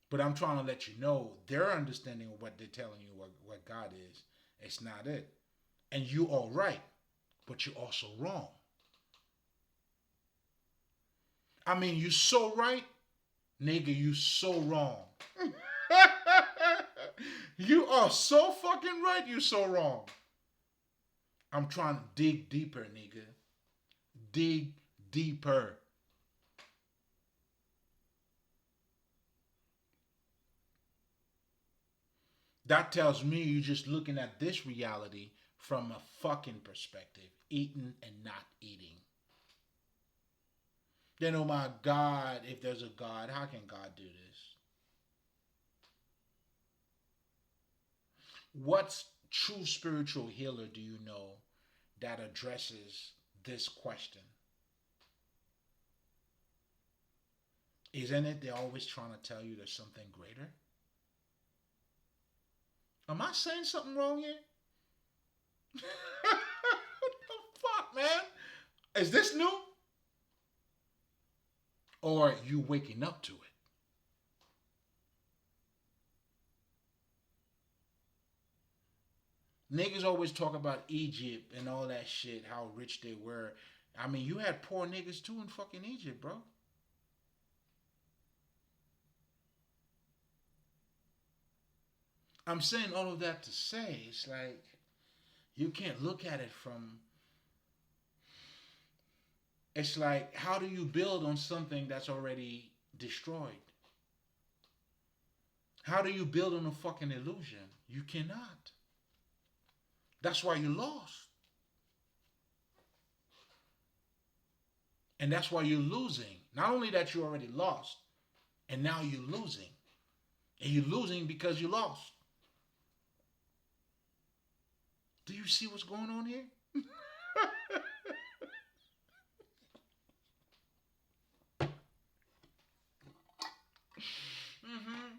But I'm trying to let you know their understanding of what they're telling you, what God is, it's not it. And you are right, but you're also wrong. I mean, you so right, nigga, you so wrong. You are so fucking right, you so wrong. I'm trying to dig deeper, nigga. Dig deeper. That tells me you're just looking at this reality from a fucking perspective, eating and not eating. Then, oh my God, if there's a God, how can God do this? What true spiritual healer do you know that addresses this question? Isn't it they're always trying to tell you there's something greater? Am I saying something wrong here? What the fuck, man? Is this new? Or are you waking up to it? Niggas always talk about Egypt and all that shit, how rich they were. I mean, you had poor niggas too in fucking Egypt, bro. I'm saying all of that to say it's like you can't look at it from. It's like, how do you build on something that's already destroyed? How do you build on a fucking illusion? You cannot. That's why you lost. And that's why you're losing. Not only that you already lost, and now you're losing. And you're losing because you lost. Do you see what's going on here? Mm-hmm.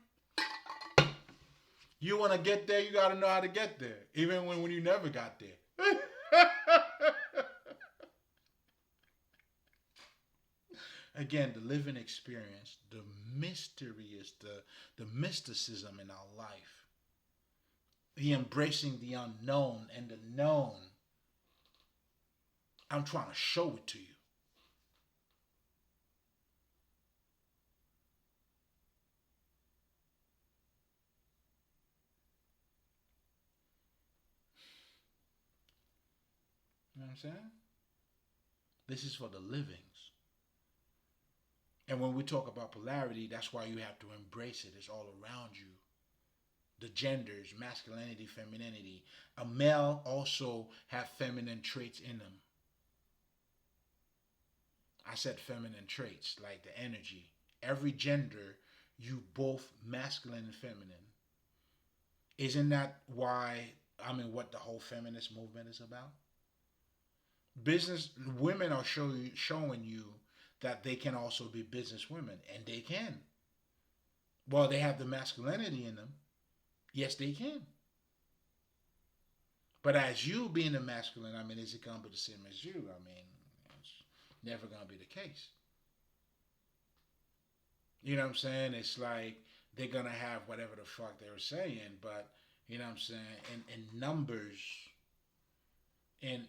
You want to get there, you got to know how to get there. Even when you never got there. Again, the living experience, the mysterious, the mysticism in our life, the embracing the unknown and the known. I'm trying to show it to you. You know what I'm saying? This is for the livings. And when we talk about polarity, that's why you have to embrace it. It's all around you. The genders, masculinity, femininity. A male also have feminine traits in them. I said feminine traits, like the energy. Every gender, you both masculine and feminine. Isn't that why, I mean, what the whole feminist movement is about? Business women are showing you that they can also be business women, and they can. Well, they have the masculinity in them. Yes, they can. But as you being a masculine, I mean, is it gonna be the same as you? I mean, it's never gonna be the case. You know what I'm saying? It's like they're gonna have whatever the fuck they were saying, but you know what I'm saying? In numbers, in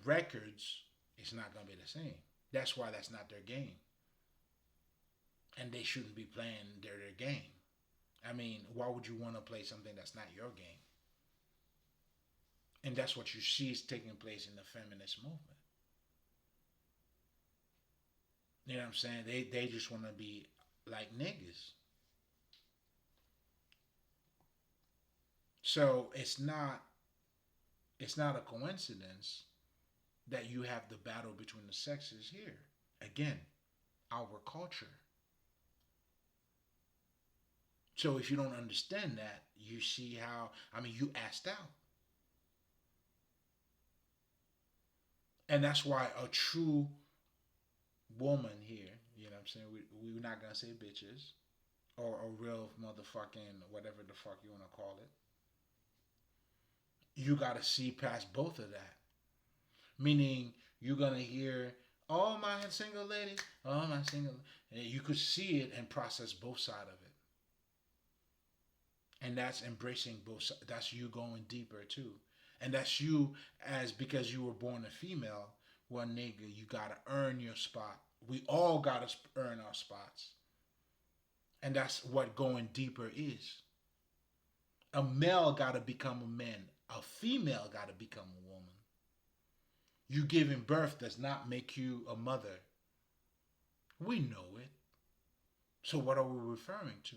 records, it's not gonna be the same. That's why that's not their game, and they shouldn't be playing their game. I mean, why would you want to play something that's not your game? And that's what you see is taking place in the feminist movement. You know what I'm saying? They just want to be like niggas. So it's not a coincidence that you have the battle between the sexes here. Again, our culture. So if you don't understand that, you see how I mean you asked out. And that's why a true woman here, you know what I'm saying? We're not gonna say bitches or a real motherfucking whatever the fuck you wanna call it. You gotta see past both of that. Meaning you're gonna hear, oh my single lady, oh my single, and you could see it and process both sides of it. And that's embracing both sides. That's you going deeper too. And that's you as because you were born a female. Well, nigga, you gotta earn your spot. We all gotta earn our spots, and that's what going deeper is. A male gotta become a man. A female gotta become a woman. You giving birth does not make you a mother. We know it. So what are we referring to?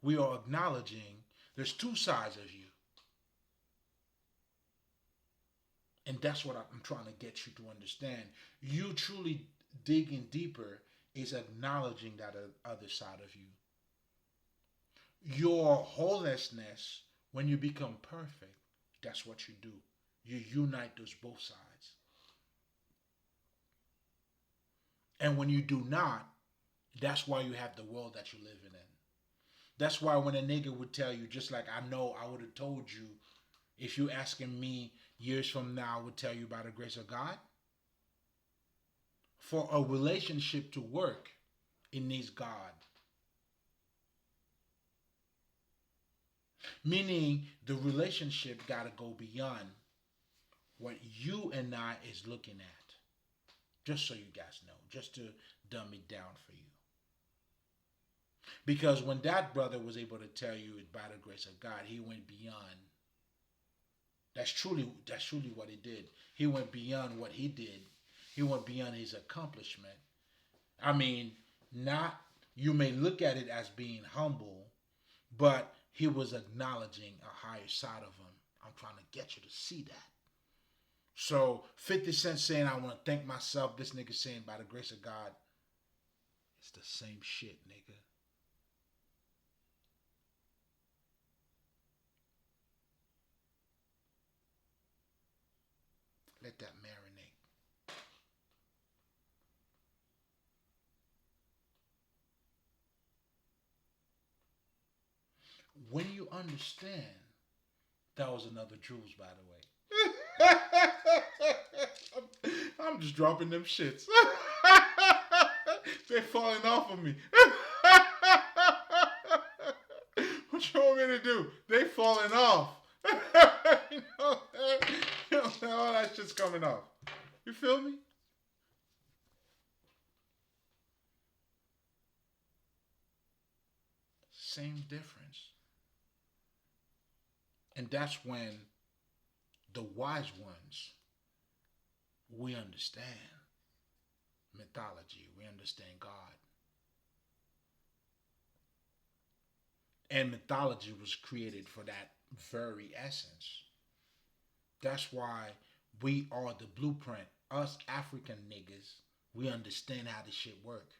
We are acknowledging there's two sides of you. And that's what I'm trying to get you to understand. You truly digging deeper is acknowledging that other side of you. Your wholeness, when you become perfect, that's what you do. You unite those both sides. And when you do not, that's why you have the world that you're living in. That's why when a nigga would tell you, just like I know I would have told you, if you asking me years from now, I would tell you by the grace of God. For a relationship to work, it needs God. Meaning the relationship got to go beyond what you and I is looking at. Just so you guys know, just to dumb it down for you. Because when that brother was able to tell you by the grace of God, he went beyond. That's truly what he did. He went beyond what he did. He went beyond his accomplishment. I mean, not you may look at it as being humble, but he was acknowledging a higher side of him. I'm trying to get you to see that. So 50 Cent saying I want to thank myself. This nigga saying by the grace of God, it's the same shit, nigga. Let that marinate. When you understand, that was another Jules, by the way. I'm just dropping them shits. They falling off of me. What you want me to do? They falling off. you know, all that shit's coming off. You feel me? Same difference. And that's when the wise ones, we understand mythology, we understand God. And mythology was created for that very essence. That's why we are the blueprint. Us African niggas, we understand how this shit work.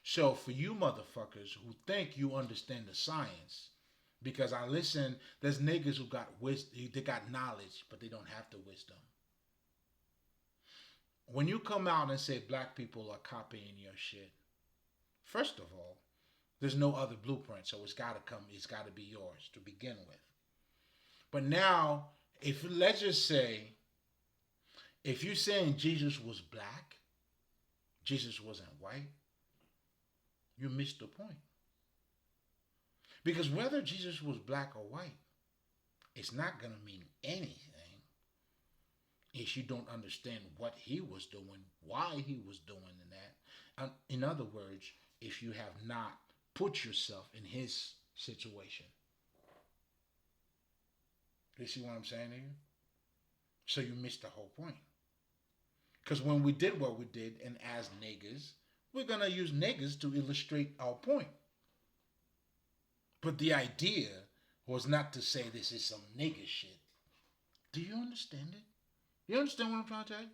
So for you motherfuckers who think you understand the science, because I listen, there's niggas who got wisdom, they got knowledge, but they don't have the wisdom. When you come out and say black people are copying your shit, first of all, there's no other blueprint, so it's gotta be yours to begin with. But now, if let's just say, if you're saying Jesus was black, Jesus wasn't white, you missed the point. Because whether Jesus was black or white, it's not going to mean anything if you don't understand what he was doing, why he was doing that. In other words, if you have not put yourself in his situation. Do you see what I'm saying to you? So you missed the whole point. Because when we did what we did, and as niggas, we're going to use niggas to illustrate our point. But the idea was not to say this is some nigga shit. Do you understand it? You understand what I'm trying to tell you?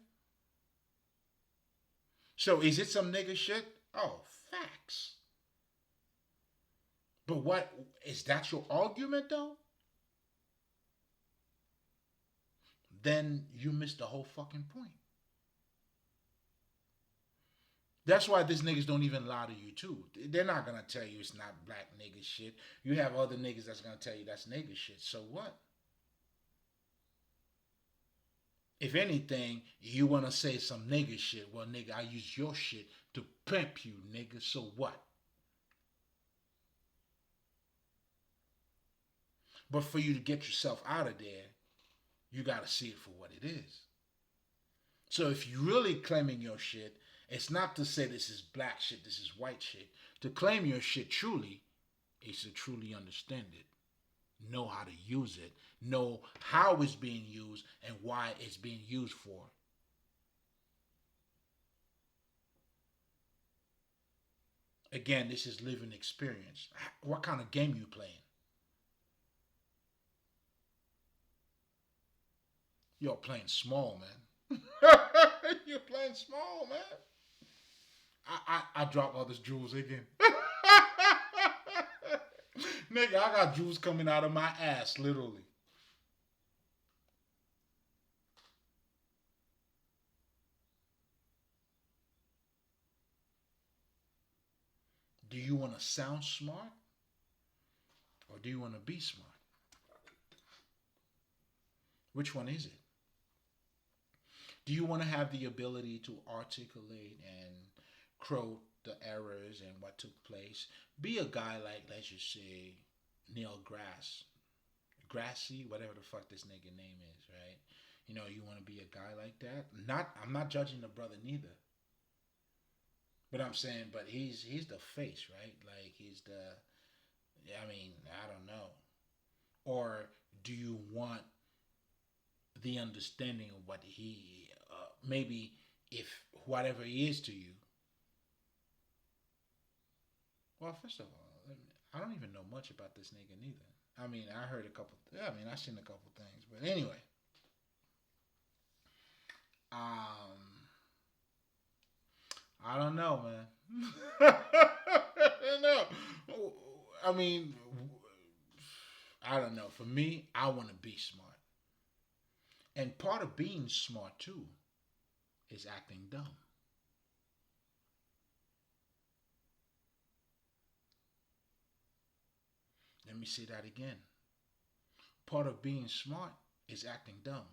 So is it some nigga shit? Oh, facts. But what, is that your argument though? Then you missed the whole fucking point. That's why these niggas don't even lie to you too. They're not gonna tell you it's not black nigga shit. You have other niggas that's gonna tell you that's nigga shit. So what? If anything, you wanna say some nigga shit. Well, nigga, I use your shit to pimp you, nigga. So what? But for you to get yourself out of there, you gotta see it for what it is. So if you really claiming your shit, it's not to say this is black shit, this is white shit. To claim your shit truly is to truly understand it. Know how to use it. Know how it's being used and why it's being used for. Again, this is living experience. What kind of game you playing? You're playing small, man. You're playing small, man. I drop all this jewels again. Nigga, I got jewels coming out of my ass, literally. Do you want to sound smart or do you want to be smart? Which one is it? Do you want to have the ability to articulate and quote the errors and what took place? Be a guy like, let's just say, Neil Grassy, whatever the fuck this nigga name is, right? You know, you want to be a guy like that. I'm not judging the brother neither. But I'm saying, but he's the face, right? Like he's the, I mean, I don't know. Or do you want the understanding of what he, maybe if whatever he is to you? Well, first of all, I don't even know much about this nigga neither. I mean, I heard a couple. I mean, I seen a couple things, but anyway, I don't know, man. I don't know. I mean, I don't know. For me, I want to be smart, and part of being smart too is acting dumb. Let me say that again. Part of being smart is acting dumb.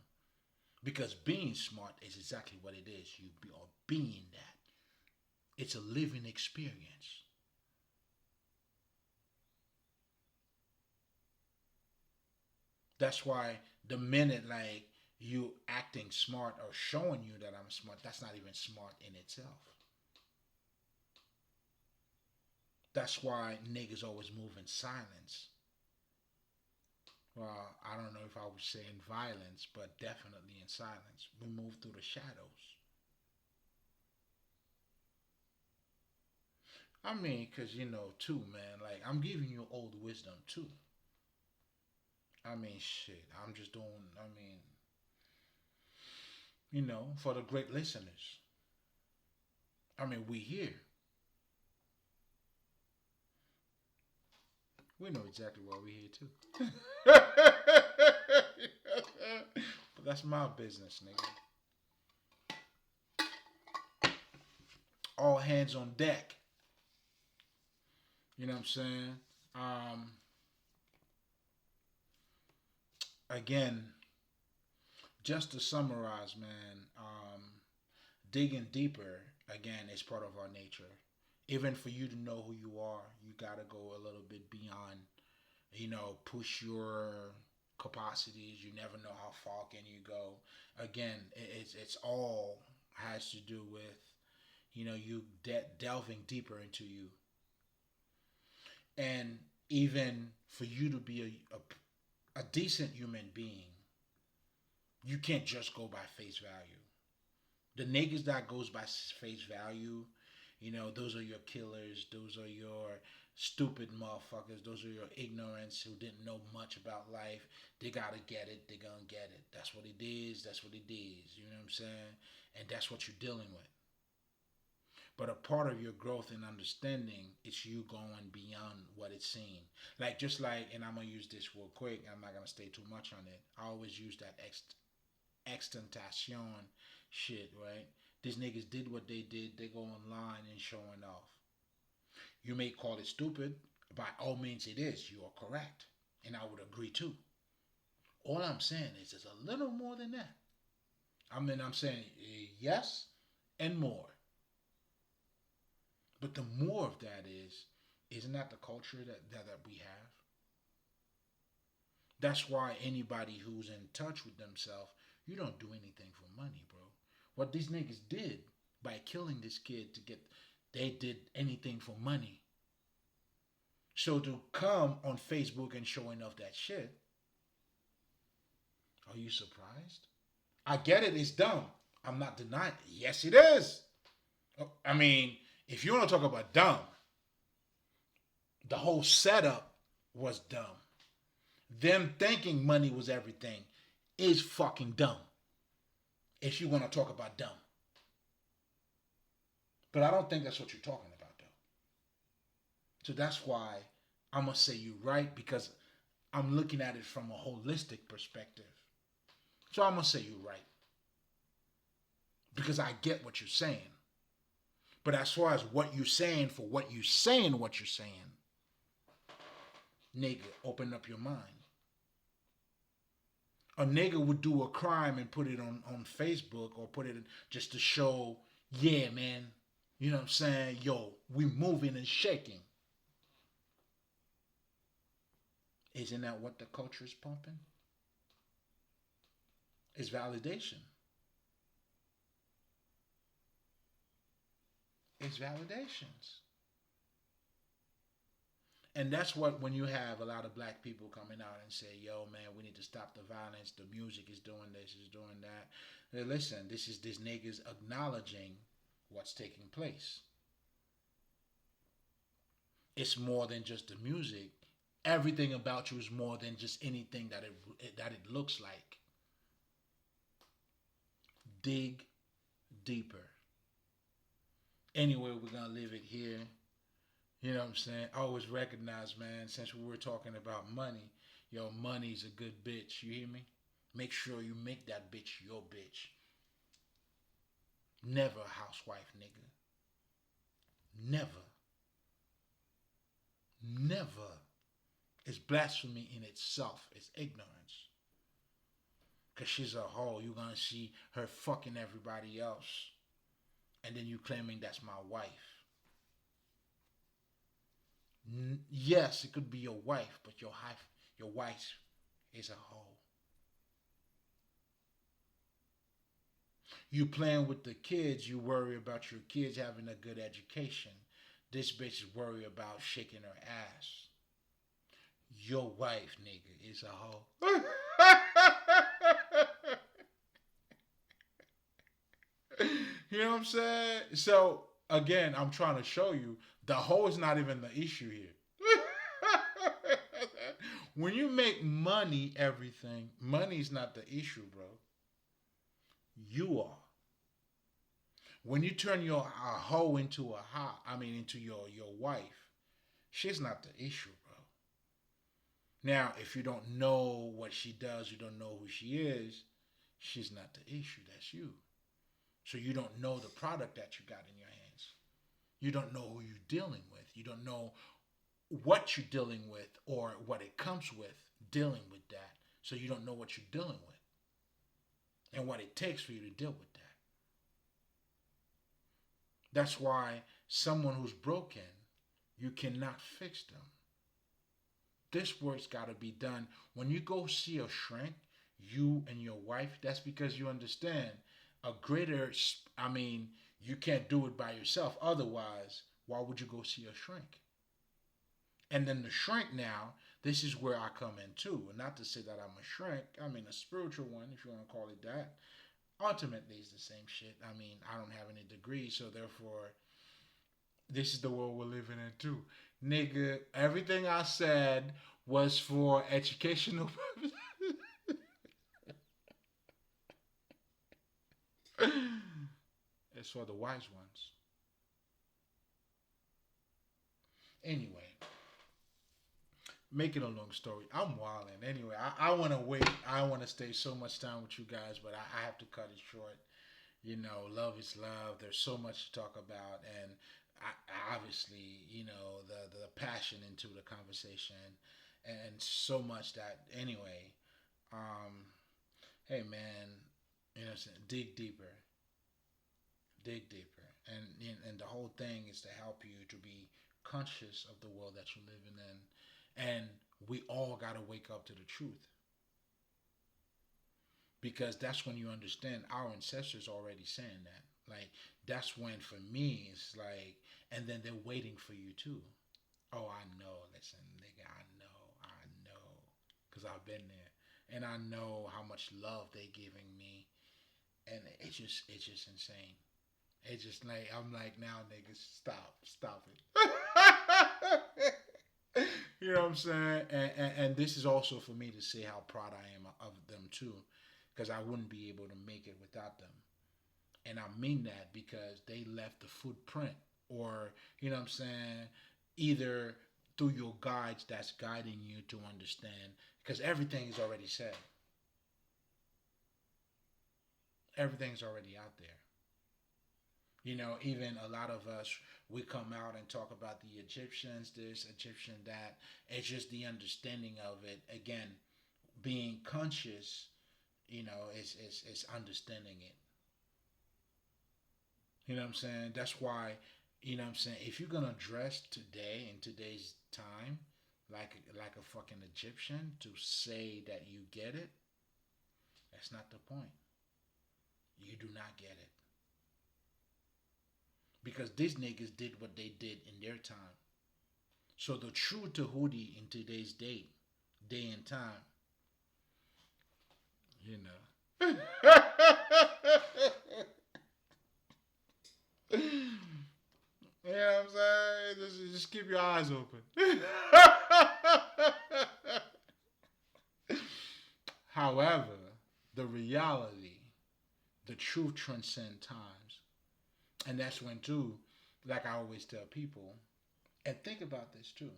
Because being smart is exactly what it is. Are being that. It's a living experience. That's why the minute like you acting smart or showing you that I'm smart, that's not even smart in itself. That's why niggas always move in silence. Well, I don't know if I would say in violence, but definitely in silence. We move through the shadows. I mean, because, too, man, like, I'm giving you old wisdom, too. I mean, shit, I'm just doing, for the great listeners. I mean, we here. We know exactly why we here, too. But that's my business, nigga. All hands on deck. You know what I'm saying? Um, Again, just to summarize, man, digging deeper again is part of our nature. Even for you to know who you are, you gotta go a little bit beyond. Push your capacities. You never know how far can you go. Again, it's all has to do with you delving deeper into you, and even for you to be a decent human being, you can't just go by face value. The niggas that goes by face value, those are your killers. Those are your stupid motherfuckers. Those are your ignorants who didn't know much about life. They gotta get it. They gonna get it. That's what it is. That's what it is. You know what I'm saying? And that's what you're dealing with. But a part of your growth and understanding is you going beyond what it's seen. Like just like, and I'm gonna use this real quick. I'm not gonna stay too much on it. I always use that extentation shit, right? These niggas did what they did. They go online and showing off. You may call it stupid. By all means, it is. You are correct, and I would agree too. All I'm saying is, it's a little more than that. I'm saying yes and more. But the more of that is, isn't that the culture that we have? That's why anybody who's in touch with themselves, you don't do anything for money, bro. What these niggas did by killing this kid they did anything for money. So to come on Facebook and showing off that shit, are you surprised? I get it, it's dumb. I'm not denying it. Yes, it is. I mean, if you want to talk about dumb, the whole setup was dumb. Them thinking money was everything is fucking dumb. If you want to talk about dumb. But I don't think that's what you're talking about, though. So that's why I'm going to say you're right because I'm looking at it from a holistic perspective. So I'm going to say you're right because I get what you're saying. But as far as what you're saying, for what you're saying, nigga, open up your mind. A nigga would do a crime and put it on Facebook or put it in just to show, yeah, man, you know what I'm saying? Yo, we moving and shaking. Isn't that what the culture is pumping? It's validation. It's validations. And that's what when you have a lot of black people coming out and say, "Yo, man, we need to stop the violence. The music is doing this, is doing that." Hey, listen, this is this niggas acknowledging what's taking place. It's more than just the music. Everything about you is more than just anything that it looks like. Dig deeper. Anyway, we're gonna leave it here. You know what I'm saying? I always recognize, man, since we were talking about money, yo, money's a good bitch. You hear me? Make sure you make that bitch your bitch. Never a housewife, nigga. Never. Never. It's blasphemy in itself. It's ignorance. Cause she's a hoe. You're gonna see her fucking everybody else, and then you claiming that's my wife. Yes, it could be your wife, but your wife is a hoe. You playing with the kids, you worry about your kids having a good education. This bitch is worried about shaking her ass. Your wife, nigga, is a hoe. You know what I'm saying? So again, I'm trying to show you the hoe is not even the issue here. When you make money, everything, money's not the issue, bro. You are. When you turn your a hoe into a hot, I mean into your wife, she's not the issue, bro. Now, if you don't know what she does, you don't know who she is, she's not the issue. That's you. So you don't know the product that you got in your hands. You don't know who you're dealing with. You don't know what you're dealing with or what it comes with dealing with that. So you don't know what you're dealing with and what it takes for you to deal with that. That's why someone who's broken, you cannot fix them. This work's got to be done. When you go see a shrink, you and your wife, that's because you understand a greater, I mean, you can't do it by yourself. Otherwise, why would you go see a shrink? And then the shrink now, this is where I come in too. And not to say that I'm a shrink, I mean a spiritual one, if you want to call it that. Ultimately, it's the same shit. I mean, I don't have any degrees, so therefore, this is the world we're living in too. Nigga, everything I said was for educational purposes. It's for the wise ones. Anyway, making a long story, I'm wilding. Anyway, I want to wait. I want to stay so much time with you guys, but I have to cut it short. You know, love is love. There's so much to talk about, and obviously, you know, the passion into the conversation, and so much that anyway. Um, hey man, you know, what I'm saying, dig deeper, and the whole thing is to help you to be conscious of the world that you're living in, and we all got to wake up to the truth because that's when you understand our ancestors already saying that. Like that's when for me it's like, and then they're waiting for you too. Oh, I know. Listen, nigga, I know, cause I've been there, and I know how much love they giving me, and it's just insane. It's just like I'm like now, niggas, stop it. You know what I'm saying? And this is also for me to say how proud I am of them too, because I wouldn't be able to make it without them. And I mean that because they left the footprint, or you know what I'm saying, either through your guides that's guiding you to understand, because everything is already said, everything's already out there. You know, even a lot of us, we come out and talk about the Egyptians, this, Egyptian, that. It's just the understanding of it. Again, being conscious, you know, is understanding it. You know what I'm saying? That's why, you know what I'm saying, if you're gonna dress today in today's time like a fucking Egyptian to say that you get it, that's not the point. You do not get it. Because these niggas did what they did in their time. So the true Tahuti in today's day and time, you know. You know what I'm saying? Just keep your eyes open. However, the reality, the truth transcends times. And that's when, too, like I always tell people, and think about this, too.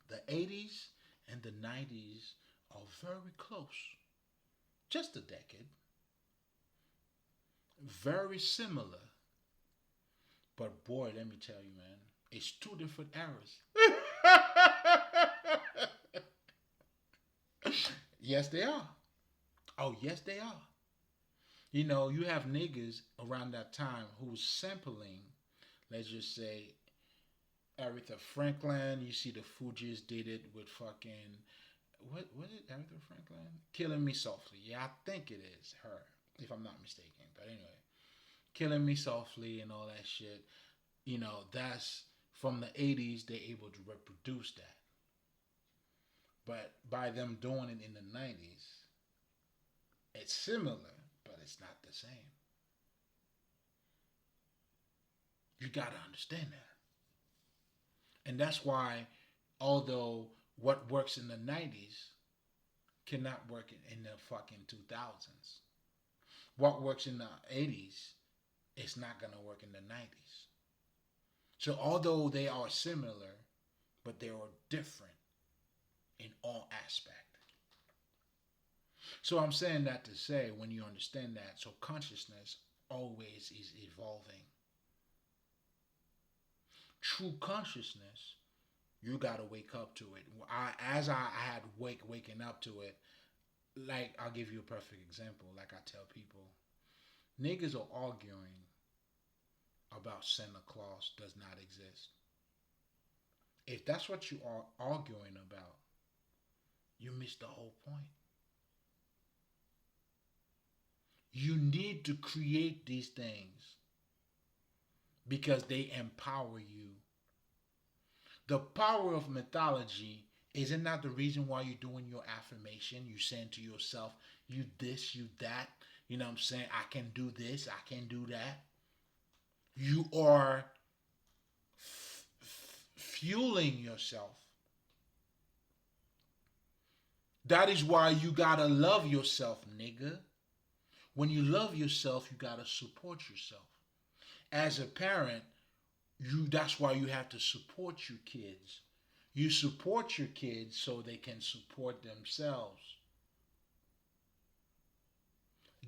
The 80s and the 90s are very close. Just a decade. Very similar. But boy, let me tell you, man, it's two different eras. Yes, they are. Oh, yes, they are. You know, you have niggas around that time who was sampling, let's just say, Aretha Franklin. You see the Fugees did it with fucking what was it? Aretha Franklin, "Killing Me Softly." Yeah, I think it is her, if I'm not mistaken. But anyway, "Killing Me Softly" and all that shit. You know, that's from the '80s. They're able to reproduce that, but by them doing it in the '90s, it's similar, but it's not the same. You gotta understand that, and that's why, although what works in the '90s cannot work in the fucking 2000s. What works in the '80s is not gonna work in the '90s. So although they are similar, but they are different in all aspect. So I'm saying that to say, when you understand that, so consciousness always is evolving. True consciousness, you gotta wake up to it. As I had waking up to it, like I'll give you a perfect example. Like I tell people, niggas are arguing about Santa Claus does not exist. If that's what you are arguing about, you miss the whole point. You need to create these things because they empower you. The power of mythology is it not the reason why you're doing your affirmation? You saying to yourself, you this, you that. You know what I'm saying? I can do this, I can do that. You are fueling yourself. That is why you gotta love yourself, nigga. When you love yourself, you gotta support yourself. As a parent, that's why you have to support your kids. You support your kids so they can support themselves.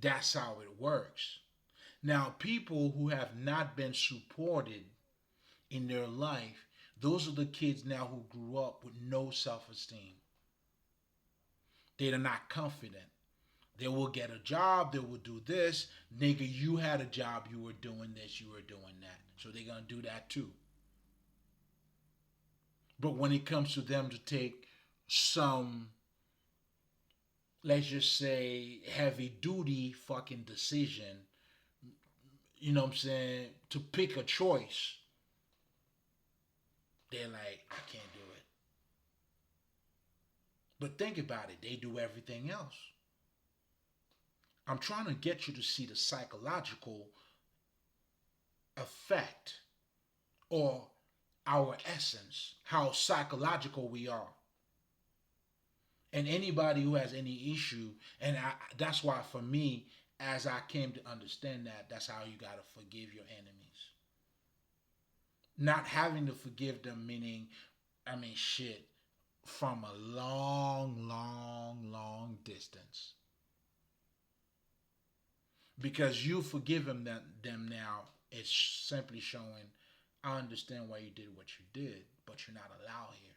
That's how it works. Now, people who have not been supported in their life, those are the kids now who grew up with no self-esteem. They are not confident. They will get a job, they will do this. Nigga, you had a job, you were doing this, you were doing that. So they're gonna do that too. But when it comes to them to take some, let's just say, heavy duty fucking decision, you know what I'm saying, to pick a choice, they're like, I can't do it. But think about it, they do everything else. I'm trying to get you to see the psychological effect or our essence, how psychological we are. And anybody who has any issue, and that's why for me, as I came to understand that, that's how you got to forgive your enemies. Not having to forgive them, meaning, I mean, shit, from a long, long, long distance. Because you forgive them now, it's simply showing, I understand why you did what you did, but you're not allowed here.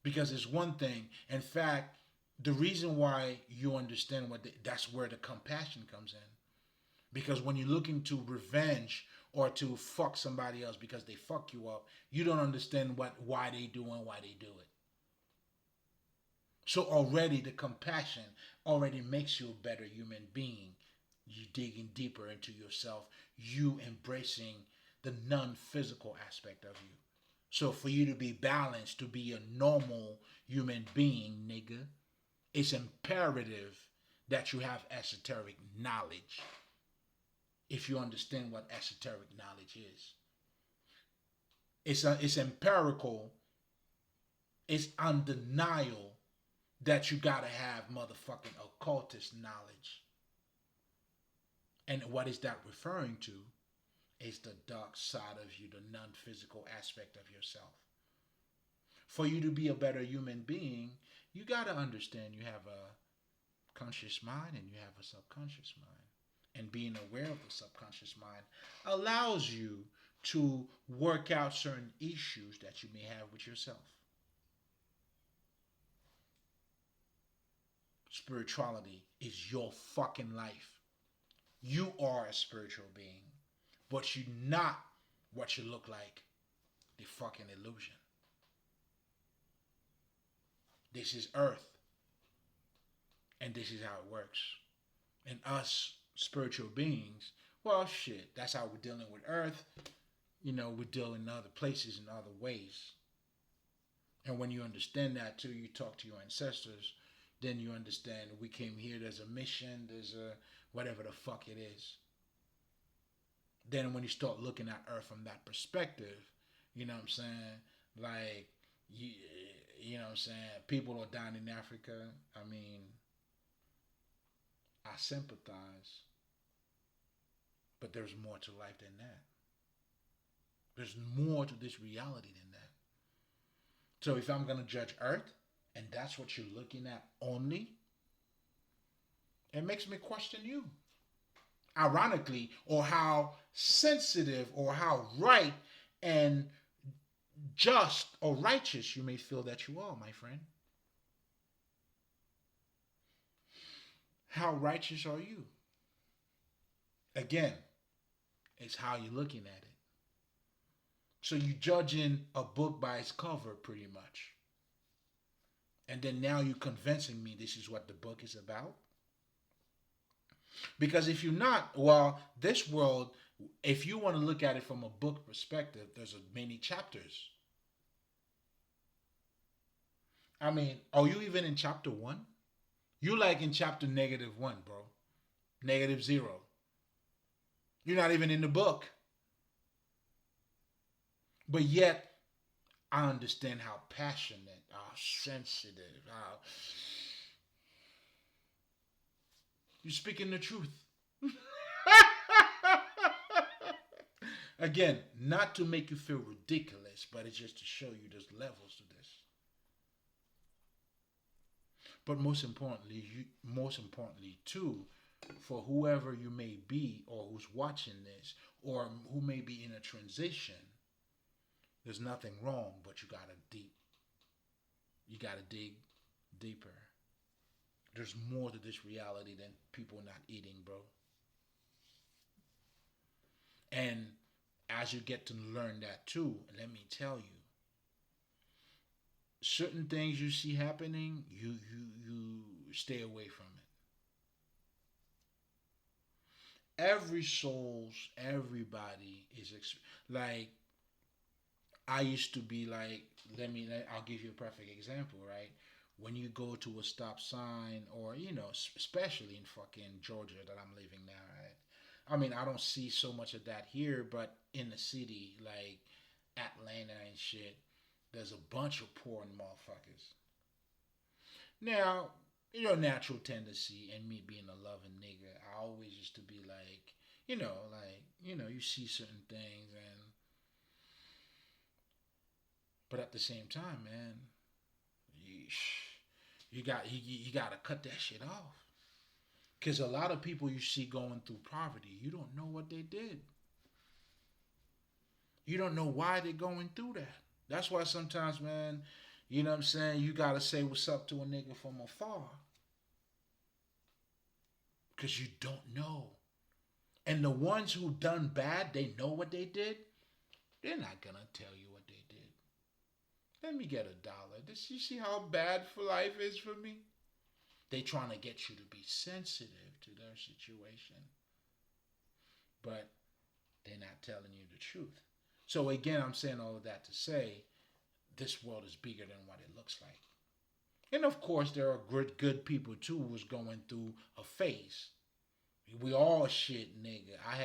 Because it's one thing, in fact, the reason why you understand that's where the compassion comes in. Because when you're looking to revenge or to fuck somebody else because they fuck you up, you don't understand why they do and why they do it. So already the compassion already makes you a better human being. You digging deeper into yourself, you embracing the non-physical aspect of you. So for you to be balanced, to be a normal human being, nigga, it's imperative that you have esoteric knowledge. If you understand what esoteric knowledge is, it's empirical. It's undeniable that you gotta have motherfucking occultist knowledge. And what is that referring to? Is the dark side of you, the non-physical aspect of yourself. For you to be a better human being, you gotta understand you have a conscious mind and you have a subconscious mind. And being aware of the subconscious mind allows you to work out certain issues that you may have with yourself. spirituality is your fucking life. You are a spiritual being, but you're not what you look like. The fucking illusion. This is Earth, and this is how it works. And us spiritual beings, well, shit, that's how we're dealing with Earth. We deal in other places in other ways. And when you understand that too, you talk to your ancestors, then you understand we came here, there's a mission, there's a whatever the fuck it is. Then when you start looking at Earth from that perspective, you know what I'm saying? Like, you know what I'm saying? People are down in Africa. I mean, I sympathize. But there's more to life than that. There's more to this reality than that. So if I'm going to judge Earth, and that's what you're looking at only, it makes me question you. Ironically, or how sensitive or how right and just or righteous you may feel that you are, my friend. How righteous are you? Again, it's how you're looking at it. So you're judging a book by its cover, pretty much. And then now you're convincing me this is what the book is about? Because if you're not, well, this world, if you want to look at it from a book perspective, there's many chapters. I mean, are you even in chapter 1? You like in chapter -1, bro. -0. You're not even in the book. But yet, I understand how passionate, how sensitive, how you're speaking the truth. Again, not to make you feel ridiculous, but it's just to show you there's levels to this. But most importantly, too, for whoever you may be, or who's watching this, or who may be in a transition, there's nothing wrong, but you gotta dig deeper. There's more to this reality than people not eating, bro. And as you get to learn that too, let me tell you, certain things you see happening, you stay away from it. Everybody is like. I used to be like, I'll give you a perfect example, right? When you go to a stop sign, or, especially in fucking Georgia that I'm living now, right? I mean, I don't see so much of that here, but in the city, like Atlanta and shit, there's a bunch of poor motherfuckers. Now, natural tendency, and me being a loving nigga, I always used to be like, you see certain things, but at the same time, man, you gotta cut that shit off. Because a lot of people you see going through poverty, you don't know what they did. You don't know why they're going through that. That's why sometimes, man, you know what I'm saying, you gotta say what's up to a nigga from afar. Because you don't know. And the ones who done bad, they know what they did. They're not gonna tell you what they did. Let me get $1. You see how bad for life is for me? They trying to get you to be sensitive to their situation. But they're not telling you the truth. So again, I'm saying all of that to say, this world is bigger than what it looks like. And of course, there are good people too who's going through a phase. We all shit, nigga. I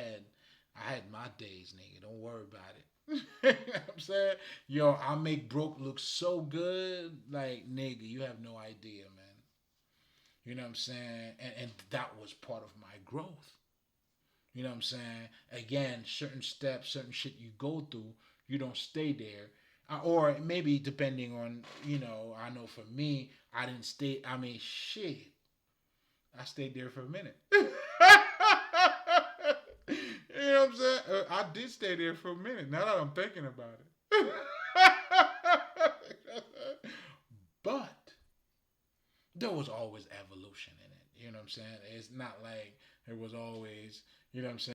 had my days, nigga. Don't worry about it. You know what I'm saying? I make broke look so good. Like, nigga, you have no idea, man. You know what I'm saying? And that was part of my growth. You know what I'm saying? Again, certain steps, certain shit you go through, you don't stay there. Or maybe depending on, I know for me, I didn't stay. I mean, shit. I stayed there for a minute. You know what I'm saying? I did stay there for a minute. Now that I'm thinking about it. But there was always evolution in it. You know what I'm saying? It's not like there was always, you know what I'm saying?